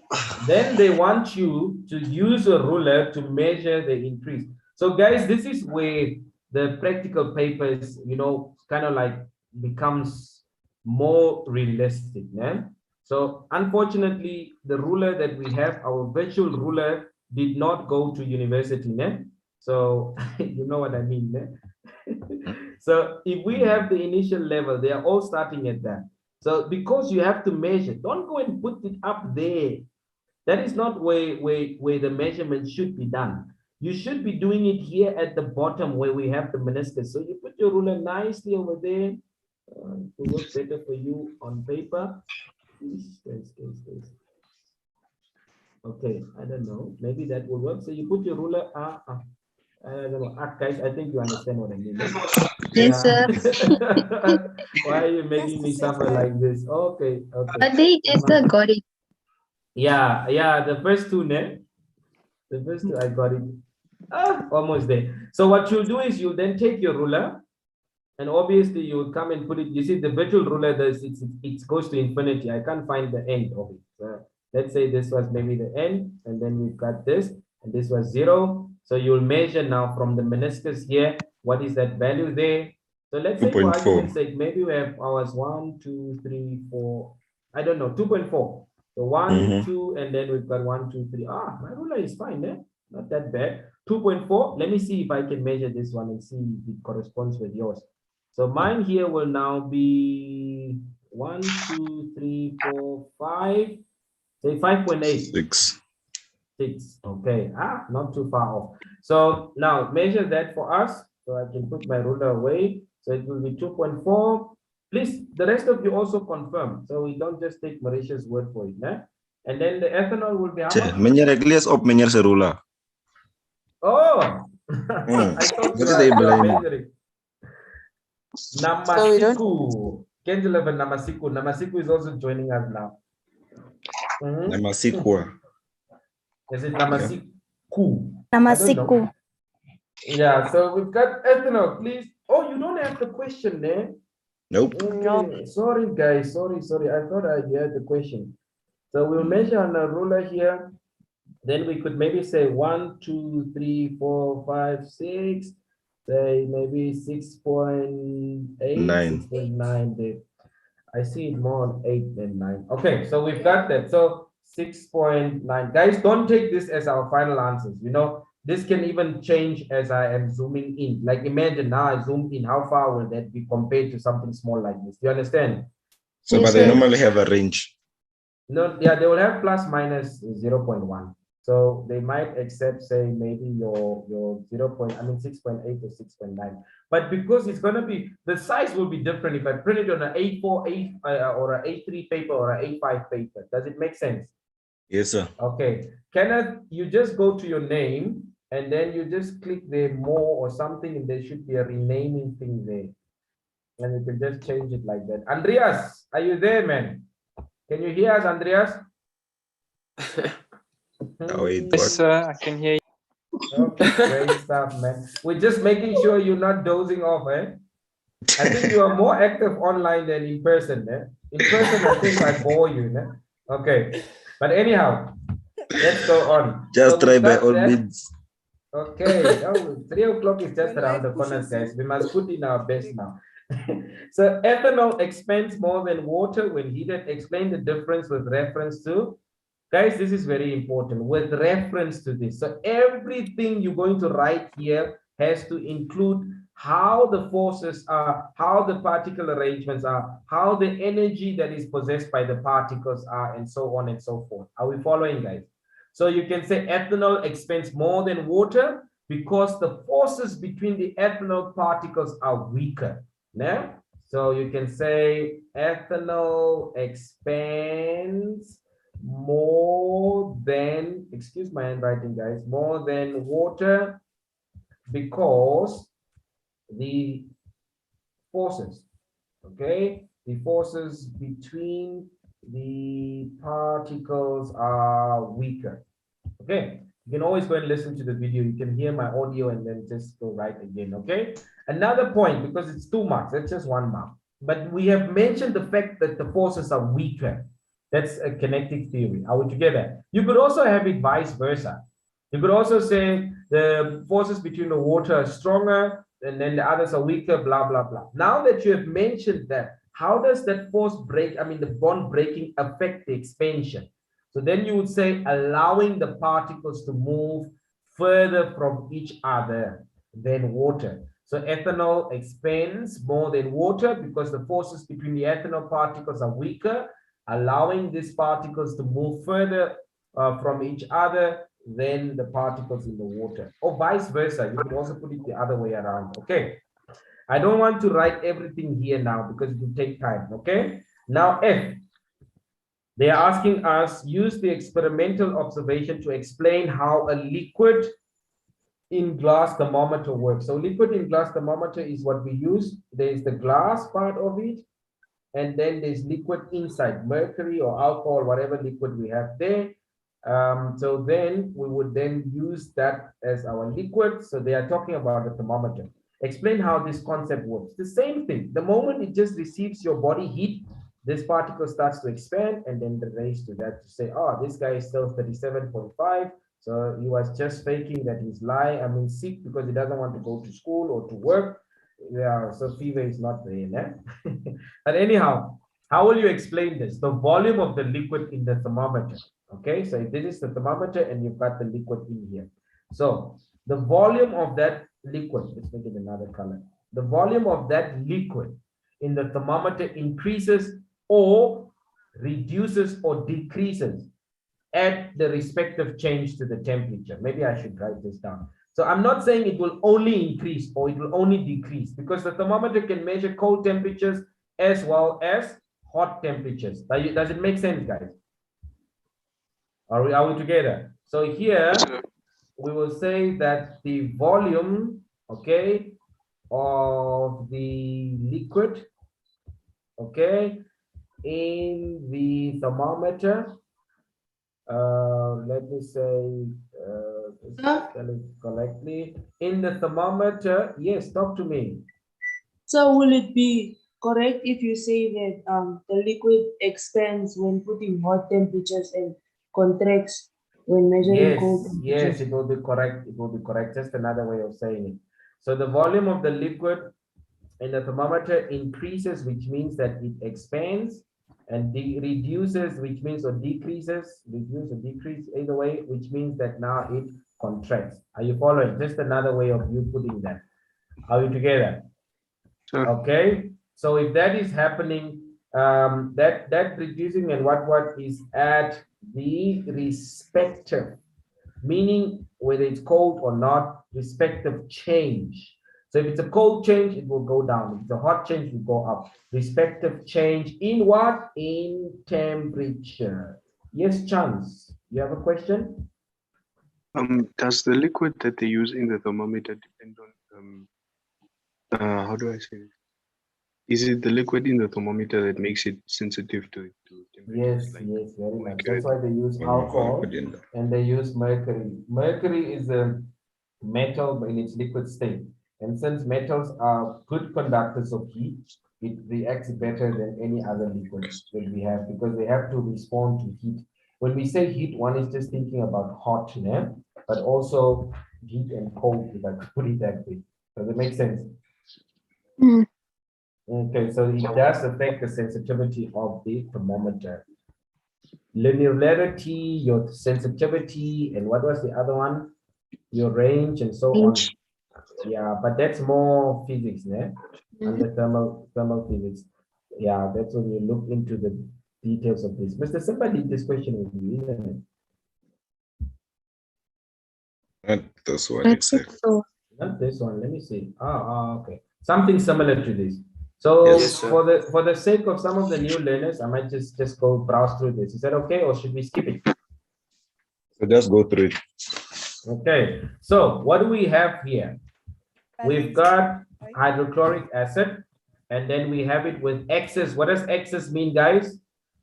Then they want you to use a ruler to measure the increase. So guys, this is where the practical papers, kind of like becomes more realistic. So unfortunately, the ruler that we have, our virtual ruler, did not go to university. So you know what I mean. So if we have the initial level, they are all starting at that. So because you have to measure, don't go and put it up there. That is not where the measurement should be done. You should be doing it here at the bottom where we have the meniscus. So you put your ruler nicely over there. It will work better for you on paper. Okay, I don't know. Maybe that will work. So you put your ruler. Guys, I think you understand what I mean. Yes, sir. Why are you making me suffer like this? Okay. I think it's the got it. Yeah, the first two, the first two, I got it. Almost there. So what you'll do is you then take your ruler And obviously you would come and put it, you see the virtual ruler, it goes to infinity. I can't find the end of it. Let's say this was maybe the end, and then we've got this, and this was 0. So you'll measure now from the meniscus here, what is that value there? So let's say for 2.4. argument's sake, maybe we have ours 1, 2, 3, 4, I don't know, 2.4. So 1, 2, and then we've got 1, 2, 3. My ruler is fine, eh? Not that bad. 2.4. Let me see if I can measure this one and see if it corresponds with yours. So mine here will now be 1, 2, 3, 4, 5. Say 5.8. 6. 6. Okay. Not too far off. So now measure that for us. So I can put my ruler away. So it will be 2.4. Please, the rest of you also confirm. So we don't just take Mauritius' word for it. Né? And then the ethanol will be how much? Meneer, ik lees op meneer zijn ruler. Oh! I thought What you is they were blame? measuring. Namasiku. Kendall Namasiku. Namasiku is also joining us now. Namasikwa. Is it Namasiku? Namasiku. Yeah, so we've got ethanol, please. Oh, you don't have the question there. Nope. Sorry, guys. Sorry. I thought I had the question. So we'll measure on a ruler here. Then we could maybe say 1, 2, 3, 4, 5, 6. Say maybe 6.8, 6.9 there. I see it more on 8 than 9. Okay, so we've got that. So 6.9. Guys, don't take this as our final answers. You know, this can even change as I am zooming in. Like imagine now I zoom in, how far will that be compared to something small like this? Do you understand? So, but they normally have a range. No, yeah, they will have plus minus 0.1. So they might accept, say, maybe your 6.8 or 6.9. But because it's going to be, the size will be different if I print it on an A4, or an A3 paper or an A5 paper. Does it make sense? Yes, sir. Okay. Kenneth, you just go to your name and then you just click there more or something, and there should be a renaming thing there. And you can just change it like that. Andreas, are you there, man? Can you hear us, Andreas? Yes, sir, I can hear you. Okay, great stuff, man. We're just making sure you're not dozing off, eh? I think you are more active online than in person, eh? In person, I think I bore you, eh? Okay, but anyhow, let's go on. Just So try we've by got all that. means. Okay, 3 o'clock is just When around the life corner, pushes you. guys. We must put in our best now. So ethanol expands more than water when heated. Explain the difference with reference to. Guys, this is very important with reference to this. So everything you're going to write here has to include how the forces are, how the particle arrangements are, how the energy that is possessed by the particles are, and so on and so forth. Are we following, guys? So you can say ethanol expands more than water because the forces between the ethanol particles are weaker. Now, so you can say ethanol expands more than, excuse my handwriting, guys, more than water because the forces, okay, the forces between the particles are weaker. Okay, you can always go and listen to the video. You can hear my audio and then just go right again. Okay, another point, because it's 2 marks, that's just 1 mark, but we have mentioned the fact that the forces are weaker. That's a kinetic theory. Are we together? You could also have it vice versa. You could also say the forces between the water are stronger and then the others are weaker, blah, blah, blah. Now that you have mentioned that, how does that force break, the bond breaking affect the expansion? So then you would say allowing the particles to move further from each other than water. So ethanol expands more than water because the forces between the ethanol particles are weaker, allowing these particles to move further from each other than the particles in the water, or vice versa. You could also put it the other way around. Okay, I don't want to write everything here now because it will take time. Okay, now F, they are asking us use the experimental observation to explain how a liquid in glass thermometer works. So liquid in glass thermometer is what we use. There's the glass part of it, and then there's liquid inside, mercury or alcohol, whatever liquid we have there. So then we would then use that as our liquid. So they are talking about the thermometer. Explain how this concept works. The same thing. The moment it just receives your body heat, this particle starts to expand, and then the raise to that to say, oh, this guy is still 37.5. So he was just faking that he's sick because he doesn't want to go to school or to work. Yeah, so fever is not there. Yeah? But anyhow, how will you explain this? The volume of the liquid in the thermometer. Okay, so this is the thermometer and you've got the liquid in here. So the volume of that liquid, let's make it another color. The volume of that liquid in the thermometer increases or reduces or decreases at the respective change to the temperature. Maybe I should write this down. So I'm not saying it will only increase or it will only decrease, because the thermometer can measure cold temperatures as well as hot temperatures. Does it make sense, guys? Are we together? So here we will say that the volume, okay, of the liquid, okay, in the thermometer, let me say, spell it correctly. In the thermometer, yes, talk to me. So will it be correct if you say that the liquid expands when put in hot temperatures and contracts when measuring cold temperatures? Yes, it will be correct. It will be correct. Just another way of saying it. So the volume of the liquid in the thermometer increases, which means that it expands, and reduces, which means or decreases, reduce or decrease, either way, which means that now it contracts. Are you following? Just another way of you putting that. Are we together? Sure. Okay. So if that is happening, that reducing and what is at the respective, meaning whether it's cold or not, respective change. So if it's a cold change, it will go down. If it's a hot change, it will go up. Respective change in what? In temperature. Yes, Chance, you have a question? Does the liquid that they use in the thermometer depend on how do I say it? Is it the liquid in the thermometer that makes it sensitive to temperatures? Yes, like yes, very much. mercury? That's why they use alcohol and they use mercury. Mercury is a metal in its liquid state. And since metals are good conductors of heat, it reacts better than any other liquid that we have, because they have to respond to heat. When we say heat, one is just thinking about hot, yeah? But also heat and cold, if I could put it that way. Does it make sense? Mm. Okay, so it does affect the sensitivity of the thermometer. Linearity, your sensitivity, and what was the other one? Your range and so on. Yeah, but that's more physics, yeah? Under thermal physics. Yeah, that's when you look into the details of this. Mr. Simba did this question with you, isn't it? Not this one That's it. exactly. So Not this one. Let me see. Okay. Something similar to this. So Yes, for the sake of some of the new learners, I might just go browse through this. Is that okay, or should we skip it? So just go through it. Okay. So what do we have here? We've got hydrochloric acid, and then we have it with excess. What does excess mean, guys?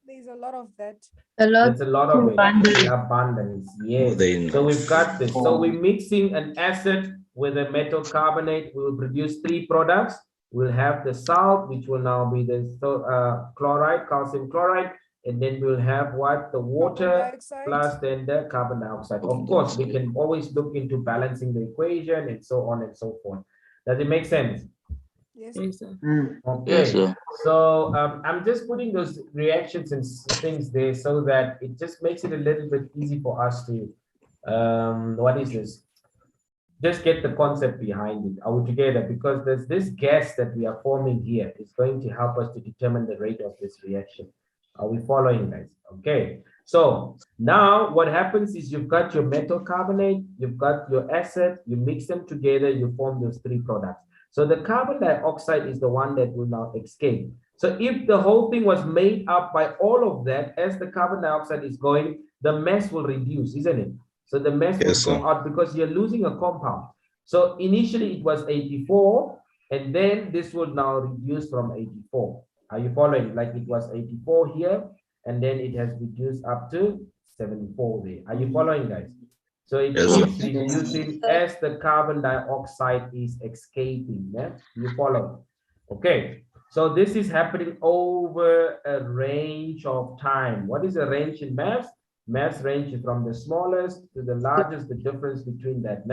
There's a lot of that. That's a lot of it. Abundance. The abundance. Yes. Then- So we've got this. So we're mixing an acid with a metal carbonate. We will produce three products. We'll have the salt, which will now be the chloride, calcium chloride, and then we'll have what? The water plus then the carbon dioxide. Of course, we can always look into balancing the equation and so on and so forth. Does it make sense? Yes. Okay. Yes, sir. So I'm just putting those reactions and things there so that it just makes it a little bit easy for us to, what is this? Just get the concept behind it. Are we together? Because there's this gas that we are forming here is going to help us to determine the rate of this reaction. Are we following, guys? Okay. So now what happens is you've got your metal carbonate, you've got your acid, you mix them together, you form those three products. So the carbon dioxide is the one that will now escape. So if the whole thing was made up by all of that, as the carbon dioxide is going, the mass will reduce, isn't it? So the mass will go out because you're losing a compound. So initially it was 84, and then this will now reduce from 84. Are you following? Like it was 84 here, and then it has reduced up to 74 there. Are you following, guys? So it Yes, keeps sir. reducing as the carbon dioxide is escaping. Yeah? You follow? Okay. So this is happening over a range of time. What is the range in mass? Mass range is from the smallest to the largest, the difference between that.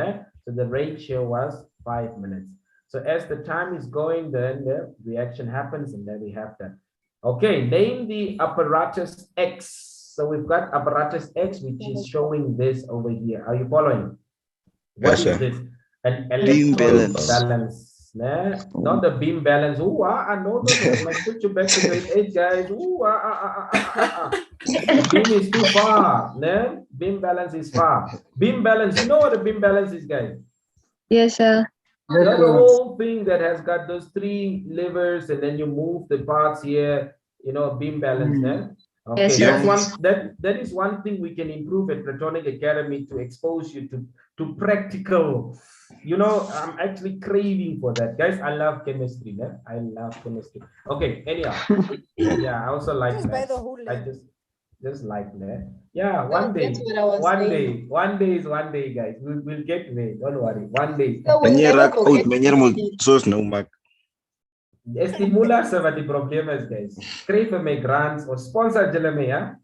So the ratio was 5 minutes. So as the time is going, then the reaction happens, and then we have that. Okay, name the apparatus X. So we've got apparatus X, which is showing this over here. Are you following? What Yes, is sir. this? An Beam electrode balance. balance. Nah, not the beam balance. Ooh, no. I must put you back to grade 8, guys. Ooh, Beam is too far. Nah? Beam balance is far. Beam balance, you know what a beam balance is, guys? Yes, sir. That's the whole thing that has got those 3 levers, and then you move the parts here, beam balance. Okay, Yes, that's sir. one that is one thing we can improve at Platonic Academy, to expose you to practical. I'm actually craving for that, guys. I love chemistry. I love chemistry. Okay, anyhow, yeah, I also like maths. I just like that. Yeah, one day, one day, guys. We'll get there. Don't worry. One day. Meneer raak oud, meneer moet soos nou maak. Estimula se wat die probleem is, guys. Skryf vir my grants of sponsor julle my, ja?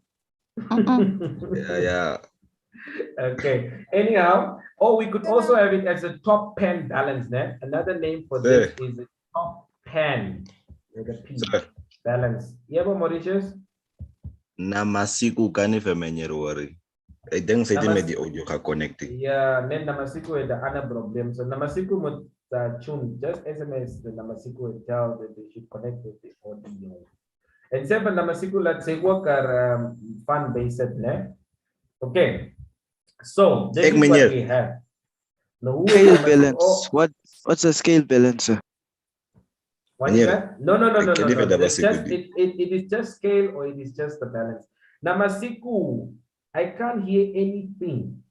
Yeah. Okay. Anyhow, we could also have it as a top pen balance, né? Another name for this is a top pen with a P. Balance. Yeah, Mauritius? Namasiku kan nie vir meneer worry. Ek dink sy het met die audio geconnect. Yeah, then Namasiku had the other problem. So Namasiku must tune, just SMS the Namasiku and tell that they should connect with the audio. And seven Namasiku, let's say, work are fun based, né? Okay. So this is what we have. Now, Scale balance. What's a scale balance, sir? What is that? No. It is just scale, or it is just the balance. Namasiku, I can't hear anything.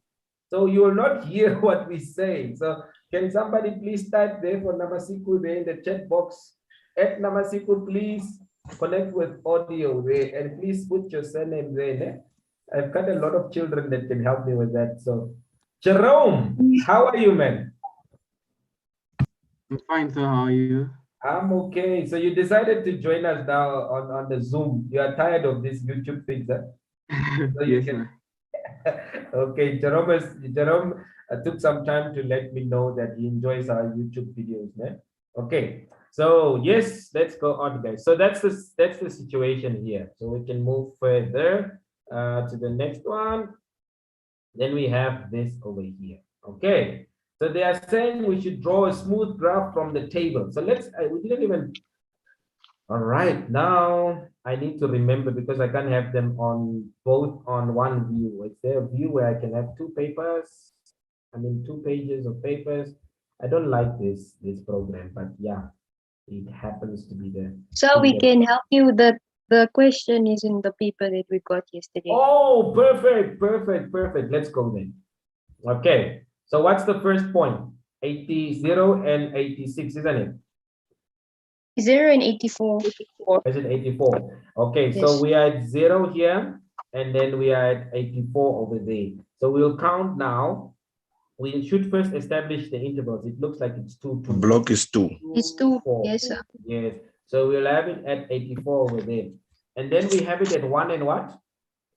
So you will not hear what we say. So can somebody please type there for Namasiku there in the chat box? At Namasiku, please connect with audio there, and please put your surname there. I've got a lot of children that can help me with that. So Jerome, how are you, man? I'm fine, sir. How are you? I'm okay. So you decided to join us now on the Zoom. You are tired of this YouTube thing, sir? So yes, sir. Okay, Jerome took some time to let me know that he enjoys our YouTube videos, man. Okay, so yes, let's go on, guys. So that's the situation here. So we can move further to the next one. Then we have this over here. Okay, so they are saying we should draw a smooth graph from the table. So we didn't even. All right, now I need to remember, because I can't have them both on one view. Is there a view where I can have 2 papers? I mean, 2 pages of papers. I don't like this program, but yeah, it happens to be there. So we can help you. The question is in the paper that we got yesterday. Oh, perfect. Let's go then. Okay, so what's the first point? 80, 0 and 86, isn't it? 0 and 84. Is it 84? Okay, Yes. so we are at 0 here, and then we are at 84 over there. So we'll count now. We should first establish the intervals. It looks like it's 2. Block is 2. It's 2. 4. Yes, sir. Yes. So we'll have it at 84 over there. And then we have it at 1 and what?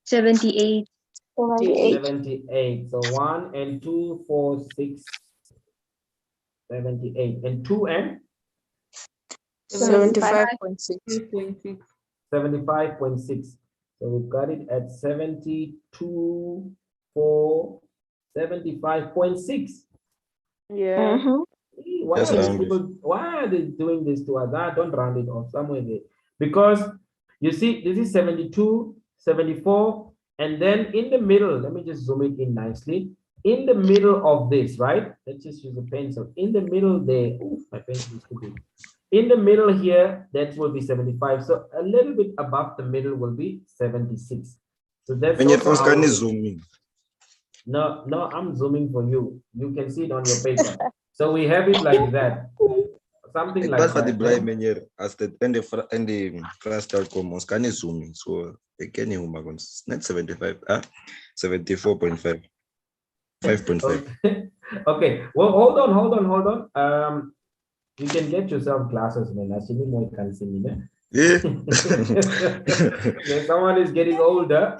78. 78. So 1 and 2, 4, 6, 78. And 2 and? 75.6. 75.6. So we've got it at 72 for 75.6. Yeah. Why are they doing this to us? Don't round it off somewhere there. Because you see, this is 72, 74, and then in the middle, let me just zoom it in nicely. In the middle of this, right? Let's just use a pencil. In the middle there, my pencil is too big. In the middle here, that will be 75. So a little bit above the middle will be 76. So that's zooming. No, I'm zooming for you. You can see it on your paper. So we have it like that. Something like that. Die blij meneer, as dit in die klastel kom, ons kan nie zooming. So ek ken nie hoe maak ons net 75, 74.5. 5.5. Okay, well, hold on. You can get yourself glasses, man. Assuming more can see me. Yeah. Someone is getting older.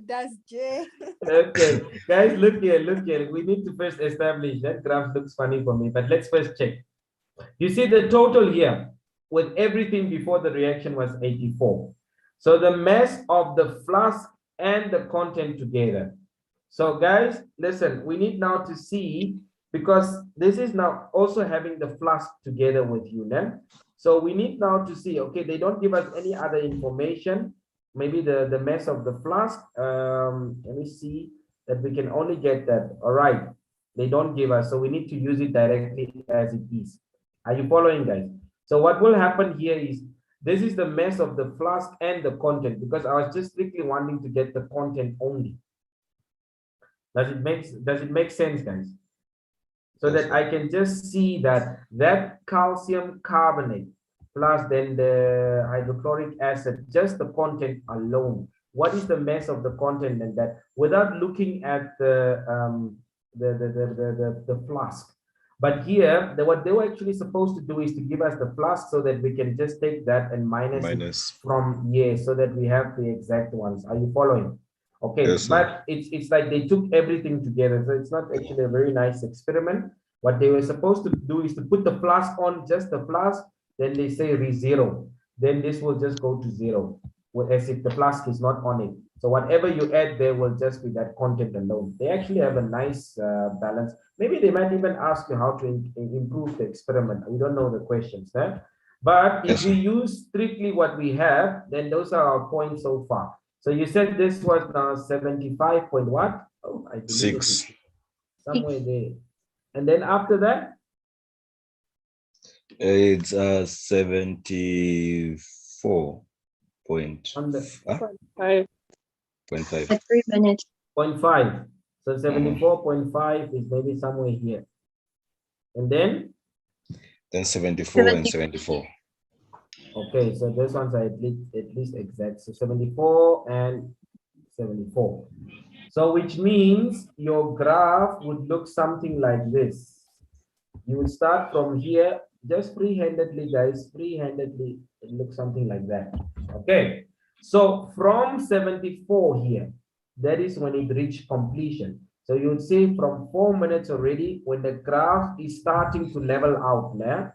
That's J. Okay, guys, look here. We need to first establish that graph looks funny for me, but let's first check. You see the total here with everything before the reaction was 84. So the mass of the flask and the content together. So guys, listen, we need now to see, because this is now also having the flask together with you now. So we need now to see, okay, they don't give us any other information. Maybe the mass of the flask. Let me see that we can only get that. All right, they don't give us, so we need to use it directly as it is. Are you following, guys? So what will happen here is, this is the mass of the flask and the content, because I was just strictly wanting to get the content only. Does it make sense, guys? So that I can just see that calcium carbonate plus then the hydrochloric acid, just the content alone. What is the mass of the content, and that without looking at the flask. But here, what they were actually supposed to do is to give us the flask so that we can just take that and minus it from here, so that we have the exact ones. Are you following? Okay, yes, but it's like they took everything together, so it's not actually a very nice experiment. What they were supposed to do is to put the flask on, just the flask, then they say re-zero. Then this will just go to zero, as if the flask is not on it. So whatever you add there will just be that content alone. They actually have a nice balance. Maybe they might even ask you how to improve the experiment. We don't know the questions there. But if we use strictly what we have, then those are our points so far. So you said this was now 75 point what? Oh, I believe 6. Somewhere there. And then after that? It's 74 point. On the 5. 0.5. 3 minutes. 0.5. So 74.5 is maybe somewhere here. And then? Then 74 and 74. Okay, so those ones are at least exact. So 74 and 74. So which means your graph would look something like this. You would start from here, just free-handedly, guys, free-handedly, it looks something like that. Okay, so from 74 here, that is when it reached completion. So you would see from 4 minutes already, when the graph is starting to level out now,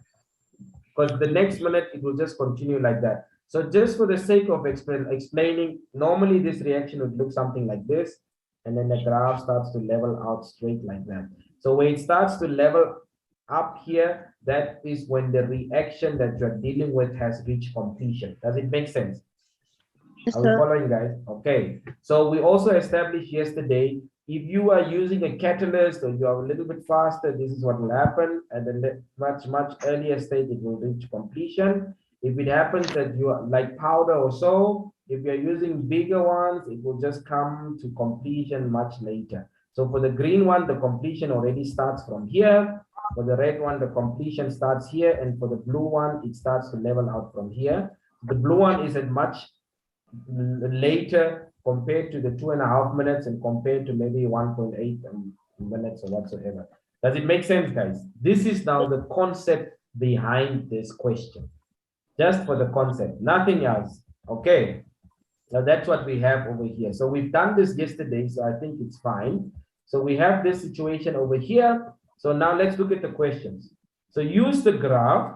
because the next minute it will just continue like that. So just for the sake of explaining, normally this reaction would look something like this, and then the graph starts to level out straight like that. So when it starts to level up here, that is when the reaction that you're dealing with has reached completion. Does it make sense? Are we following, guys? Okay. So we also established yesterday, if you are using a catalyst or you are a little bit faster, this is what will happen. And then the much earlier state, it will reach completion. If it happens that you are like powder or so, if you're using bigger ones, it will just come to completion much later. So for the green one, the completion already starts from here. For the red one, the completion starts here. And for the blue one, it starts to level out from here. The blue one is at much later compared to the 2.5 minutes and compared to maybe 1.8 minutes or whatsoever. Does it make sense, guys? This is now the concept behind this question. Just for the concept, nothing else. Okay. Now that's what we have over here. So we've done this yesterday, so I think it's fine. So we have this situation over here. So now let's look at the questions. So use the graph.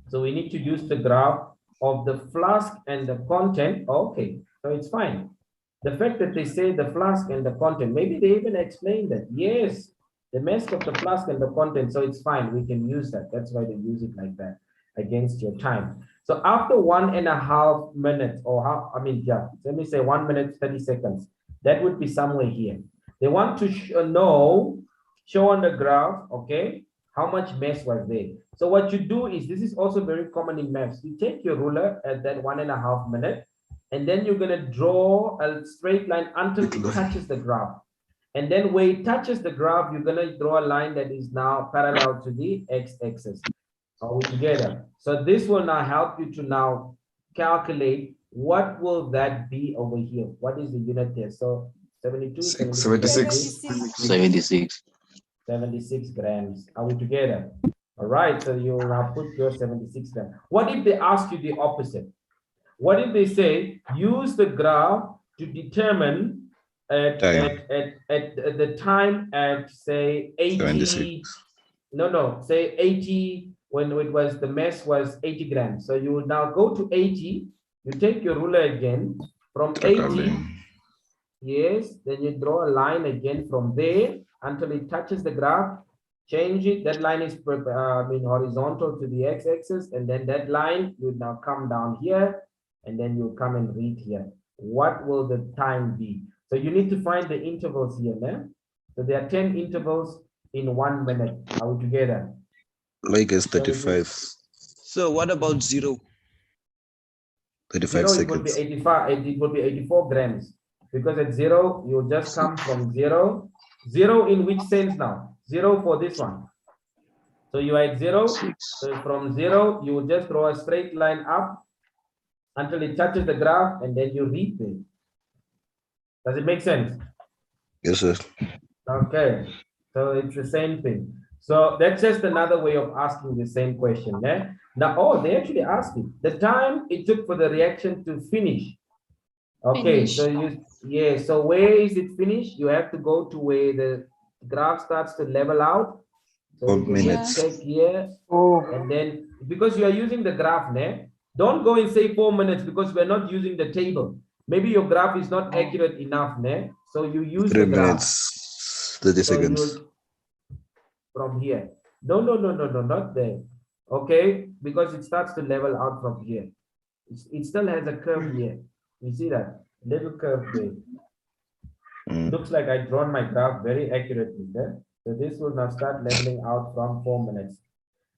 So we need to use the graph of the flask and the content. Okay, so it's fine. The fact that they say the flask and the content, maybe they even explain that. Yes, the mass of the flask and the content, so it's fine. We can use that. That's why they use it like that against your time. So after 1.5 minutes, or how, I mean, yeah, let me say 1 minute, 30 seconds. That would be somewhere here. They want to show on the graph, okay, how much mass was there. So what you do is, this is also very common in maths. You take your ruler at that 1.5 minutes, and then you're gonna draw a straight line until it touches the graph. And then where it touches the graph, you're gonna draw a line that is now parallel to the x-axis. Are we together? So this will now help you to now calculate what will that be over here. What is the unit there? So 72, 76. 76. 76 grams. Are we together? All right, so you will now put your 76 grams. What if they ask you the opposite? What if they say, use the graph to determine at the time at say 80, 76. no, say 80, when it was, the mass was 80 grams. So you will now go to 80, you take your ruler again, from 80, yes, then you draw a line again from there until it touches the graph, change it, that line is horizontal to the x-axis, and then that line would now come down here, and then you come and read here. What will the time be? So you need to find the intervals here, man. So there are 10 intervals in 1 minute. Are we together? Like is 35. So what about 0? 35 0, it would be seconds. 85, it would be 84 grams. Because at 0, you just come from 0. 0 in which sense now? 0 for this one. So you are at 0. So from 0, you will just draw a straight line up until it touches the graph, and then you read it. Does it make sense? Yes, sir. Okay. So it's the same thing. So that's just another way of asking the same question. Yeah? Now, oh, they actually asked it. The time it took for the reaction to finish. Okay, so so where is it finished? You have to go to where the graph starts to level out. So 4 you can minutes. check here, and then because you are using the graph, don't go and say 4 minutes because we're not using the table. Maybe your graph is not accurate enough, so you use 3 the graph. minutes, 30 seconds. From here. No, not there. Okay, because it starts to level out from here. It still has a curve here. You see that little curve there. Looks like I drawn my graph very accurately there. So this will now start leveling out from 4 minutes.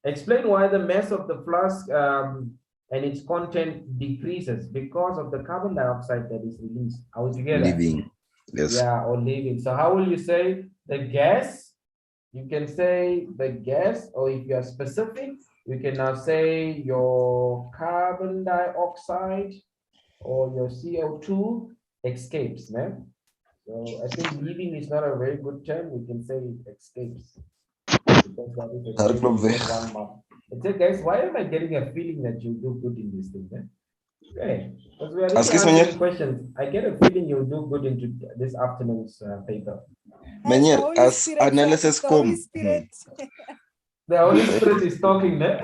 Explain why the mass of the flask and its content decreases because of the carbon dioxide that is released. Are we together? Leaving. Yes. Yeah, or leaving. So how will you say the gas? You can say the gas, or if you are specific, you can now say your carbon dioxide or your CO2 escapes, man. So I think leaving is not a very good term. We can say it escapes. Because that is a guys, why am I getting a feeling that you do good in this thing, man? Okay, because we are really answering questions. I get a feeling you'll do good into this afternoon's paper. As analysis come. The Holy Spirit is talking there.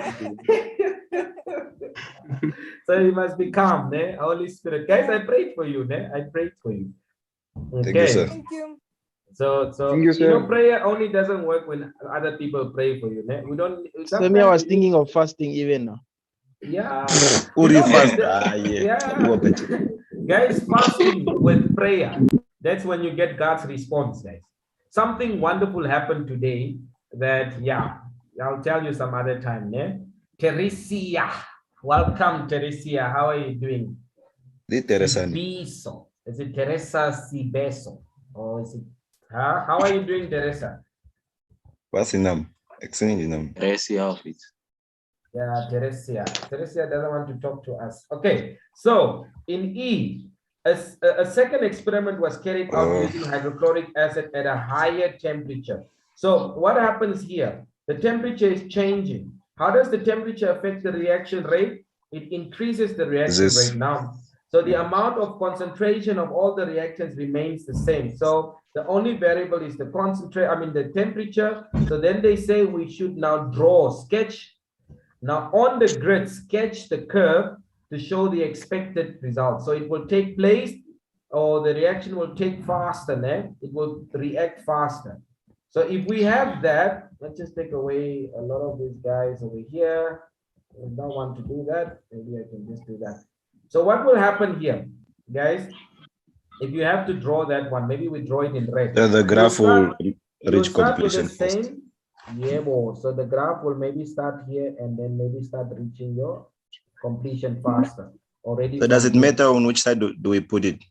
So you must be calm, Holy Spirit. Guys, I prayed for you, I prayed for you. Okay. Thank you, sir. Thank you. So you know, prayer only doesn't work when other people pray for you. We don't. So me, I was thinking of fasting even now. Yeah. Yeah. Guys, fasting with prayer. That's when you get God's response, guys. Something wonderful happened today that, I'll tell you some other time. Teresia. Welcome, Teresia. How are you doing? Sibeso. Is it Teresa Sibeso? Or is it, how are you doing, Teresa? What's in them? Excellent in them. Yeah, Teresia. Teresia doesn't want to talk to us. Okay, so in E, a second experiment was carried out using hydrochloric acid at a higher temperature. So what happens here? The temperature is changing. How does the temperature affect the reaction rate? It increases the reaction rate now. So the amount of concentration of all the reactants remains the same. So the only variable is the the temperature. So then they say we should now sketch. Now on the grid, sketch the curve to show the expected result. So it will take place, or the reaction will take faster, it will react faster. So if we have that, let's just take away a lot of these guys over here. I don't want to do that. Maybe I can just do that. So what will happen here, guys? If you have to draw that one, maybe we draw it in red. The graph will reach completion first. So the graph will maybe start here and then maybe start reaching your completion faster. Already. So does it matter on which side do we put it?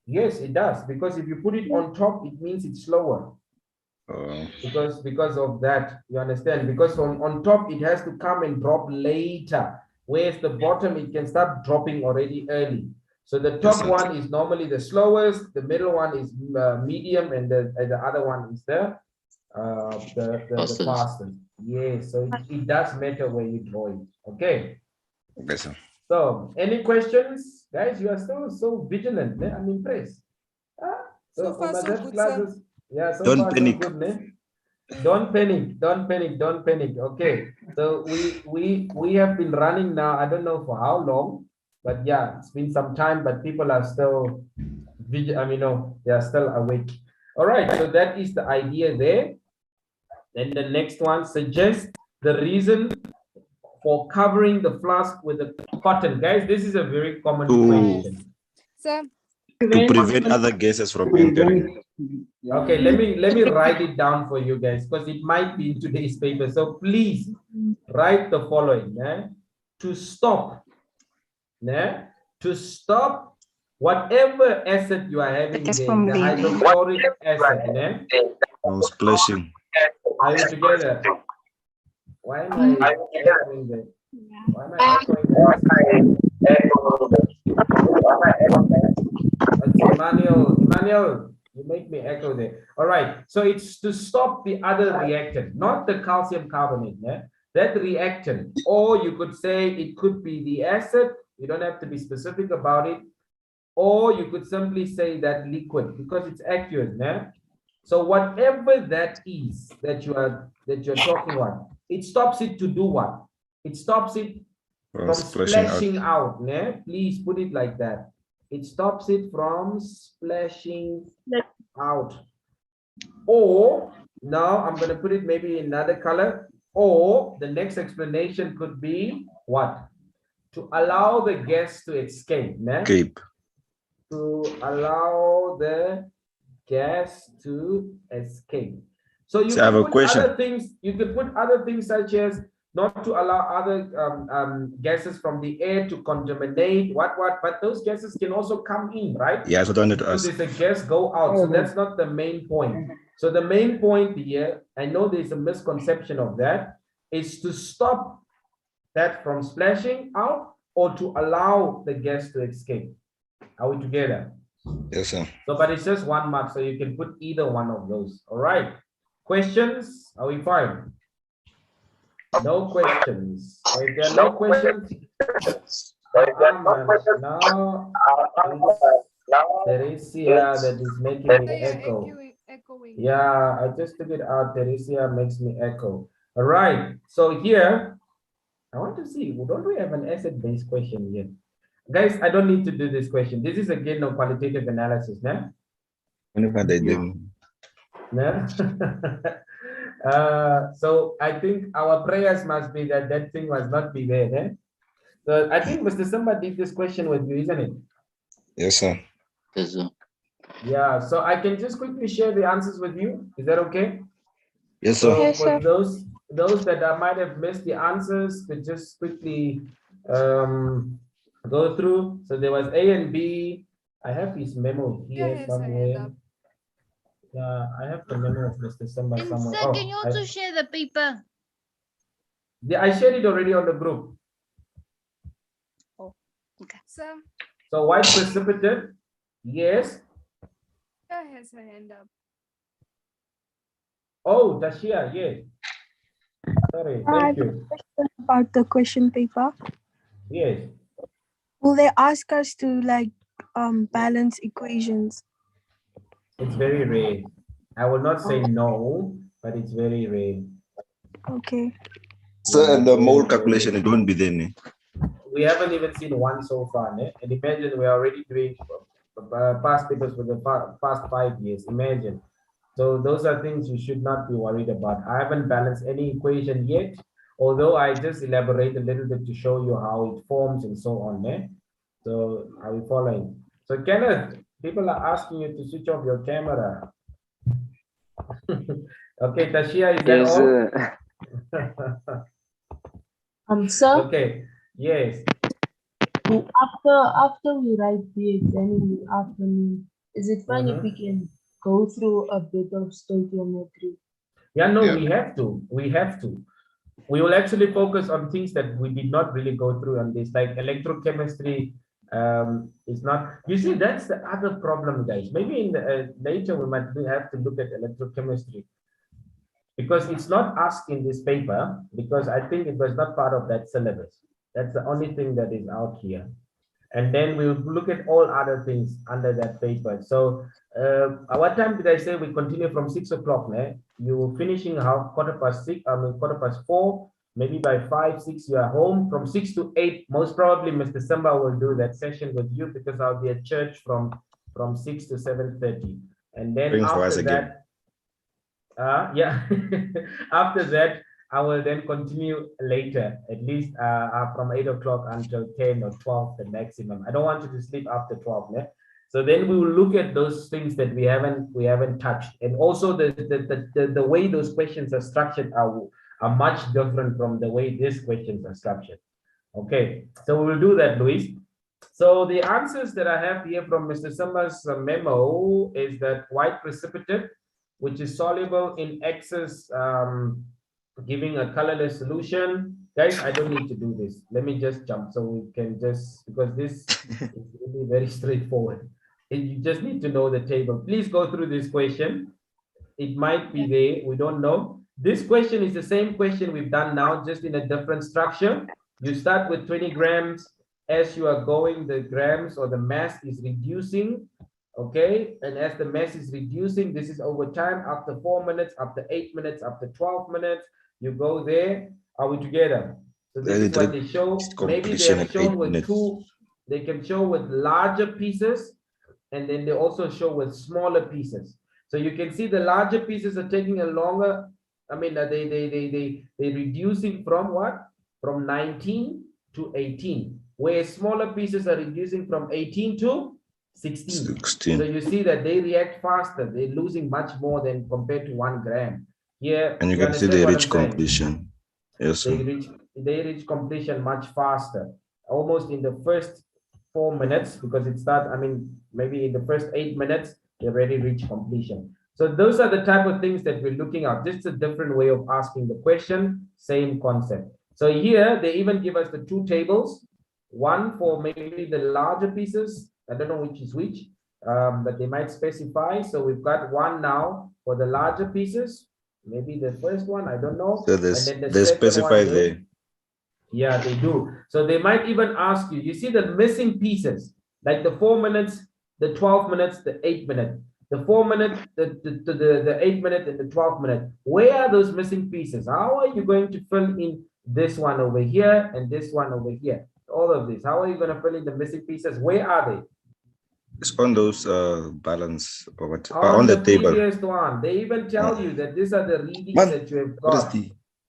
Yes, it does. Because if you put it on top, it means it's slower. Because of that, you understand? Because on top, it has to come and drop later. Whereas the bottom, it can start dropping already early. So the top one is normally the slowest, the middle one is medium, and the other one is the fastest. Yes, so it does matter where you draw it. Okay. Okay, sir. So any questions, guys? You are still so vigilant. Eh? I'm impressed. So far, so good, classes, yeah. So Don't far, panic. so good. Eh? Don't panic. Don't panic. Don't panic. Okay. So we have been running now. I don't know for how long, but yeah, it's been some time. But people are still, they are still awake. All right. So that is the idea there. Then the next one, suggest the reason for covering the flask with a cotton. Guys, this is a very common question. So, To prevent other gases from entering. Okay, let me write it down for you guys because it might be in today's paper. So please write the following. To stop whatever acid you are having there, the hydrochloric acid. No splashing. Are you together? Why am I echoing that? Why am I echoing that? Emmanuel, you make me echo there. All right, so it's to stop the other reactant, not the calcium carbonate, that reactant. Or you could say it could be the acid. You don't have to be specific about it. Or you could simply say that liquid because it's accurate. So whatever that is that you're talking about, it stops it to do what? It stops it from splashing out. Please put it like that. It stops it from splashing out. Or now I'm going to put it maybe in another color. Or the next explanation could be what? To allow the gas to escape. To allow the gas to escape. So you can put other things. You can put other things such as not to allow other gases from the air to contaminate. But those gases can also come in, right? Yeah, so don't ask. So there's a gas go out. So that's not the main point. So the main point here, I know there's a misconception of that, is to stop that from splashing out or to allow the gas to escape. Are we together? Yes, sir. So, but it's just 1 mark, so you can put either one of those. All right. Questions? Are we fine? No questions. So if there are no questions, now Teresia that is making me echo. Yeah, I just took it out. Teresia makes me echo. All right. So here, I want to see. Don't we have an acid-based question yet? Guys, I don't need to do this question. This is again a qualitative analysis, no? Whenever they do. No? So I think our prayers must be that that thing must not be there. Eh? So I think Mr. Simba did this question with you, isn't it? Yes, sir. Yes, sir. Yeah, so I can just quickly share the answers with you. Is that okay? Yes, sir. So Yes, for those that might have missed the answers, could just quickly go through. So there was A and B. I have his memo here somewhere. Yeah, I have the memo of Mr. Simba somewhere. Sir, can you also share the paper? Yeah, I shared it already on the group. Oh, okay. So white precipitate, yes. has her hand up. Oh, Tashia, yes. Sorry, thank you. About the question paper. Yes. Will they ask us to balance equations? It's very rare. I will not say no, but it's very rare. Okay. So and the mole calculation, it won't be there. We haven't even seen one so far. And imagine we're already doing past papers for the past 5 years. Imagine. So those are things you should not be worried about. I haven't balanced any equation yet, although I just elaborate a little bit to show you how it forms and so on. So are we following? So Kenneth, people are asking you to switch off your camera. Okay, Tashia, is that all? Sir? Okay, yes. After we write the exam in the afternoon, is it fine if we can go through a bit of stoichiometry? Yeah, no, we have to. We have to. We will actually focus on things that we did not really go through on this, like electrochemistry. It's not, you see, that's the other problem, guys. Maybe in the, later we might have to look at electrochemistry, because it's not asked in this paper, because I think it was not part of that syllabus. That's the only thing that is out here. And then we'll look at all other things under that paper. So what time did I say we continue from 6 o'clock? You finishing half 6:15, 4:15, maybe by 5, 6 you are home. From 6 to 8, most probably Mr. Samba will do that session with you, because I'll be at church from 6 to 7:30. And then after that, yeah, after that, I will then continue later, at least from 8 o'clock until 10 or 12, the maximum. I don't want you to sleep after 12. So then we will look at those things that we haven't touched, and also the way those questions are structured are much different from the way these questions are structured. Okay, so we will do that, Luis. So the answers that I have here from Mr. Samba's memo is that white precipitate, which is soluble in excess, giving a colorless solution. Guys, I don't need to do this. Let me just jump so we can just, because this is really very straightforward. You just need to know the table. Please go through this question. It might be there, we don't know. This question is the same question we've done now, just in a different structure. You start with 20 grams. As you are going, the grams or the mass is reducing. Okay, and as the mass is reducing, this is over time, after 4 minutes, after 8 minutes, after 12 minutes, you go there. Are we together? So this is what they show. Maybe they have shown with two, they can show with larger pieces, and then they also show with smaller pieces. So you can see the larger pieces are taking a longer, I mean, they're reducing from what? From 19 to 18, where smaller pieces are reducing from 18 to 16. So you see that they react faster. They're losing much more than compared to 1 gram. Here, and you can see they reach completion. Yes, they reach completion much faster, almost in the first 4 minutes, because it starts, I mean, maybe in the first 8 minutes, they already reach completion. So those are the type of things that we're looking at. Just a different way of asking the question, same concept. So here, they even give us the 2 tables, one for maybe the larger pieces. I don't know which is which, but they might specify. So we've got one now for the larger pieces, maybe the first one, I don't know. So and then they specify there. Yeah, they do. So they might even ask you, you see the missing pieces, like the 4 minutes, the 12 minutes, the 8 minutes, the 4 minutes, the 8 minutes, and the 12 minutes. Where are those missing pieces? How are you going to fill in this one over here and this one over here? All of this. How are you going to fill in the missing pieces? Where are they? It's on those balance or what, on the table. Previous one. They even tell you that these are the readings that you have got.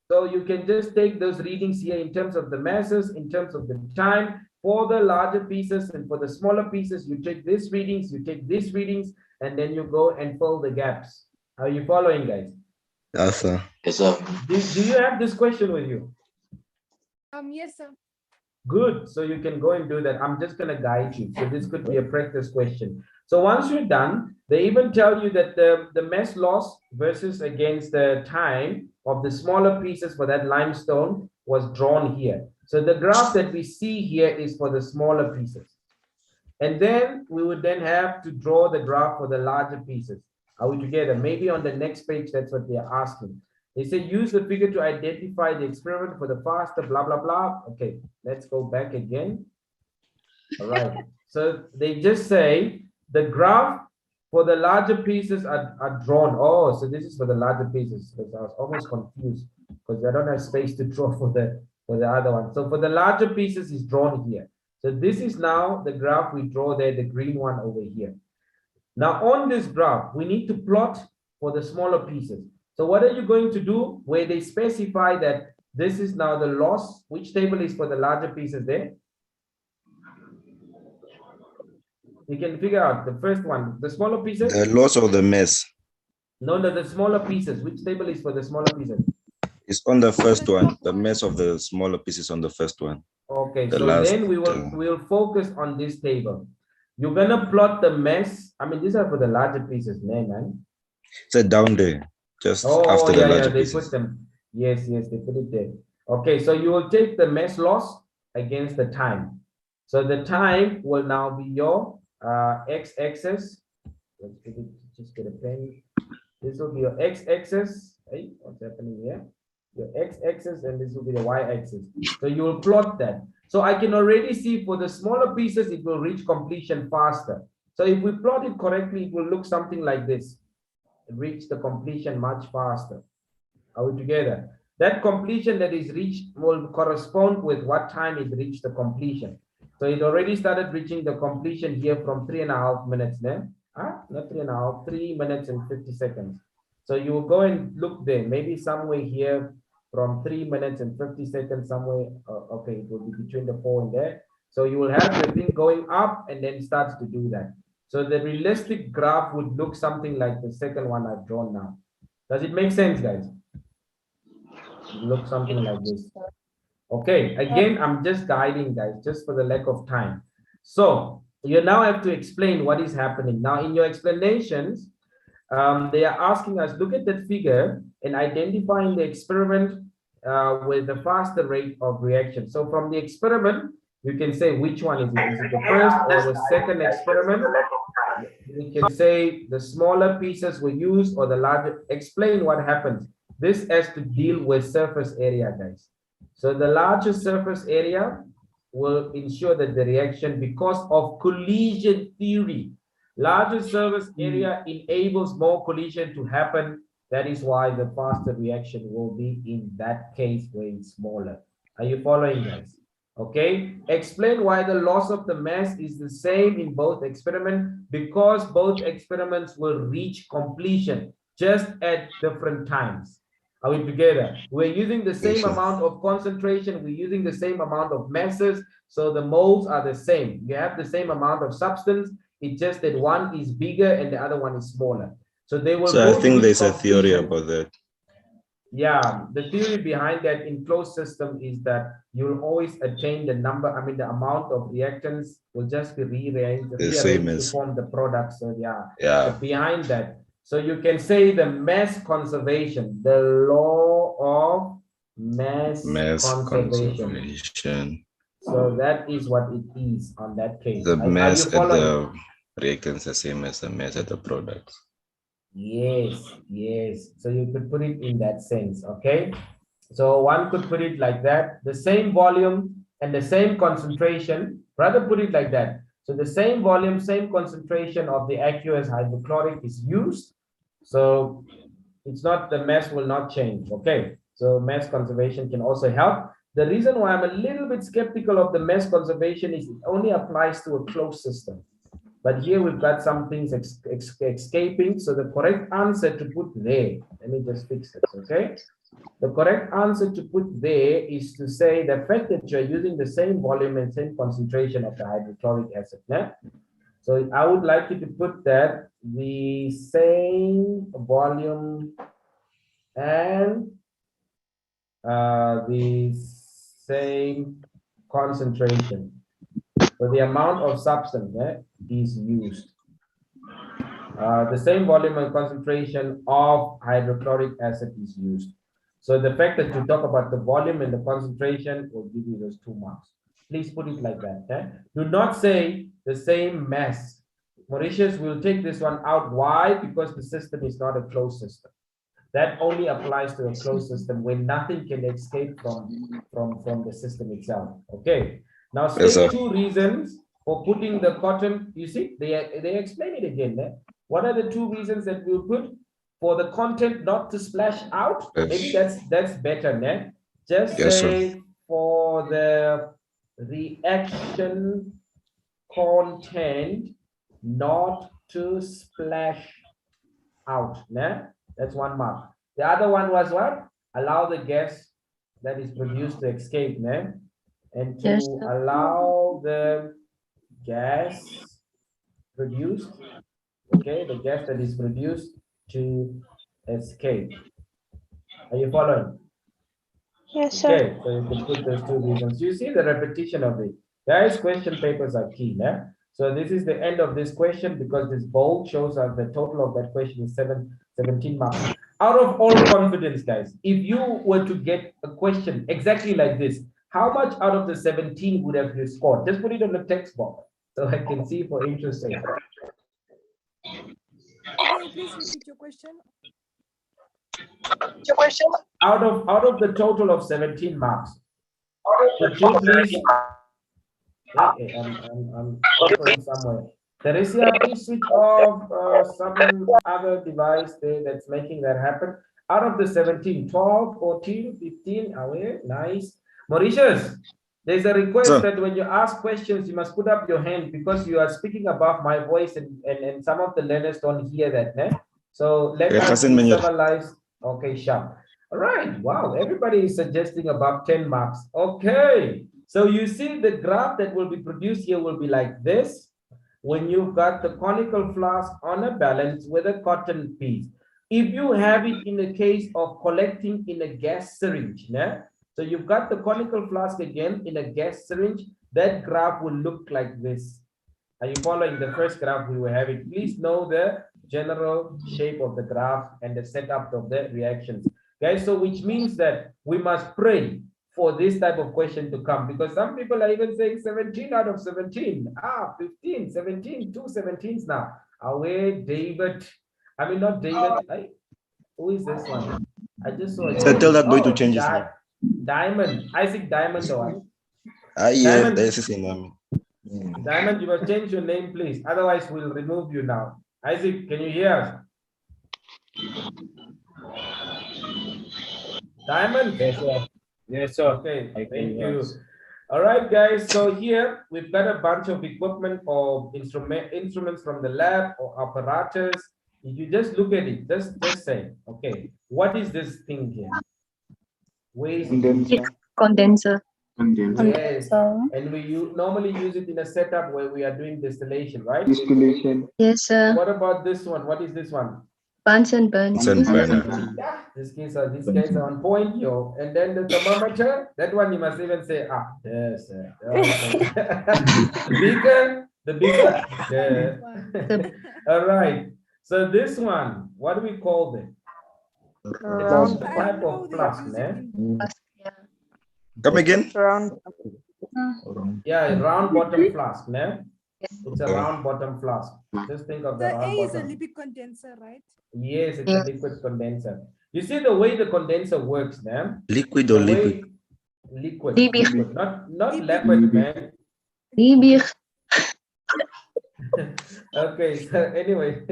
So you can just take those readings here in terms of the masses, in terms of the time. For the larger pieces and for the smaller pieces, you take these readings, you take these readings, and then you go and fill the gaps. Are you following, guys? Yes, sir. Yes, sir. Do you have this question with you? Yes, sir. Good. So you can go and do that. I'm just going to guide you. So this could be a practice question. So once you're done, they even tell you that the mass loss versus against the time of the smaller pieces for that limestone was drawn here. So the graph that we see here is for the smaller pieces. And then we would then have to draw the graph for the larger pieces. Are we together? Maybe on the next page, that's what they're asking. They say use the figure to identify the experiment for the faster, blah, blah, blah. Okay, let's go back again. All right. So they just say the graph for the larger pieces are drawn. Oh, so this is for the larger pieces. Because I was almost confused because I don't have space to draw for the other one. So for the larger pieces is drawn here. So this is now the graph we draw there, the green one over here. Now on this graph, we need to plot for the smaller pieces. So what are you going to do? Where they specify that this is now the loss, which table is for the larger pieces there? You can figure out the first one, the smaller pieces. The loss of the mass. No, the smaller pieces. Which table is for the smaller pieces? It's on the first one. The mass of the smaller pieces on the first one. Okay, so then we'll focus on this table. You're gonna plot the mass. I mean, these are for the larger pieces, man. It's down there, just after the larger they pieces. put them. Yes, they put it there. Okay, so you will take the mass loss against the time. So the time will now be your x-axis. Let's just get a pen. This will be your x-axis. Hey, what's happening here? Your x-axis, and this will be the y-axis. So you will plot that. So I can already see for the smaller pieces, it will reach completion faster. So if we plot it correctly, it will look something like this. Reach the completion much faster. Are we together? That completion that is reached will correspond with what time it reached the completion. So it already started reaching the completion here from 3.5 minutes now. Not 3.5, 3 minutes and 50 seconds. So you will go and look there, maybe somewhere here from 3 minutes and 50 seconds, somewhere. Okay, it will be between the 4 and there. So you will have the thing going up and then starts to do that. So the realistic graph would look something like the second one I've drawn now. Does it make sense, guys? It looks something like this. Okay, again, I'm just guiding, guys, just for the lack of time. So you now have to explain what is happening. Now, in your explanations, they are asking us, look at that figure and identifying the experiment with the faster rate of reaction. So from the experiment, you can say which one is it? Is it the first or the second experiment? We can say the smaller pieces were used or the larger. Explain what happens. This has to deal with surface area, guys. So the larger surface area will ensure that the reaction, because of collision theory, larger surface area enables more collision to happen. That is why the faster reaction will be in that case where it's smaller. Are you following, guys? Okay. Explain why the loss of the mass is the same in both experiments, because both experiments will reach completion just at different times. Are we together? We're using the same amount of concentration. We're using the same amount of masses. So the moles are the same. You have the same amount of substance. It's just that one is bigger and the other one is smaller. So they will. So I think there's a theory about that. Yeah, the theory behind that in closed system is that you'll always attain the number. I mean, the amount of reactants will just be rearranged to form the product. So yeah. Behind that. So you can say the mass conservation, the law of mass conservation. So that is what it is on that case. The mass at the reactants the same as the mass at the products. Yes. So you could put it in that sense, okay? So one could put it like that. The same volume and the same concentration, rather put it like that. So the same volume, same concentration of the aqueous hydrochloric is used. So it's not, the mass will not change, okay? So mass conservation can also help. The reason why I'm a little bit skeptical of the mass conservation is it only applies to a closed system. But here we've got some things escaping. So the correct answer to put there, let me just fix this, okay? The correct answer to put there is to say the fact that you're using the same volume and same concentration of the hydrochloric acid. Yeah? So I would like you to put that the same volume and the same concentration. So the amount of substance is used. The same volume and concentration of hydrochloric acid is used. So the fact that you talk about the volume and the concentration will give you those 2 marks. Please put it like that. Okay? Do not say the same mass. Mauritius will take this one out. Why? Because the system is not a closed system. That only applies to a closed system when nothing can escape from the system itself. Okay. Now state 2 reasons for putting the cotton. You see, they explain it again. What are the 2 reasons that we'll put? For the content not to splash out. Maybe that's better, né? Just say for the reaction content not to splash out. Né? That's 1 mark. The other one was what? Allow the gas that is produced to escape, né? And to allow the gas produced, okay, the gas that is produced to escape. Are you following? Yes, sir. Okay, so you can put those 2 reasons. You see the repetition of it. Guys, question papers are key. Yeah? So this is the end of this question because this bold shows us the total of that question is 17 marks. Out of all confidence, guys, if you were to get a question exactly like this, How much out of the 17 would have you scored? Just put it on the text box so I can see for interest sake. Okay, please repeat your question. Out of the total of 17 marks, could you please? Hey, I'm offering somewhere. Teresa, please switch off some other device there that's making that happen. Out of the 17, 12, 14, 15, away, nice. Mauritius, there's a request that when you ask questions, you must put up your hand because you are speaking above my voice and some of the learners don't hear that. Ne? So let us be civilized. Okay, sharp. All right, wow, everybody is suggesting about 10 marks. Okay, so you see the graph that will be produced here will be like this. When you've got the conical flask on a balance with a cotton piece. If you have it in the case of collecting in a gas syringe, né? So you've got the conical flask again in a gas syringe, that graph will look like this. Are you following the first graph we were having? Please know the general shape of the graph and the setup of the reactions. Guys, so which means that we must pray for this type of question to come because some people are even saying 17 out of 17. 15, 17, 2 17s now. Away, David. I mean, not David. Who is this one? I just saw it. So tell that boy to change his name. Diamond. Isaac Diamond. Yes, Diamond. that's his name. Diamond, you must change your name, please. Otherwise, we'll remove you now. Isaac, can you hear us? Diamond? Yes, sir. Yes, sir. Okay, thank you. All right, guys. So here we've got a bunch of equipment or instruments from the lab or apparatus. If you just look at it, just say, okay, what is this thing here? Where is it? Condenser. Yes, and we normally use it in a setup where we are doing distillation, right? Distillation. Yes, sir. What about this one? What is this one? Bunsen burner. Yeah, these guys are on point, yo. And then the thermometer, that one you must even say, yes, sir. The beaker, yeah. All right. So this one, what do we call it? It's a type of flask, man. Come again? Yeah, round bottom flask, man. It's a round bottom flask. Just think of the round A is a bottom. liquid condenser, right? Yes, it's a liquid condenser. You see the way the condenser works, man? Liquid or liquid? Liquid. Not leopard, man. Okay, so anyway,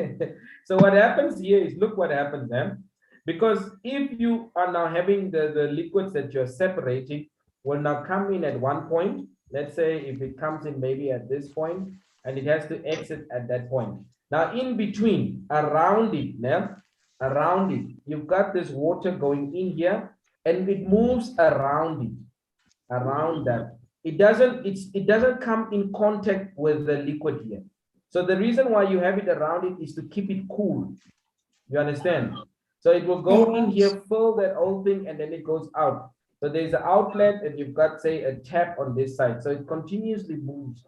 so what happens here is, look what happens, man. Because if you are now having the liquids that you're separating will now come in at one point. Let's say if it comes in maybe at this point and it has to exit at that point. Now in between, around it, you've got this water going in here and it moves around it, around that. It doesn't come in contact with the liquid here. So the reason why you have it around it is to keep it cool. You understand? So it will go in here, fill that whole thing, and then it goes out. So there's an outlet and you've got, say, a tap on this side. So it continuously moves,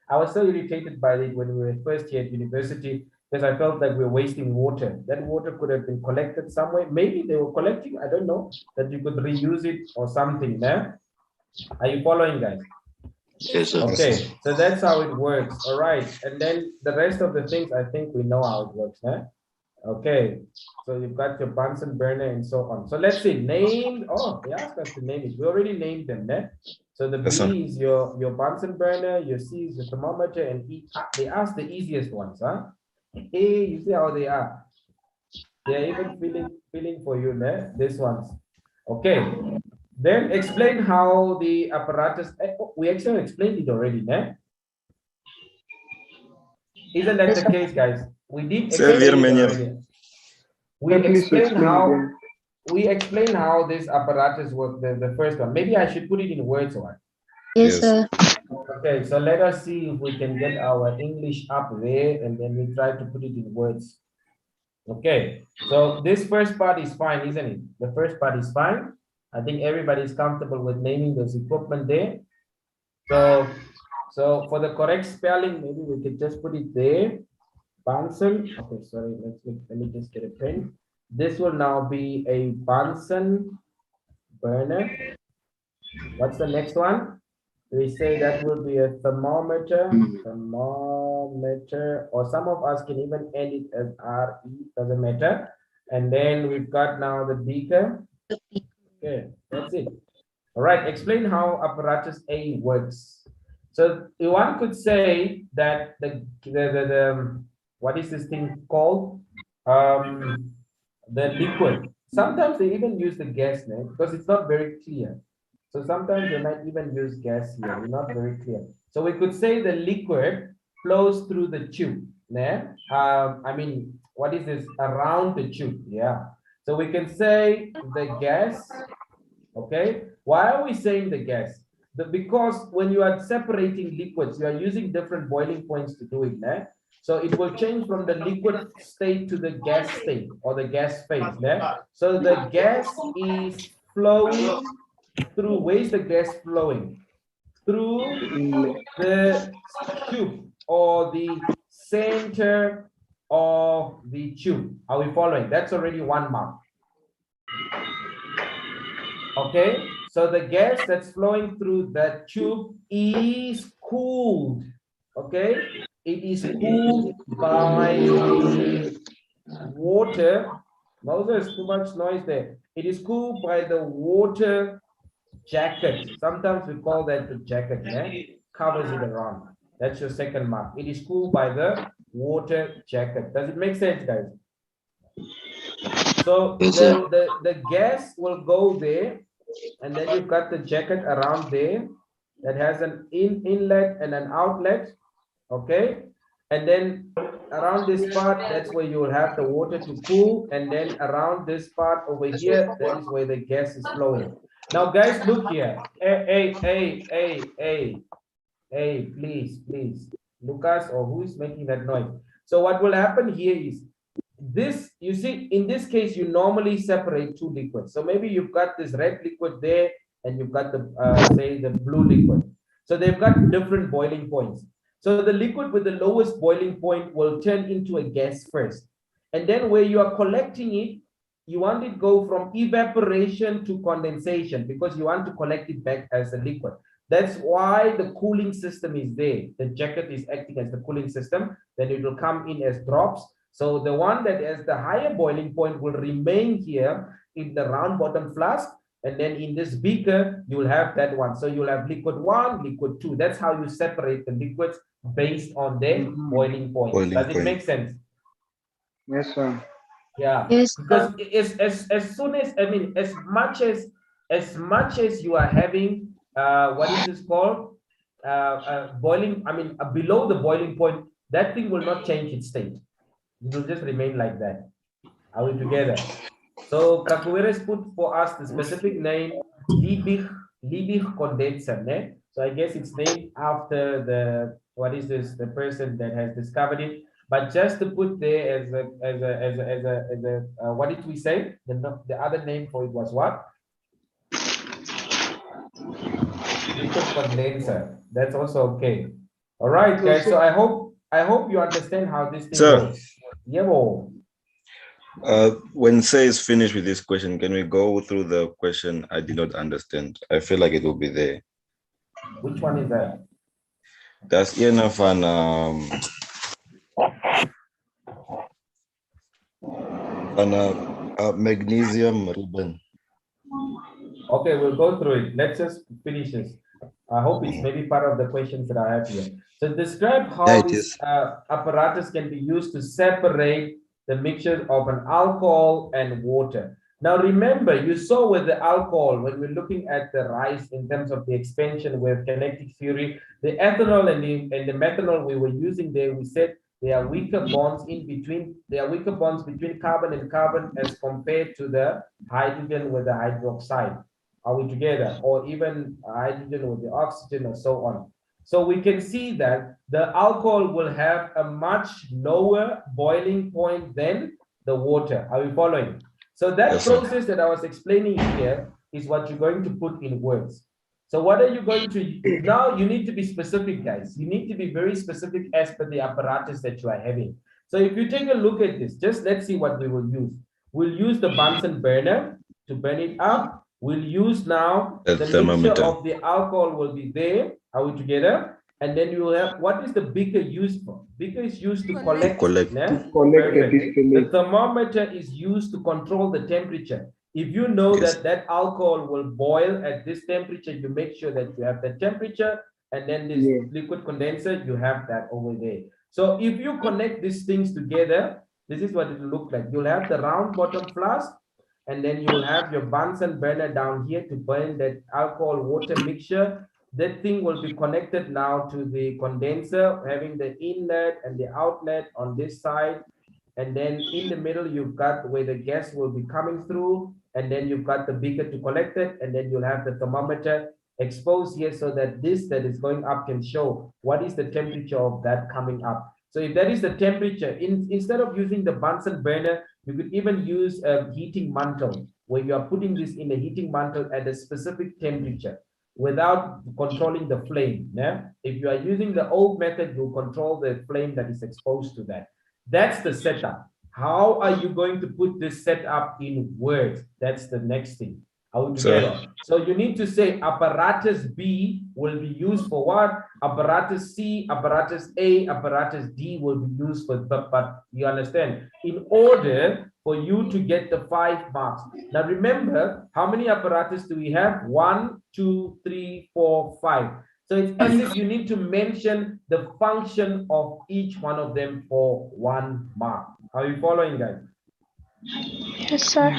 I was so irritated by it when we were first here at university because I felt like we were wasting water. That water could have been collected somewhere. Maybe they were collecting, I don't know, that you could reuse it or something. Nah? Are you following, guys? Yes, sir. Okay, so that's how it works. All right. And then the rest of the things, I think we know how it works. Nah? Okay, so you've got your Bunsen burner and so on. So let's see, name. Oh, they asked us to name it. We already named them, né? So the B is your Bunsen burner, your C is the thermometer, and E. They asked the easiest ones, huh? Hey, you see how they are. They're even feeling for you, né? This ones. Okay. Then explain how the apparatus. We actually explained it already, né? Isn't that the case, guys? We did explain it already. We explained how this apparatus works, the first one. Maybe I should put it in words, or yes, sir. Okay, so let us see if we can get our English up there and then we try to put it in words. Okay, so this first part is fine, isn't it? The first part is fine. I think everybody is comfortable with naming this equipment there. So for the correct spelling, maybe we could just put it there. Bunsen. Okay, sorry. Let me just get a pen. This will now be a Bunsen burner. What's the next one? We say that will be a thermometer, thermometer, or some of us can even end it as RE, doesn't matter. And then we've got now the beaker. Okay, that's it. All right, explain how apparatus A works. So one could say that the what is this thing called? The liquid. Sometimes they even use the gas name because it's not very clear. So sometimes they might even use gas here. It's not very clear. So we could say the liquid flows through the tube. Yeah? I mean, what is this? Around the tube. Yeah. So we can say the gas. Okay. Why are we saying the gas? Because when you are separating liquids, you are using different boiling points to do it. Yeah? So it will change from the liquid state to the gas state or the gas phase. Yeah? So the gas is flowing through, where's the gas flowing? Through the tube or the center of the tube. Are we following? That's already one mark. Okay, so the gas that's flowing through that tube is cooled. Okay, it is cooled by the water. Moses, too much noise there. It is cooled by the water jacket. Sometimes we call that the jacket, yeah? Covers it around. That's your second mark. It is cooled by the water jacket. Does it make sense, guys? So the gas will go there, and then you've got the jacket around there that has an inlet and an outlet. Okay, and then around this part, that's where you will have the water to cool, and then around this part over here, that is where the gas is flowing. Now, guys, look here. Hey, please, Lucas, or who is making that noise? So what will happen here is this, you see, in this case, you normally separate two liquids. So maybe you've got this red liquid there, and you've got the, say, the blue liquid. So they've got different boiling points. So the liquid with the lowest boiling point will turn into a gas first. And then where you are collecting it, you want it to go from evaporation to condensation because you want to collect it back as a liquid. That's why the cooling system is there. The jacket is acting as the cooling system. Then it will come in as drops. So the one that has the higher boiling point will remain here in the round bottom flask. And then in this beaker, you will have that one. So you'll have liquid 1, liquid 2. That's how you separate the liquids based on their boiling point. Does it make sense? Yes, sir. Yeah. Yes, Because as soon as, I mean, as much as you are having what is this called? Boiling, I mean, below the boiling point, that thing will not change its state. It will just remain like that. Are we together? So Kakuweres put for us the specific name Liebig condenser. Ne? So I guess it's named after the, what is this, the person that has discovered it. But just to put there as a what did we say? The other name for it was what? Liquid condenser. That's also okay. All right, guys. So I hope you understand how this thing works. Yeah. When Say is finished with this question, can we go through the question I did not understand? I feel like it will be there. Which one is that? That's enough and magnesium ribbon. Okay, we'll go through it. Let's just finish this. I hope it's maybe part of the questions that I have here. So describe how this apparatus can be used to separate the mixture of an alcohol and water. Now remember, you saw with the alcohol, when we're looking at the rise in terms of the expansion with kinetic theory, the ethanol and the methanol we were using there, we said there are weaker bonds in between, there are weaker bonds between carbon and carbon as compared to the hydrogen with the hydroxide. Are we together? Or even hydrogen with the oxygen and so on. So we can see that the alcohol will have a much lower boiling point than the water. Are we following? So that process that I was explaining here is what you're going to put in words. So what are you going to, now you need to be specific, guys. You need to be very specific as per the apparatus that you are having. So if you take a look at this, just let's see what we will use. We'll use the Bunsen burner to burn it up. We'll use now The the mixture thermometer. of the alcohol will be there. Are we together? And then you will have, what is the beaker used for? Beaker is used to collect. Collect. Yeah? Collect the Perfect. The distillate. thermometer is used to control the temperature. If you know Yes. that alcohol will boil at this temperature, you make sure that you have the temperature, and then this liquid condenser, you have that over there. So if you connect these things together, this is what it will look like. You'll have the round bottom flask, and then you will have your Bunsen burner down here to burn that alcohol water mixture. That thing will be connected now to the condenser, having the inlet and the outlet on this side. And then in the middle, you've got where the gas will be coming through. And then you've got the beaker to collect it. And then you'll have the thermometer exposed here so that this that is going up can show what is the temperature of that coming up. So if that is the temperature, instead of using the Bunsen burner, you could even use a heating mantle where you are putting this in a heating mantle at a specific temperature without controlling the flame. Yeah? If you are using the old method, you control the flame that is exposed to that. That's the setup. How are you going to put this setup in words? That's the next thing. Are we together? So you need to say apparatus B will be used for what? Apparatus C, apparatus A, apparatus D will be used for, but you understand, in order for you to get the 5 marks. Now remember, how many apparatus do we have? 1, 2, 3, 4, 5. So it's as if you need to mention the function of each one of them for 1 mark. Are you following, guys? Yes, sir.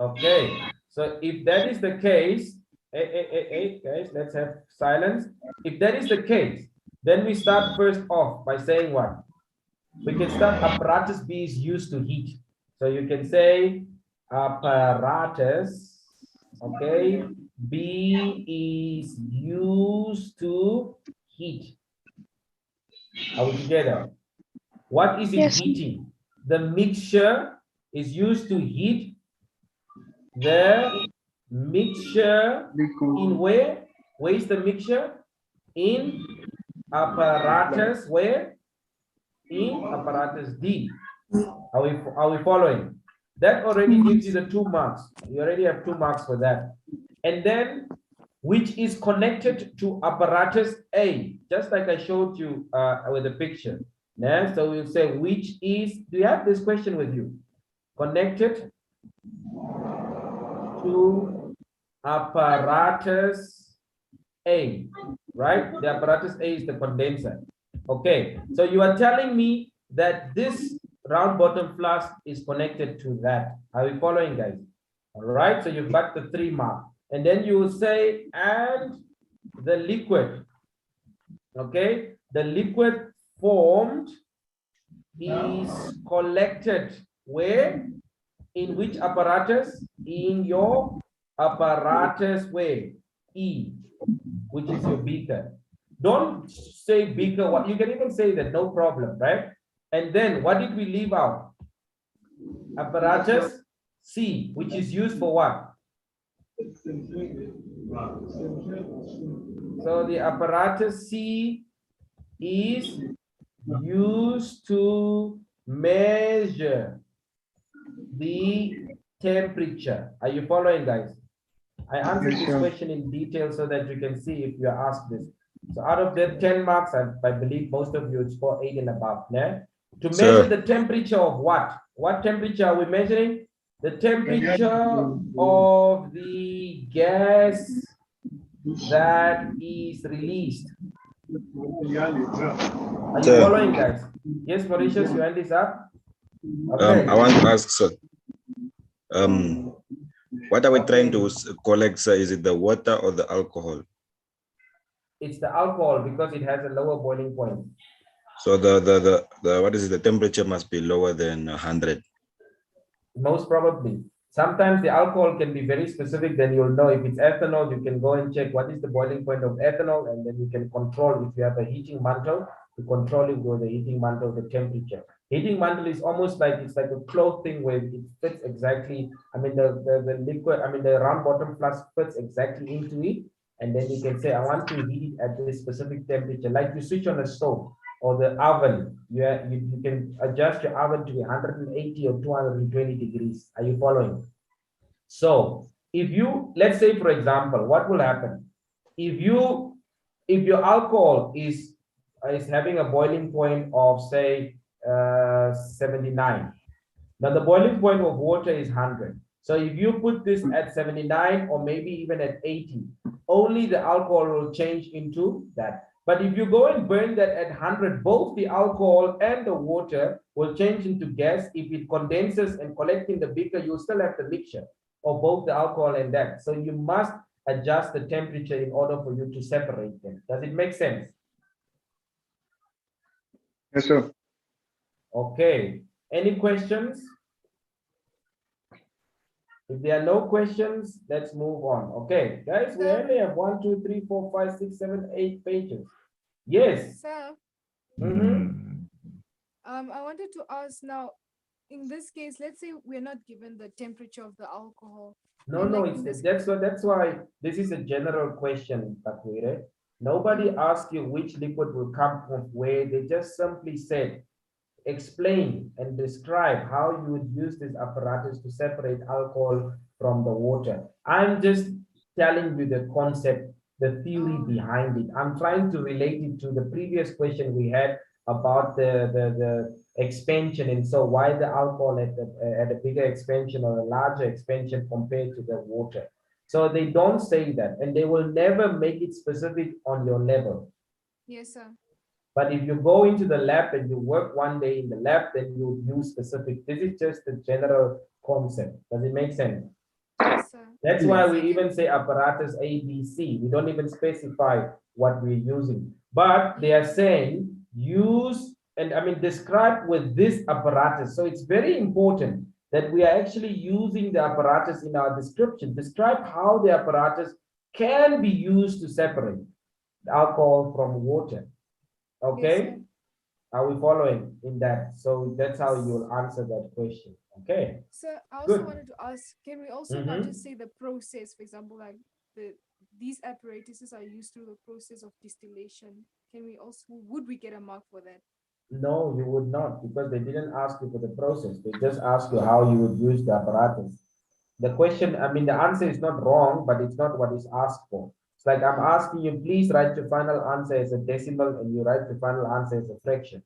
Okay. So if that is the case, guys, let's have silence. If that is the case, then we start first off by saying what? We can start apparatus B is used to heat. So you can say apparatus, okay, B is used to heat. Are we together? What is it heating? The mixture is used to heat the mixture in where? Where is the mixture? In apparatus where? In apparatus D. Are we following? That already gives you the 2 marks. You already have 2 marks for that. And then which is connected to apparatus A, just like I showed you with the picture. Yeah? So we'll say which is, do you have this question with you? Connected to apparatus A, right? The apparatus A is the condenser. Okay, so you are telling me that this round bottom flask is connected to that. Are we following, guys? All right, so you've got the 3 mark. And then you will say, and the liquid, okay? The liquid formed is collected where? In which apparatus? In your apparatus where? E, which is your beaker. Don't say beaker, what you can even say that, no problem, right? And then what did we leave out? Apparatus C, which is used for what? So the apparatus C is used to measure the temperature. Are you following, guys? I answered this question in detail so that you can see if you are asked this. So out of the 10 marks, I believe most of you would score 8 and above. Yeah? To measure the temperature of what? What temperature are we measuring? The temperature of the gas that is released. Are you following, guys? Yes, Mauritius, your hand is up. Okay. I want to ask, sir. What are we trying to collect, sir? Is it the water or the alcohol? It's the alcohol because it has a lower boiling point. So the what is it? The temperature must be lower than 100. Most probably. Sometimes the alcohol can be very specific, then you'll know if it's ethanol, you can go and check what is the boiling point of ethanol, and then you can control if you have a heating mantle to control it with the heating mantle, the temperature. Heating mantle is almost like, it's like a cloth thing where it fits exactly, I mean the liquid, I mean the round bottom flask fits exactly into it, and then you can say, I want to heat it at this specific temperature, like you switch on a stove or the oven. You can adjust your oven to 180 or 220 degrees. Are you following? So if you, let's say, for example, what will happen? If your alcohol is having a boiling point of, say, 79. Now the boiling point of water is 100. So if you put this at 79 or maybe even at 80, only the alcohol will change into that. But if you go and burn that at 100, both the alcohol and the water will change into gas. If it condenses and collects in the beaker, you still have the mixture of both the alcohol and that. So you must adjust the temperature in order for you to separate them. Does it make sense? Yes, sir. Okay. Any questions? If there are no questions, let's move on. Okay, guys, we only have 1, 2, 3, 4, 5, 6, 7, 8 pages. Yes. Sir, Mhm. I wanted to ask now, in this case, let's say we're not given the temperature of the alcohol. No, And no, like it's in this- that's why this is a general question, Takwire. Nobody asked you which liquid will come from where. They just simply said, explain and describe how you would use this apparatus to separate alcohol from the water. I'm just telling you the concept, the theory behind it. I'm trying to relate it to the previous question we had about the expansion, and so why the alcohol at a bigger expansion or a larger expansion compared to the water. So they don't say that, and they will never make it specific on your level. Yes, sir. But if you go into the lab and you work one day in the lab, then you use specific. This is just the general concept. Does it make sense? Yes, sir. That's why we even say apparatus A, B, C. We don't even specify what we're using. But they are saying use, and I mean, describe with this apparatus. So it's very important that we are actually using the apparatus in our description. Describe how the apparatus can be used to separate alcohol from water. Okay, are we following in that? So that's how you'll answer that question. Okay. Sir, I also Good. wanted to ask, can we also not just say the process, for example, like these apparatuses are used through the process of distillation? Can we also, would we get a mark for that? No, you would not, because they didn't ask you for the process. They just asked you how you would use the apparatus. The question, I mean, the answer is not wrong, but it's not what is asked for. It's like I'm asking you, please write your final answer as a decimal, and you write your final answer as a fraction.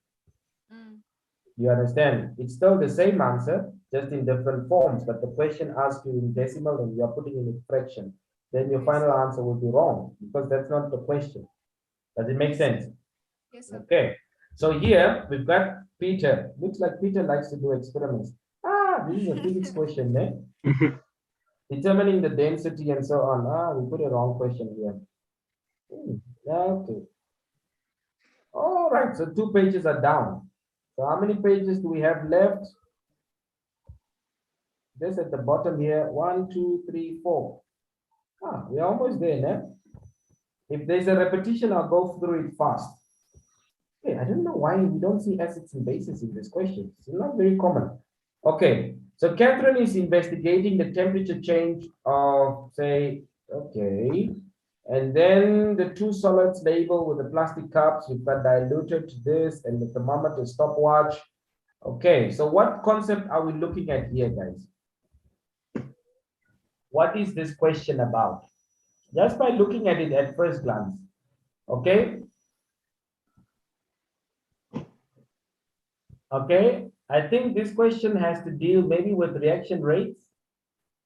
You understand? It's still the same answer, just in different forms, but the question asks you in decimal and you are putting in a fraction. Then your final answer will be wrong, because that's not the question. Does it make sense? Yes, sir. Okay. So here we've got Peter. Looks like Peter likes to do experiments. This is a physics question, eh? Determining the density and so on. We put a wrong question here. Okay. All right, so 2 pages are down. So how many pages do we have left? Just at the bottom here, 1, 2, 3, 4. We're almost there now. If there's a repetition, I'll go through it fast. Okay, I don't know why we don't see acids and bases in this question. It's not very common. Okay, so Catherine is investigating the temperature change of, say, okay, and then the 2 solids labeled with the plastic cups, you've got diluted to this, and the thermometer stopwatch. Okay, so what concept are we looking at here, guys? What is this question about? Just by looking at it at first glance, okay? Okay, I think this question has to deal maybe with reaction rates.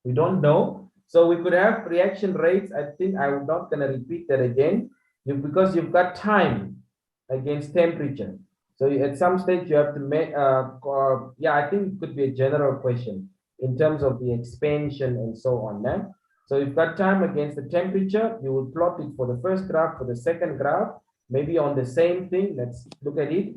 We don't know. So we could have reaction rates. I think I'm not going to repeat that again because you've got time against temperature. So at some stage you have to make, yeah, I think it could be a general question in terms of the expansion and so on. Now. So you've got time against the temperature. You will plot it for the first graph, for the second graph, maybe on the same thing. Let's look at it.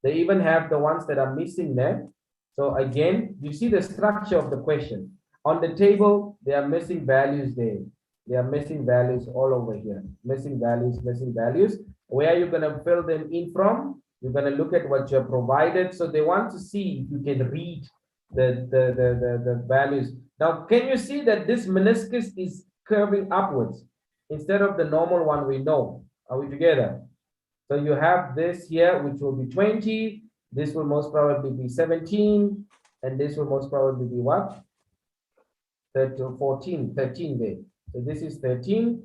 They even have the ones that are missing there. So again, you see the structure of the question. On the table, they are missing values there. They are missing values all over here. Missing values, missing values. Where are you going to fill them in from? You're going to look at what you're provided. So they want to see if you can read the values. Now, can you see that this meniscus is curving upwards instead of the normal one we know? Are we together? So you have this here, which will be 20. This will most probably be 17. And this will most probably be what? 13 there. So this is 13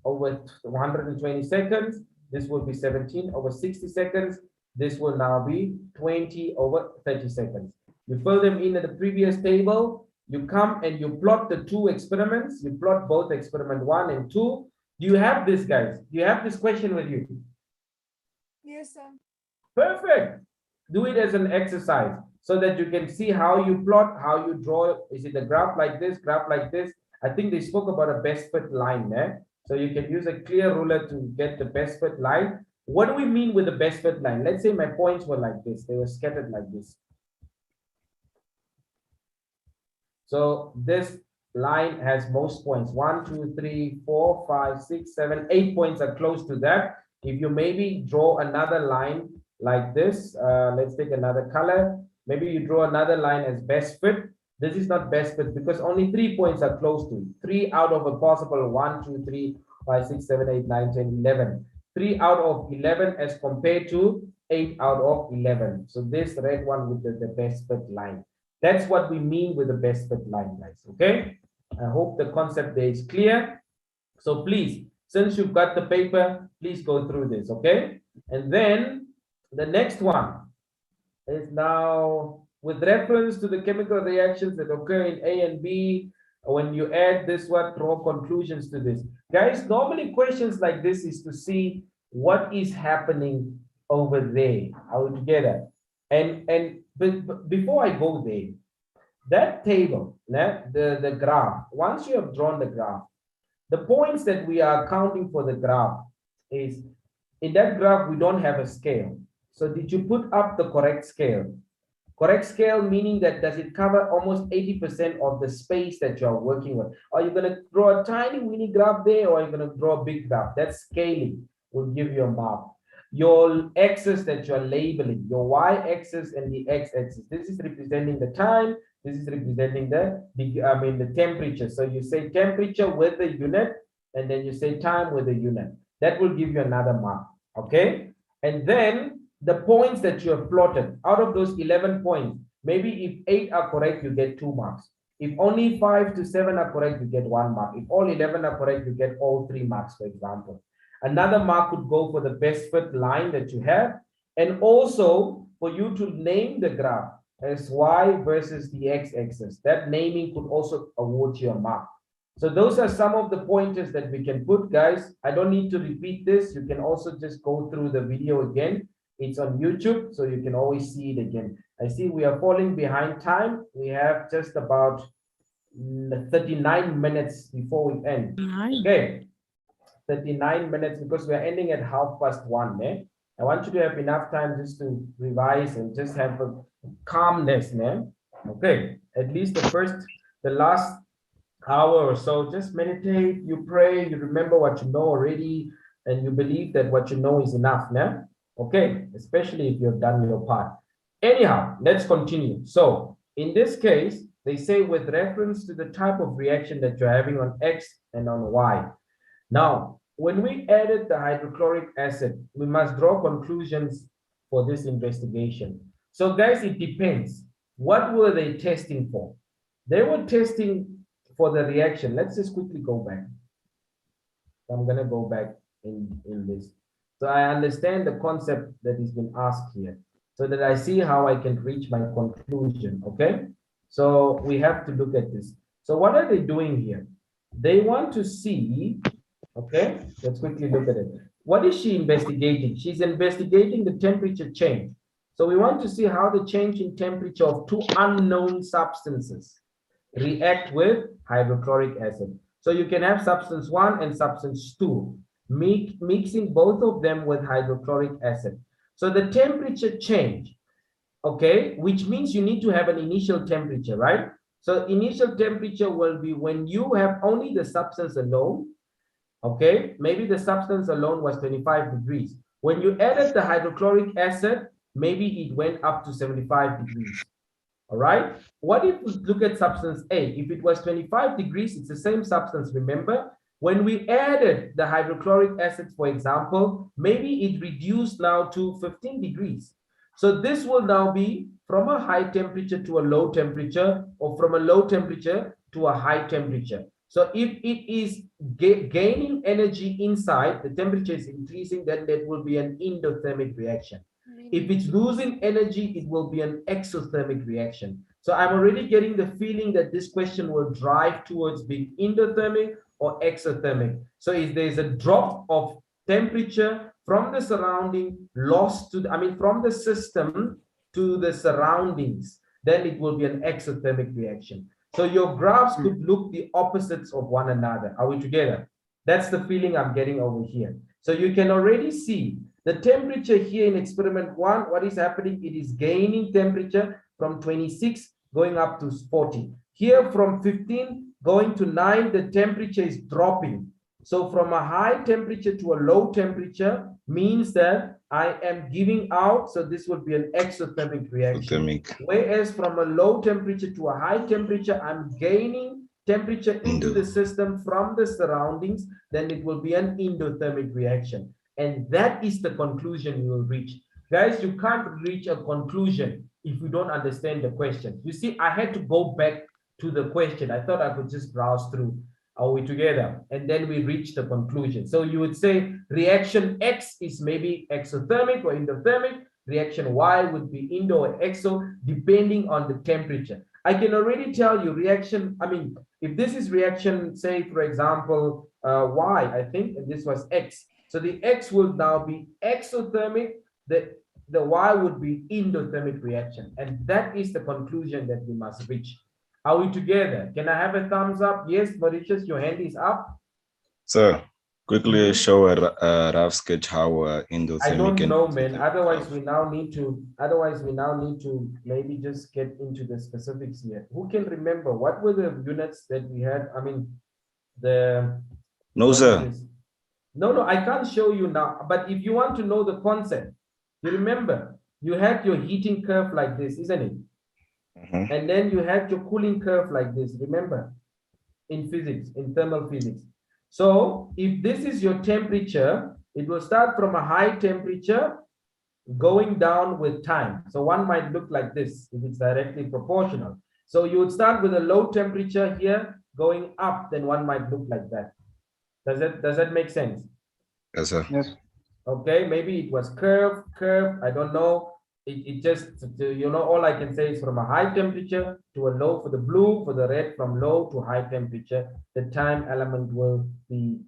over 120 seconds. This will be 17 over 60 seconds. This will now be 20 over 30 seconds. You fill them in at the previous table. You come and you plot the two experiments. You plot both experiment 1 and 2. Do you have this, guys? Do you have this question with you? Yes, sir. Perfect. Do it as an exercise so that you can see how you plot, how you draw. Is it a graph like this, graph like this? I think they spoke about a best fit line there. So you can use a clear ruler to get the best fit line. What do we mean with the best fit line? Let's say my points were like this. They were scattered like this. So this line has most points. 1, 2, 3, 4, 5, 6, 7, 8 points are close to that. If you maybe draw another line like this, let's take another color. Maybe you draw another line as best fit. This is not best fit because only 3 points are close to it. 3 out of a possible 1, 2, 3, 5, 6, 7, 8, 9, 10, 11. 3 out of 11 as compared to 8 out of 11. So this red one with the best fit line. That's what we mean with the best fit line, guys. Okay. I hope the concept there is clear. So please, since you've got the paper, please go through this. Okay. And then the next one is now with reference to the chemical reactions that occur in A and B. When you add this one, draw conclusions to this. Guys, normally questions like this is to see what is happening over there altogether. But before I go there, that table, the graph, once you have drawn the graph, the points that we are counting for the graph is, in that graph, we don't have a scale. So did you put up the correct scale? Correct scale meaning that does it cover almost 80% of the space that you're working with? Are you going to draw a tiny weeny graph there, or are you going to draw a big graph? That scaling will give you a mark. Your axis that you're labeling, your y-axis and the x-axis. This is representing the time. This is representing the temperature. So you say temperature with the unit, and then you say time with the unit. That will give you another mark. Okay. And then the points that you have plotted, out of those 11 points, maybe if 8 are correct, you get 2 marks. If only 5 to 7 are correct, you get 1 mark. If all 11 are correct, you get all 3 marks, for example. Another mark could go for the best fit line that you have, and also for you to name the graph as y versus the x-axis. That naming could also award you a mark. So those are some of the pointers that we can put, guys. I don't need to repeat this. You can also just go through the video again. It's on YouTube, so you can always see it again. I see we are falling behind time. We have just about 39 minutes before we end. Okay. 39 minutes because we're ending at 1:30. Eh? I want you to have enough time just to revise and just have a calmness, man. Okay, at least the last hour or so, just meditate, you pray, you remember what you know already, and you believe that what you know is enough, man. Okay, especially if you've done your part. Anyhow, let's continue. So in this case, they say with reference to the type of reaction that you're having on X and on Y. Now, when we added the hydrochloric acid, we must draw conclusions for this investigation. So guys, it depends. What were they testing for? They were testing for the reaction. Let's just quickly go back. I'm going to go back in this. So I understand the concept that has been asked here so that I see how I can reach my conclusion. Okay. So we have to look at this. So what are they doing here? They want to see. Okay, let's quickly look at it. What is she investigating? She's investigating the temperature change. So we want to see how the change in temperature of 2 unknown substances react with hydrochloric acid. So you can have substance 1 and substance 2, mixing both of them with hydrochloric acid. So the temperature change, okay, which means you need to have an initial temperature, right? So initial temperature will be when you have only the substance alone. Okay, maybe the substance alone was 25 degrees. When you added the hydrochloric acid, maybe it went up to 75 degrees. All right. What if we look at substance A? If it was 25 degrees, it's the same substance, remember? When we added the hydrochloric acid, for example, maybe it reduced now to 15 degrees. So this will now be from a high temperature to a low temperature, or from a low temperature to a high temperature. So if it is gaining energy inside, the temperature is increasing, then that will be an endothermic reaction. If it's losing energy, it will be an exothermic reaction. So I'm already getting the feeling that this question will drive towards being endothermic or exothermic. So if there's a drop of temperature from the surrounding lost to, from the system to the surroundings, then it will be an exothermic reaction. So your graphs could look the opposites of one another. Are we together? That's the feeling I'm getting over here. So you can already see the temperature here in experiment 1, what is happening? It is gaining temperature from 26 going up to 40. Here from 15 going to 9, the temperature is dropping. So from a high temperature to a low temperature means that I am giving out, so this would be an exothermic reaction. Whereas from a low temperature to a high temperature, I'm gaining temperature into the system from the surroundings, then it will be an endothermic reaction. And that is the conclusion you will reach. Guys, you can't reach a conclusion if you don't understand the question. You see, I had to go back to the question. I thought I could just browse through. Are we together? And then we reach the conclusion. So you would say reaction X is maybe exothermic or endothermic. Reaction Y would be endo or exo, depending on the temperature. I can already tell you reaction, if this is reaction, say, for example, Y, I think, and this was X. So the X will now be exothermic, the Y would be endothermic reaction. And that is the conclusion that we must reach. Are we together? Can I have a thumbs up? Yes, Mauritius, your hand is up. Sir, quickly show a rough sketch how endothermic. I don't know, man. Otherwise, we now need to maybe just get into the specifics here. Who can remember what were the units that we had? No, sir. No, I can't show you now. But if you want to know the concept, you remember you had your heating curve like this, isn't it? And then you had your cooling curve like this, remember, in physics, in thermal physics. So if this is your temperature, it will start from a high temperature going down with time. So one might look like this if it's directly proportional. So you would start with a low temperature here going up, then one might look like that. Does that make sense? Yes, sir. Yes. Okay, maybe it was curve, I don't know. It just, all I can say is from a high temperature to a low for the blue, for the red, from low to high temperature, the time element will be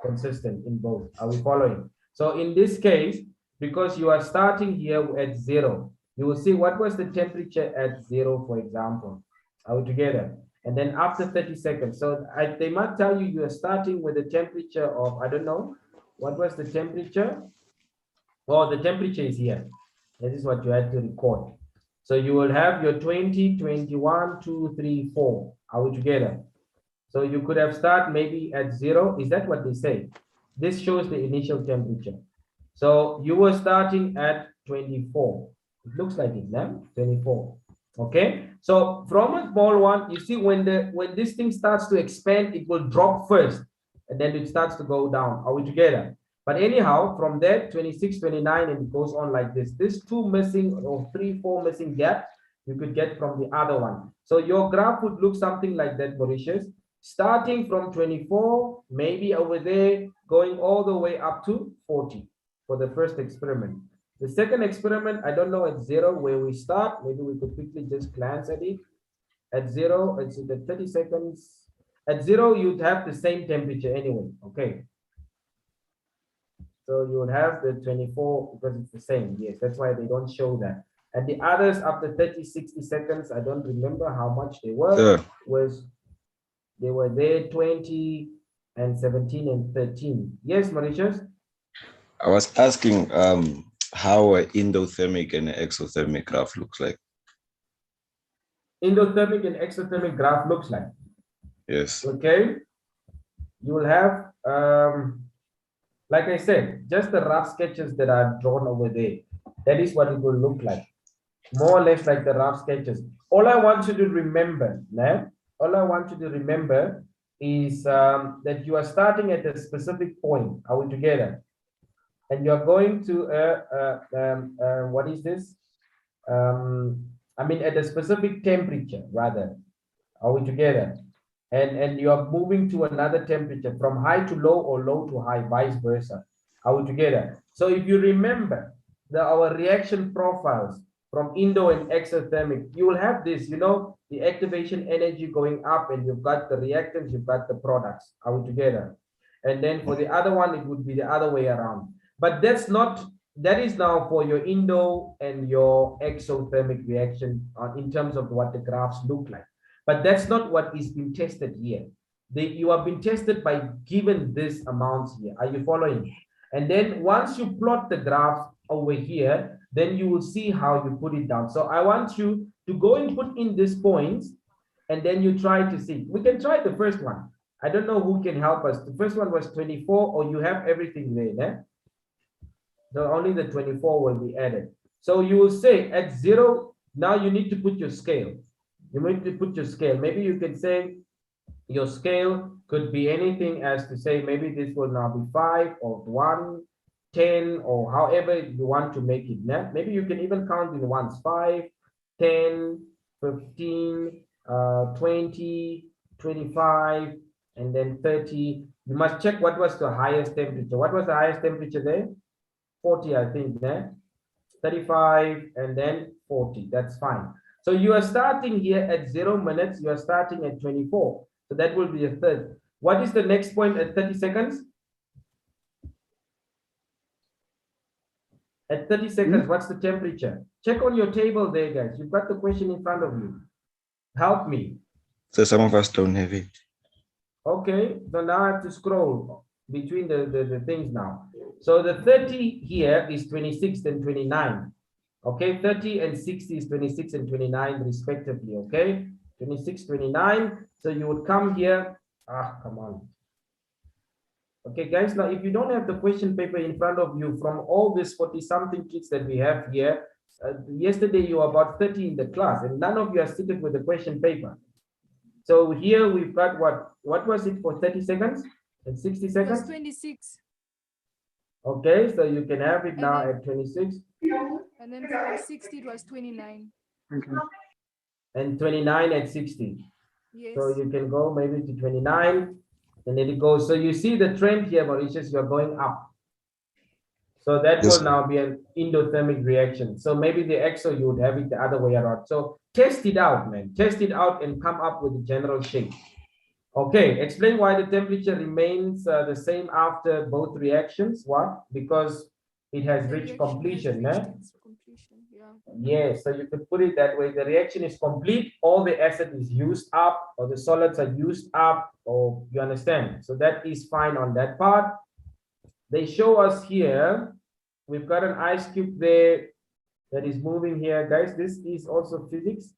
consistent in both. Are we following? So in this case, because you are starting here at 0, you will see what was the temperature at 0, for example. Are we together? And then after 30 seconds, so they might tell you you are starting with a temperature of, I don't know, what was the temperature? Oh, the temperature is here. This is what you had to record. So you will have your 20, 21, 2, 3, 4. Are we together? So you could have started maybe at 0. Is that what they say? This shows the initial temperature. So you were starting at 24. It looks like it now, 24. Okay. So from a small one, you see when this thing starts to expand, it will drop first, and then it starts to go down. Are we together? But anyhow, from there, 26, 29, and it goes on like this. This 2 missing or 3, 4 missing gap, you could get from the other one. So your graph would look something like that, Mauritius. Starting from 24, maybe over there, going all the way up to 40 for the first experiment. The second experiment, I don't know at 0 where we start. Maybe we could quickly just glance at it. At 0, it's the 30 seconds. At 0, you'd have the same temperature anyway, okay? So you would have the 24 because it's the same. Yes, that's why they don't show that. And the others after 30, 60 seconds, I don't remember how much they were. They were there 20 and 17 and 13. Yes, Mauritius? I was asking how an endothermic and an exothermic graph looks like. Endothermic and exothermic graph looks like. Yes. Okay. You will have like I said, just the rough sketches that are drawn over there. That is what it will look like. More or less like the rough sketches. All I want you to remember, all I want you to remember is that you are starting at a specific point. Are we together? And you're going to, what is this? I mean, at a specific temperature, rather. Are we together? And you are moving to another temperature from high to low or low to high, vice versa. Are we together? So if you remember our reaction profiles from indo and exothermic, you will have this, you know, the activation energy going up, and you've got the reactants, you've got the products. Are we together? And then for the other one, it would be the other way around. But that's not, that is now for your indo and your exothermic reaction in terms of what the graphs look like. But that's not what is being tested here. You have been tested by given this amounts here. Are you following? And then once you plot the graphs over here, then you will see how you put it down. So I want you to go and put in these points, and then you try to see. We can try the first one. I don't know who can help us. The first one was 24, or you have everything there, eh? So only the 24 will be added. So you will say at 0, now you need to put your scale. You need to put your scale. Maybe you can say your scale could be anything as to say, maybe this will now be 5 or 1, 10, or however you want to make it. Maybe you can even count in ones, 5, 10, 15, 20, 25, and then 30. You must check what was the highest temperature. What was the highest temperature there? 40, I think, 35, and then 40. That's fine. So you are starting here at 0 minutes. You are starting at 24. So that will be a third. What is the next point at 30 seconds? At 30 seconds, what's the temperature? Check on your table there, guys. You've got the question in front of you. Help me. So some of us don't have it. Okay, so now I have to scroll between the things now. So the 30 here is 26 and 29. Okay, 30 and 60 is 26 and 29 respectively. Okay, 26, 29. So you would come here. Come on. Okay, guys, now if you don't have the question paper in front of you from all these 40-something kids that we have here, yesterday you were about 30 in the class, and none of you are seated with the question paper. So here we've got what was it for 30 seconds and 60 seconds? It was 26. Okay, so you can have it now at 26. And then for 60, it was 29. Okay. And 29 at 60. Yes. So you can go maybe to 29, and then it goes. So you see the trend here, Mauritius, you're going up. So that will now be an endothermic reaction. So maybe the exo, you would have it the other way around. So test it out, man. Test it out and come up with the general shape. Okay, explain why the temperature remains the same after both reactions. What? Because it has reached completion, Yes, so you could put it that way. The reaction is complete, all the acid is used up, or the solids are used up, or you understand. So that is fine on that part. They show us here, we've got an ice cube there that is moving here. Guys, this is also physics.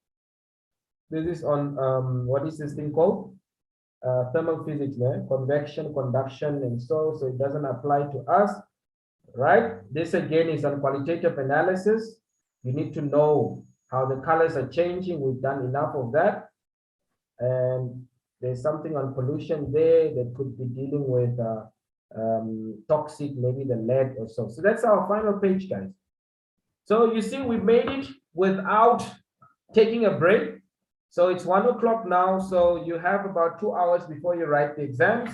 This is on, what is this thing called? Thermal physics, convection, conduction, and so it doesn't apply to us, right? This again is on qualitative analysis. You need to know how the colors are changing. We've done enough of that. And there's something on pollution there that could be dealing with toxic, maybe the lead or so. So that's our final page, guys. So you see, we made it without taking a break. So it's 1 o'clock now. So you have about 2 hours before you write the exams.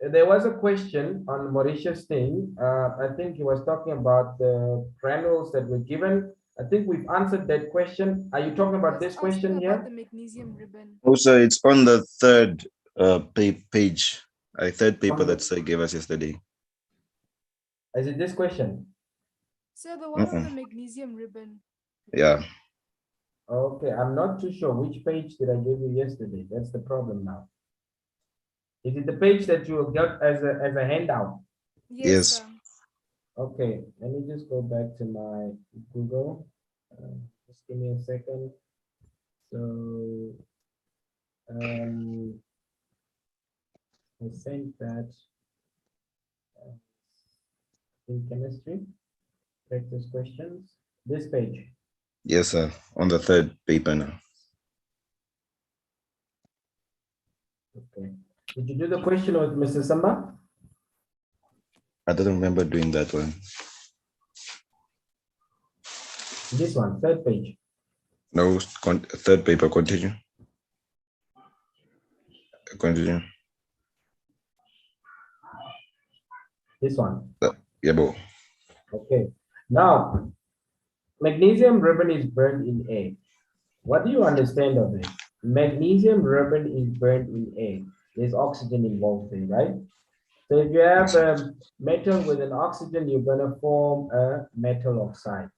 There was a question on Mauritius thing. I think he was talking about the granules that were given. I think we've answered that question. Are you talking about this question here? The magnesium ribbon. Also, it's on the third page, third paper that Sir gave us yesterday. Is it this question? So the one on the magnesium ribbon. Yeah. Okay, I'm not too sure which page did I give you yesterday. That's the problem now. Is it the page that you got as a handout? Yes. Okay, let me just go back to my Google. Just give me a second. So, I sent that in chemistry, practice questions, this page. Yes, sir, on the third paper now. Okay. Did you do the question with Mr. Samba? I don't remember doing that one. This one, third page. No, third paper, continue. Continue. This one. Yeah, bro. Okay. Now, magnesium ribbon is burned in air. What do you understand of this? Magnesium ribbon is burned in air. There's oxygen involved there, right? So if you have metal with an oxygen, you're going to form a metal oxide.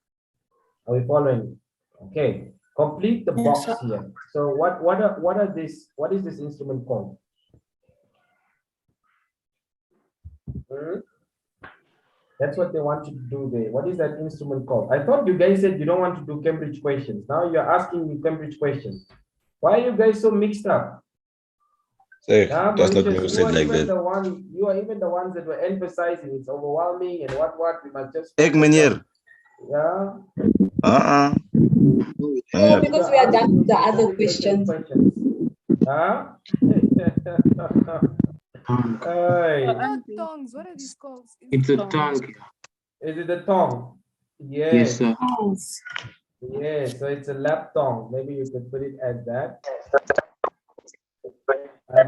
Are we following? Okay. Complete the box here. So what is this instrument called? That's what they want you to do there. What is that instrument called? I thought you guys said you don't want to do Cambridge questions. Now you're asking me Cambridge questions. Why are you guys so mixed up? Hey, that's not what you said like that. You are even the ones that were emphasizing it's overwhelming and what we must just. Egg manier. Yeah. No, because we are done with the other questions. Huh? Not tongues. What are these called? It's a tongue. Is it a tongue? Yes. Yes, sir. Yes, so it's a lap tongue. Maybe you could put it as that.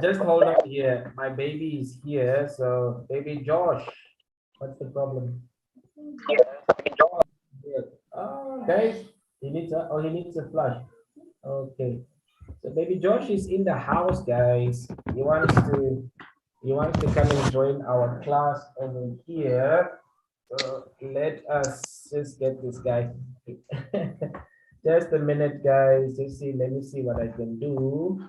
Just hold on here. My baby is here. So, baby Josh, what's the problem? Oh, guys, he needs a flush. Okay. So, baby Josh is in the house, guys. He wants to come and join our class over here. So let us just get this guy. Just a minute, guys. Let me see what I can do.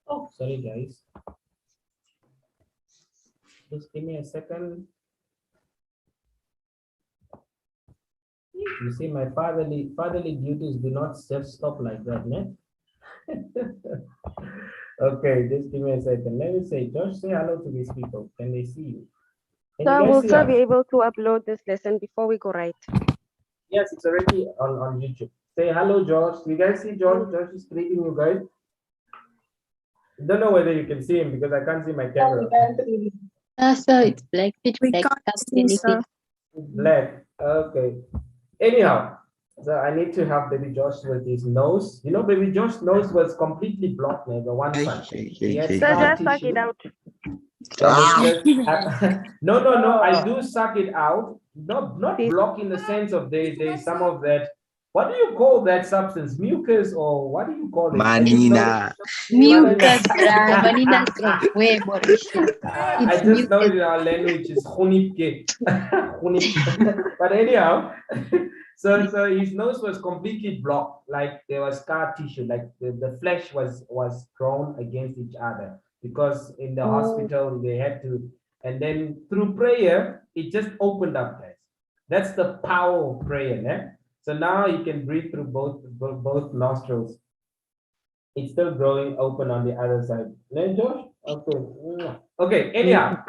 Oh, sorry, guys. Just give me a second. You see, my fatherly duties do not just stop like that, man. Okay, just give me a second. Let me say, Josh, say hello to these people. Can they see you? Sir, will sir be able to upload this lesson before we go right? Yes, it's already on YouTube. Say hello, Josh. You guys see Josh? Josh is greeting you guys. Don't know whether you can see him because I can't see my camera. Sir, it's black. Pitch We black. can't Can't see see, anything. sir. Black. Okay. Anyhow, so I need to have baby Josh with his nose. You know, baby Josh's nose was completely blocked on the one side. He had Sir, scar just suck tissue. it out. No, I do suck it out. Not block in the sense of there's some of that. What do you call that substance? Mucus or what do you call it? Manina. Mucus, bruh. Vanilla strong. Way more shit. I just know in our language is honipke. But anyhow, so his nose was completely blocked, like there was scar tissue, like the flesh was grown against each other because in the hospital they had to, and then through prayer it just opened up, guys. That's the power of prayer, né? So now you can breathe through both nostrils. It's still growing open on the other side. Né, Josh? Okay. Okay. Anyhow,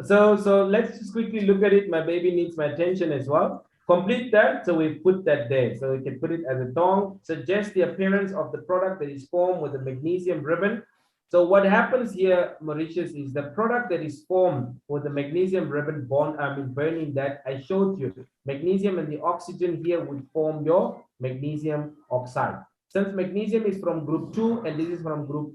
so let's just quickly look at it. My baby needs my attention as well. Complete that. So we put that there. So we can put it as a tongue. Suggest the appearance of the product that is formed with a magnesium ribbon. So what happens here, Mauritius, is the product that is formed with the magnesium ribbon burning that I showed you. Magnesium and the oxygen here would form your magnesium oxide. Since magnesium is from group 2 and this is from group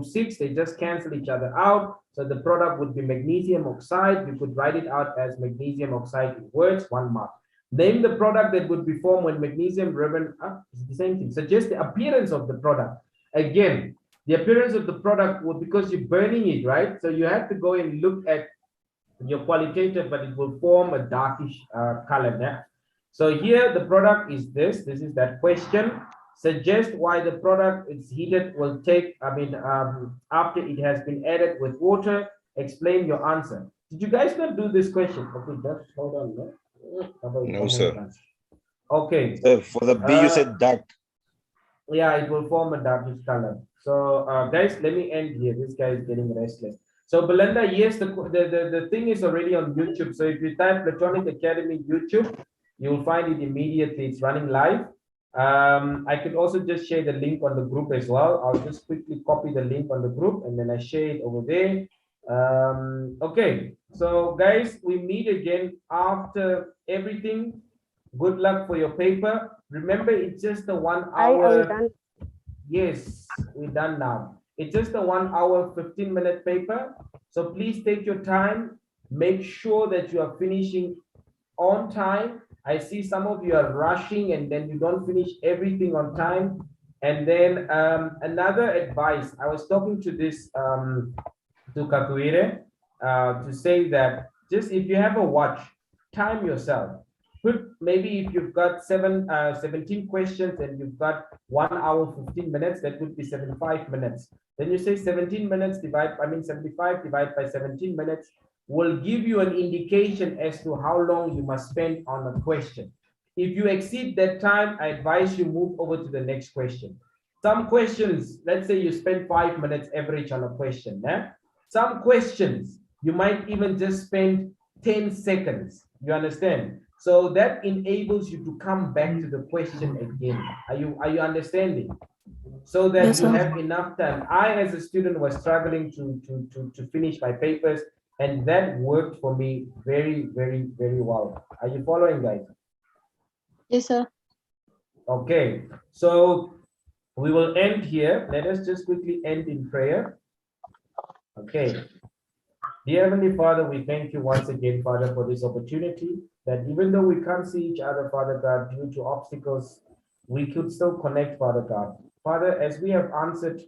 6, they just cancel each other out. So the product would be magnesium oxide. You could write it out as magnesium oxide in words, 1 mark. Name the product that would be formed when magnesium ribbon, it's the same thing. Suggest the appearance of the product. Again, the appearance of the product will, because you're burning it, right? So you have to go and look at your qualitative, but it will form a darkish color there. So here the product is this is that question. Suggest why the product is heated will take, after it has been added with water. Explain your answer. Did you guys not do this question? Okay, just hold on. No, sir. Okay. For the B, you said dark. Yeah, it will form a darkish color. So guys, let me end here. This guy is getting restless. So Belinda, yes, the thing is already on YouTube. So if you type Platonic Academy YouTube, you'll find it immediately. It's running live. I could also just share the link on the group as well. I'll just quickly copy the link on the group and then I share it over there. Okay, so guys, we meet again after everything. Good luck for your paper. Remember, it's just a 1 Are we hour. done? Yes, we're done now. It's just a 1 hour, 15-minute paper. So please take your time. Make sure that you are finishing on time. I see some of you are rushing and then you don't finish everything on time. And then another advice, I was talking to this to Kakuire to say that just if you have a watch, time yourself. Put maybe if you've got 17 questions and you've got 1 hour, 15 minutes, that would be 75 minutes. Then you say 17 minutes 75 divided by 17 minutes will give you an indication as to how long you must spend on a question. If you exceed that time, I advise you move over to the next question. Some questions, let's say you spend 5 minutes average on a question. Some questions, you might even just spend 10 seconds. You understand? So that enables you to come back to the question again. Are you understanding? So that Yes, you sir. have enough time. I, as a student, was struggling to finish my papers, and that worked for me very, very, very well. Are you following, guys? Yes, sir. Okay, so we will end here. Let us just quickly end in prayer. Okay. Dear Heavenly Father, we thank you once again, Father, for this opportunity that even though we can't see each other, Father God, due to obstacles, we could still connect, Father God. Father, as we have answered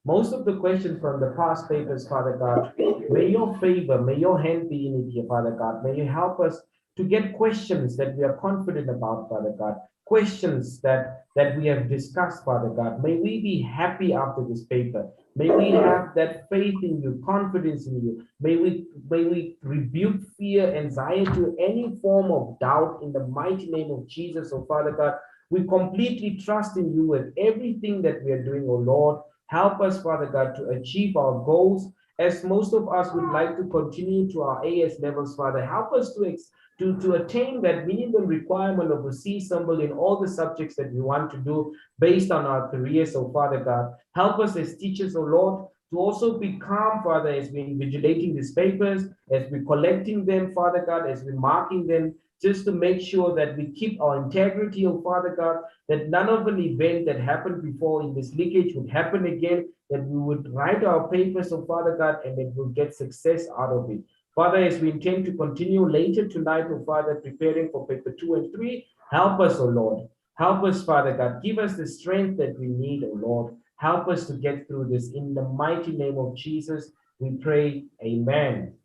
most of the questions from the past papers, Father God, may your favor, may your hand be in it here, Father God. May you help us to get questions that we are confident about, Father God. Questions that we have discussed, Father God. May we be happy after this paper. May we have that faith in you, confidence in you. May we rebuke fear, anxiety, or any form of doubt in the mighty name of Jesus, oh Father God. We completely trust in you with everything that we are doing, oh Lord. Help us, Father God, to achieve our goals. As most of us would like to continue to our AS levels, Father, help us to attain that minimum requirement of a C symbol in all the subjects that we want to do based on our careers, oh Father God. Help us as teachers, oh Lord, to also be calm, Father, as we're invigilating these papers, as we're collecting them, Father God, as we're marking them, just to make sure that we keep our integrity, oh Father God, that none of an event that happened before in this leakage would happen again, that we would write our papers, oh Father God, and that we'll get success out of it. Father, as we intend to continue later tonight, oh Father, preparing for paper 2 and 3, help us, oh Lord. Help us, Father God. Give us the strength that we need, oh Lord. Help us to get through this. In the mighty name of Jesus, we pray. Amen.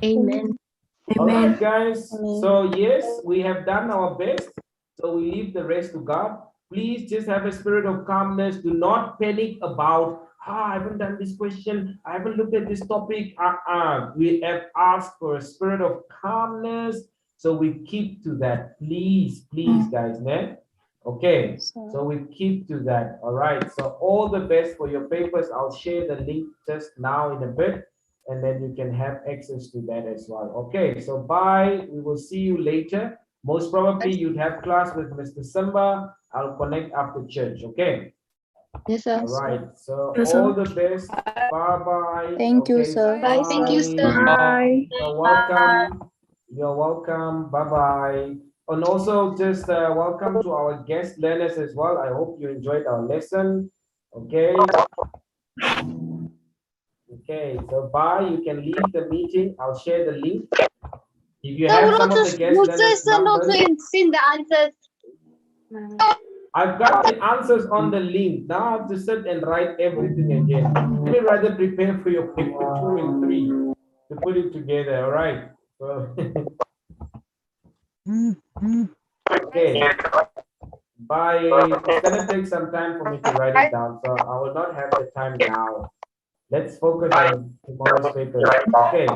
Amen. All right, guys. So yes, we have done our best. So we leave the rest to God. Please just have a spirit of calmness. Do not panic about, I haven't done this question. I haven't looked at this topic. We have asked for a spirit of calmness. So we keep to that. Please, guys, man. Okay, so we keep to that. All right. So all the best for your papers. I'll share the link just now in a bit, and then you can have access to that as well. Okay, so bye. We will see you later. Most probably you'd have class with Mr. Simba. I'll connect after church. Okay. Yes, sir. All right. So Yes, all sir. the best. Bye-bye. Thank you, Okay, sir. Bye. Thank you, sir. Bye. You're welcome. You're welcome. Bye-bye. And also just welcome to our guest learners as well. I hope you enjoyed our lesson. Okay. Okay, so bye. You can leave the meeting. I'll share the link. If you have some of the guest learners numbers, seen the answers. I've got the answers on the link. Now I have to sit and write everything again. Let me rather prepare for your paper 2 and 3 to put it together. All right. So okay. Bye. It's gonna take some time for me to write it down, so I will not have the time now. Let's focus on tomorrow's paper. Okay.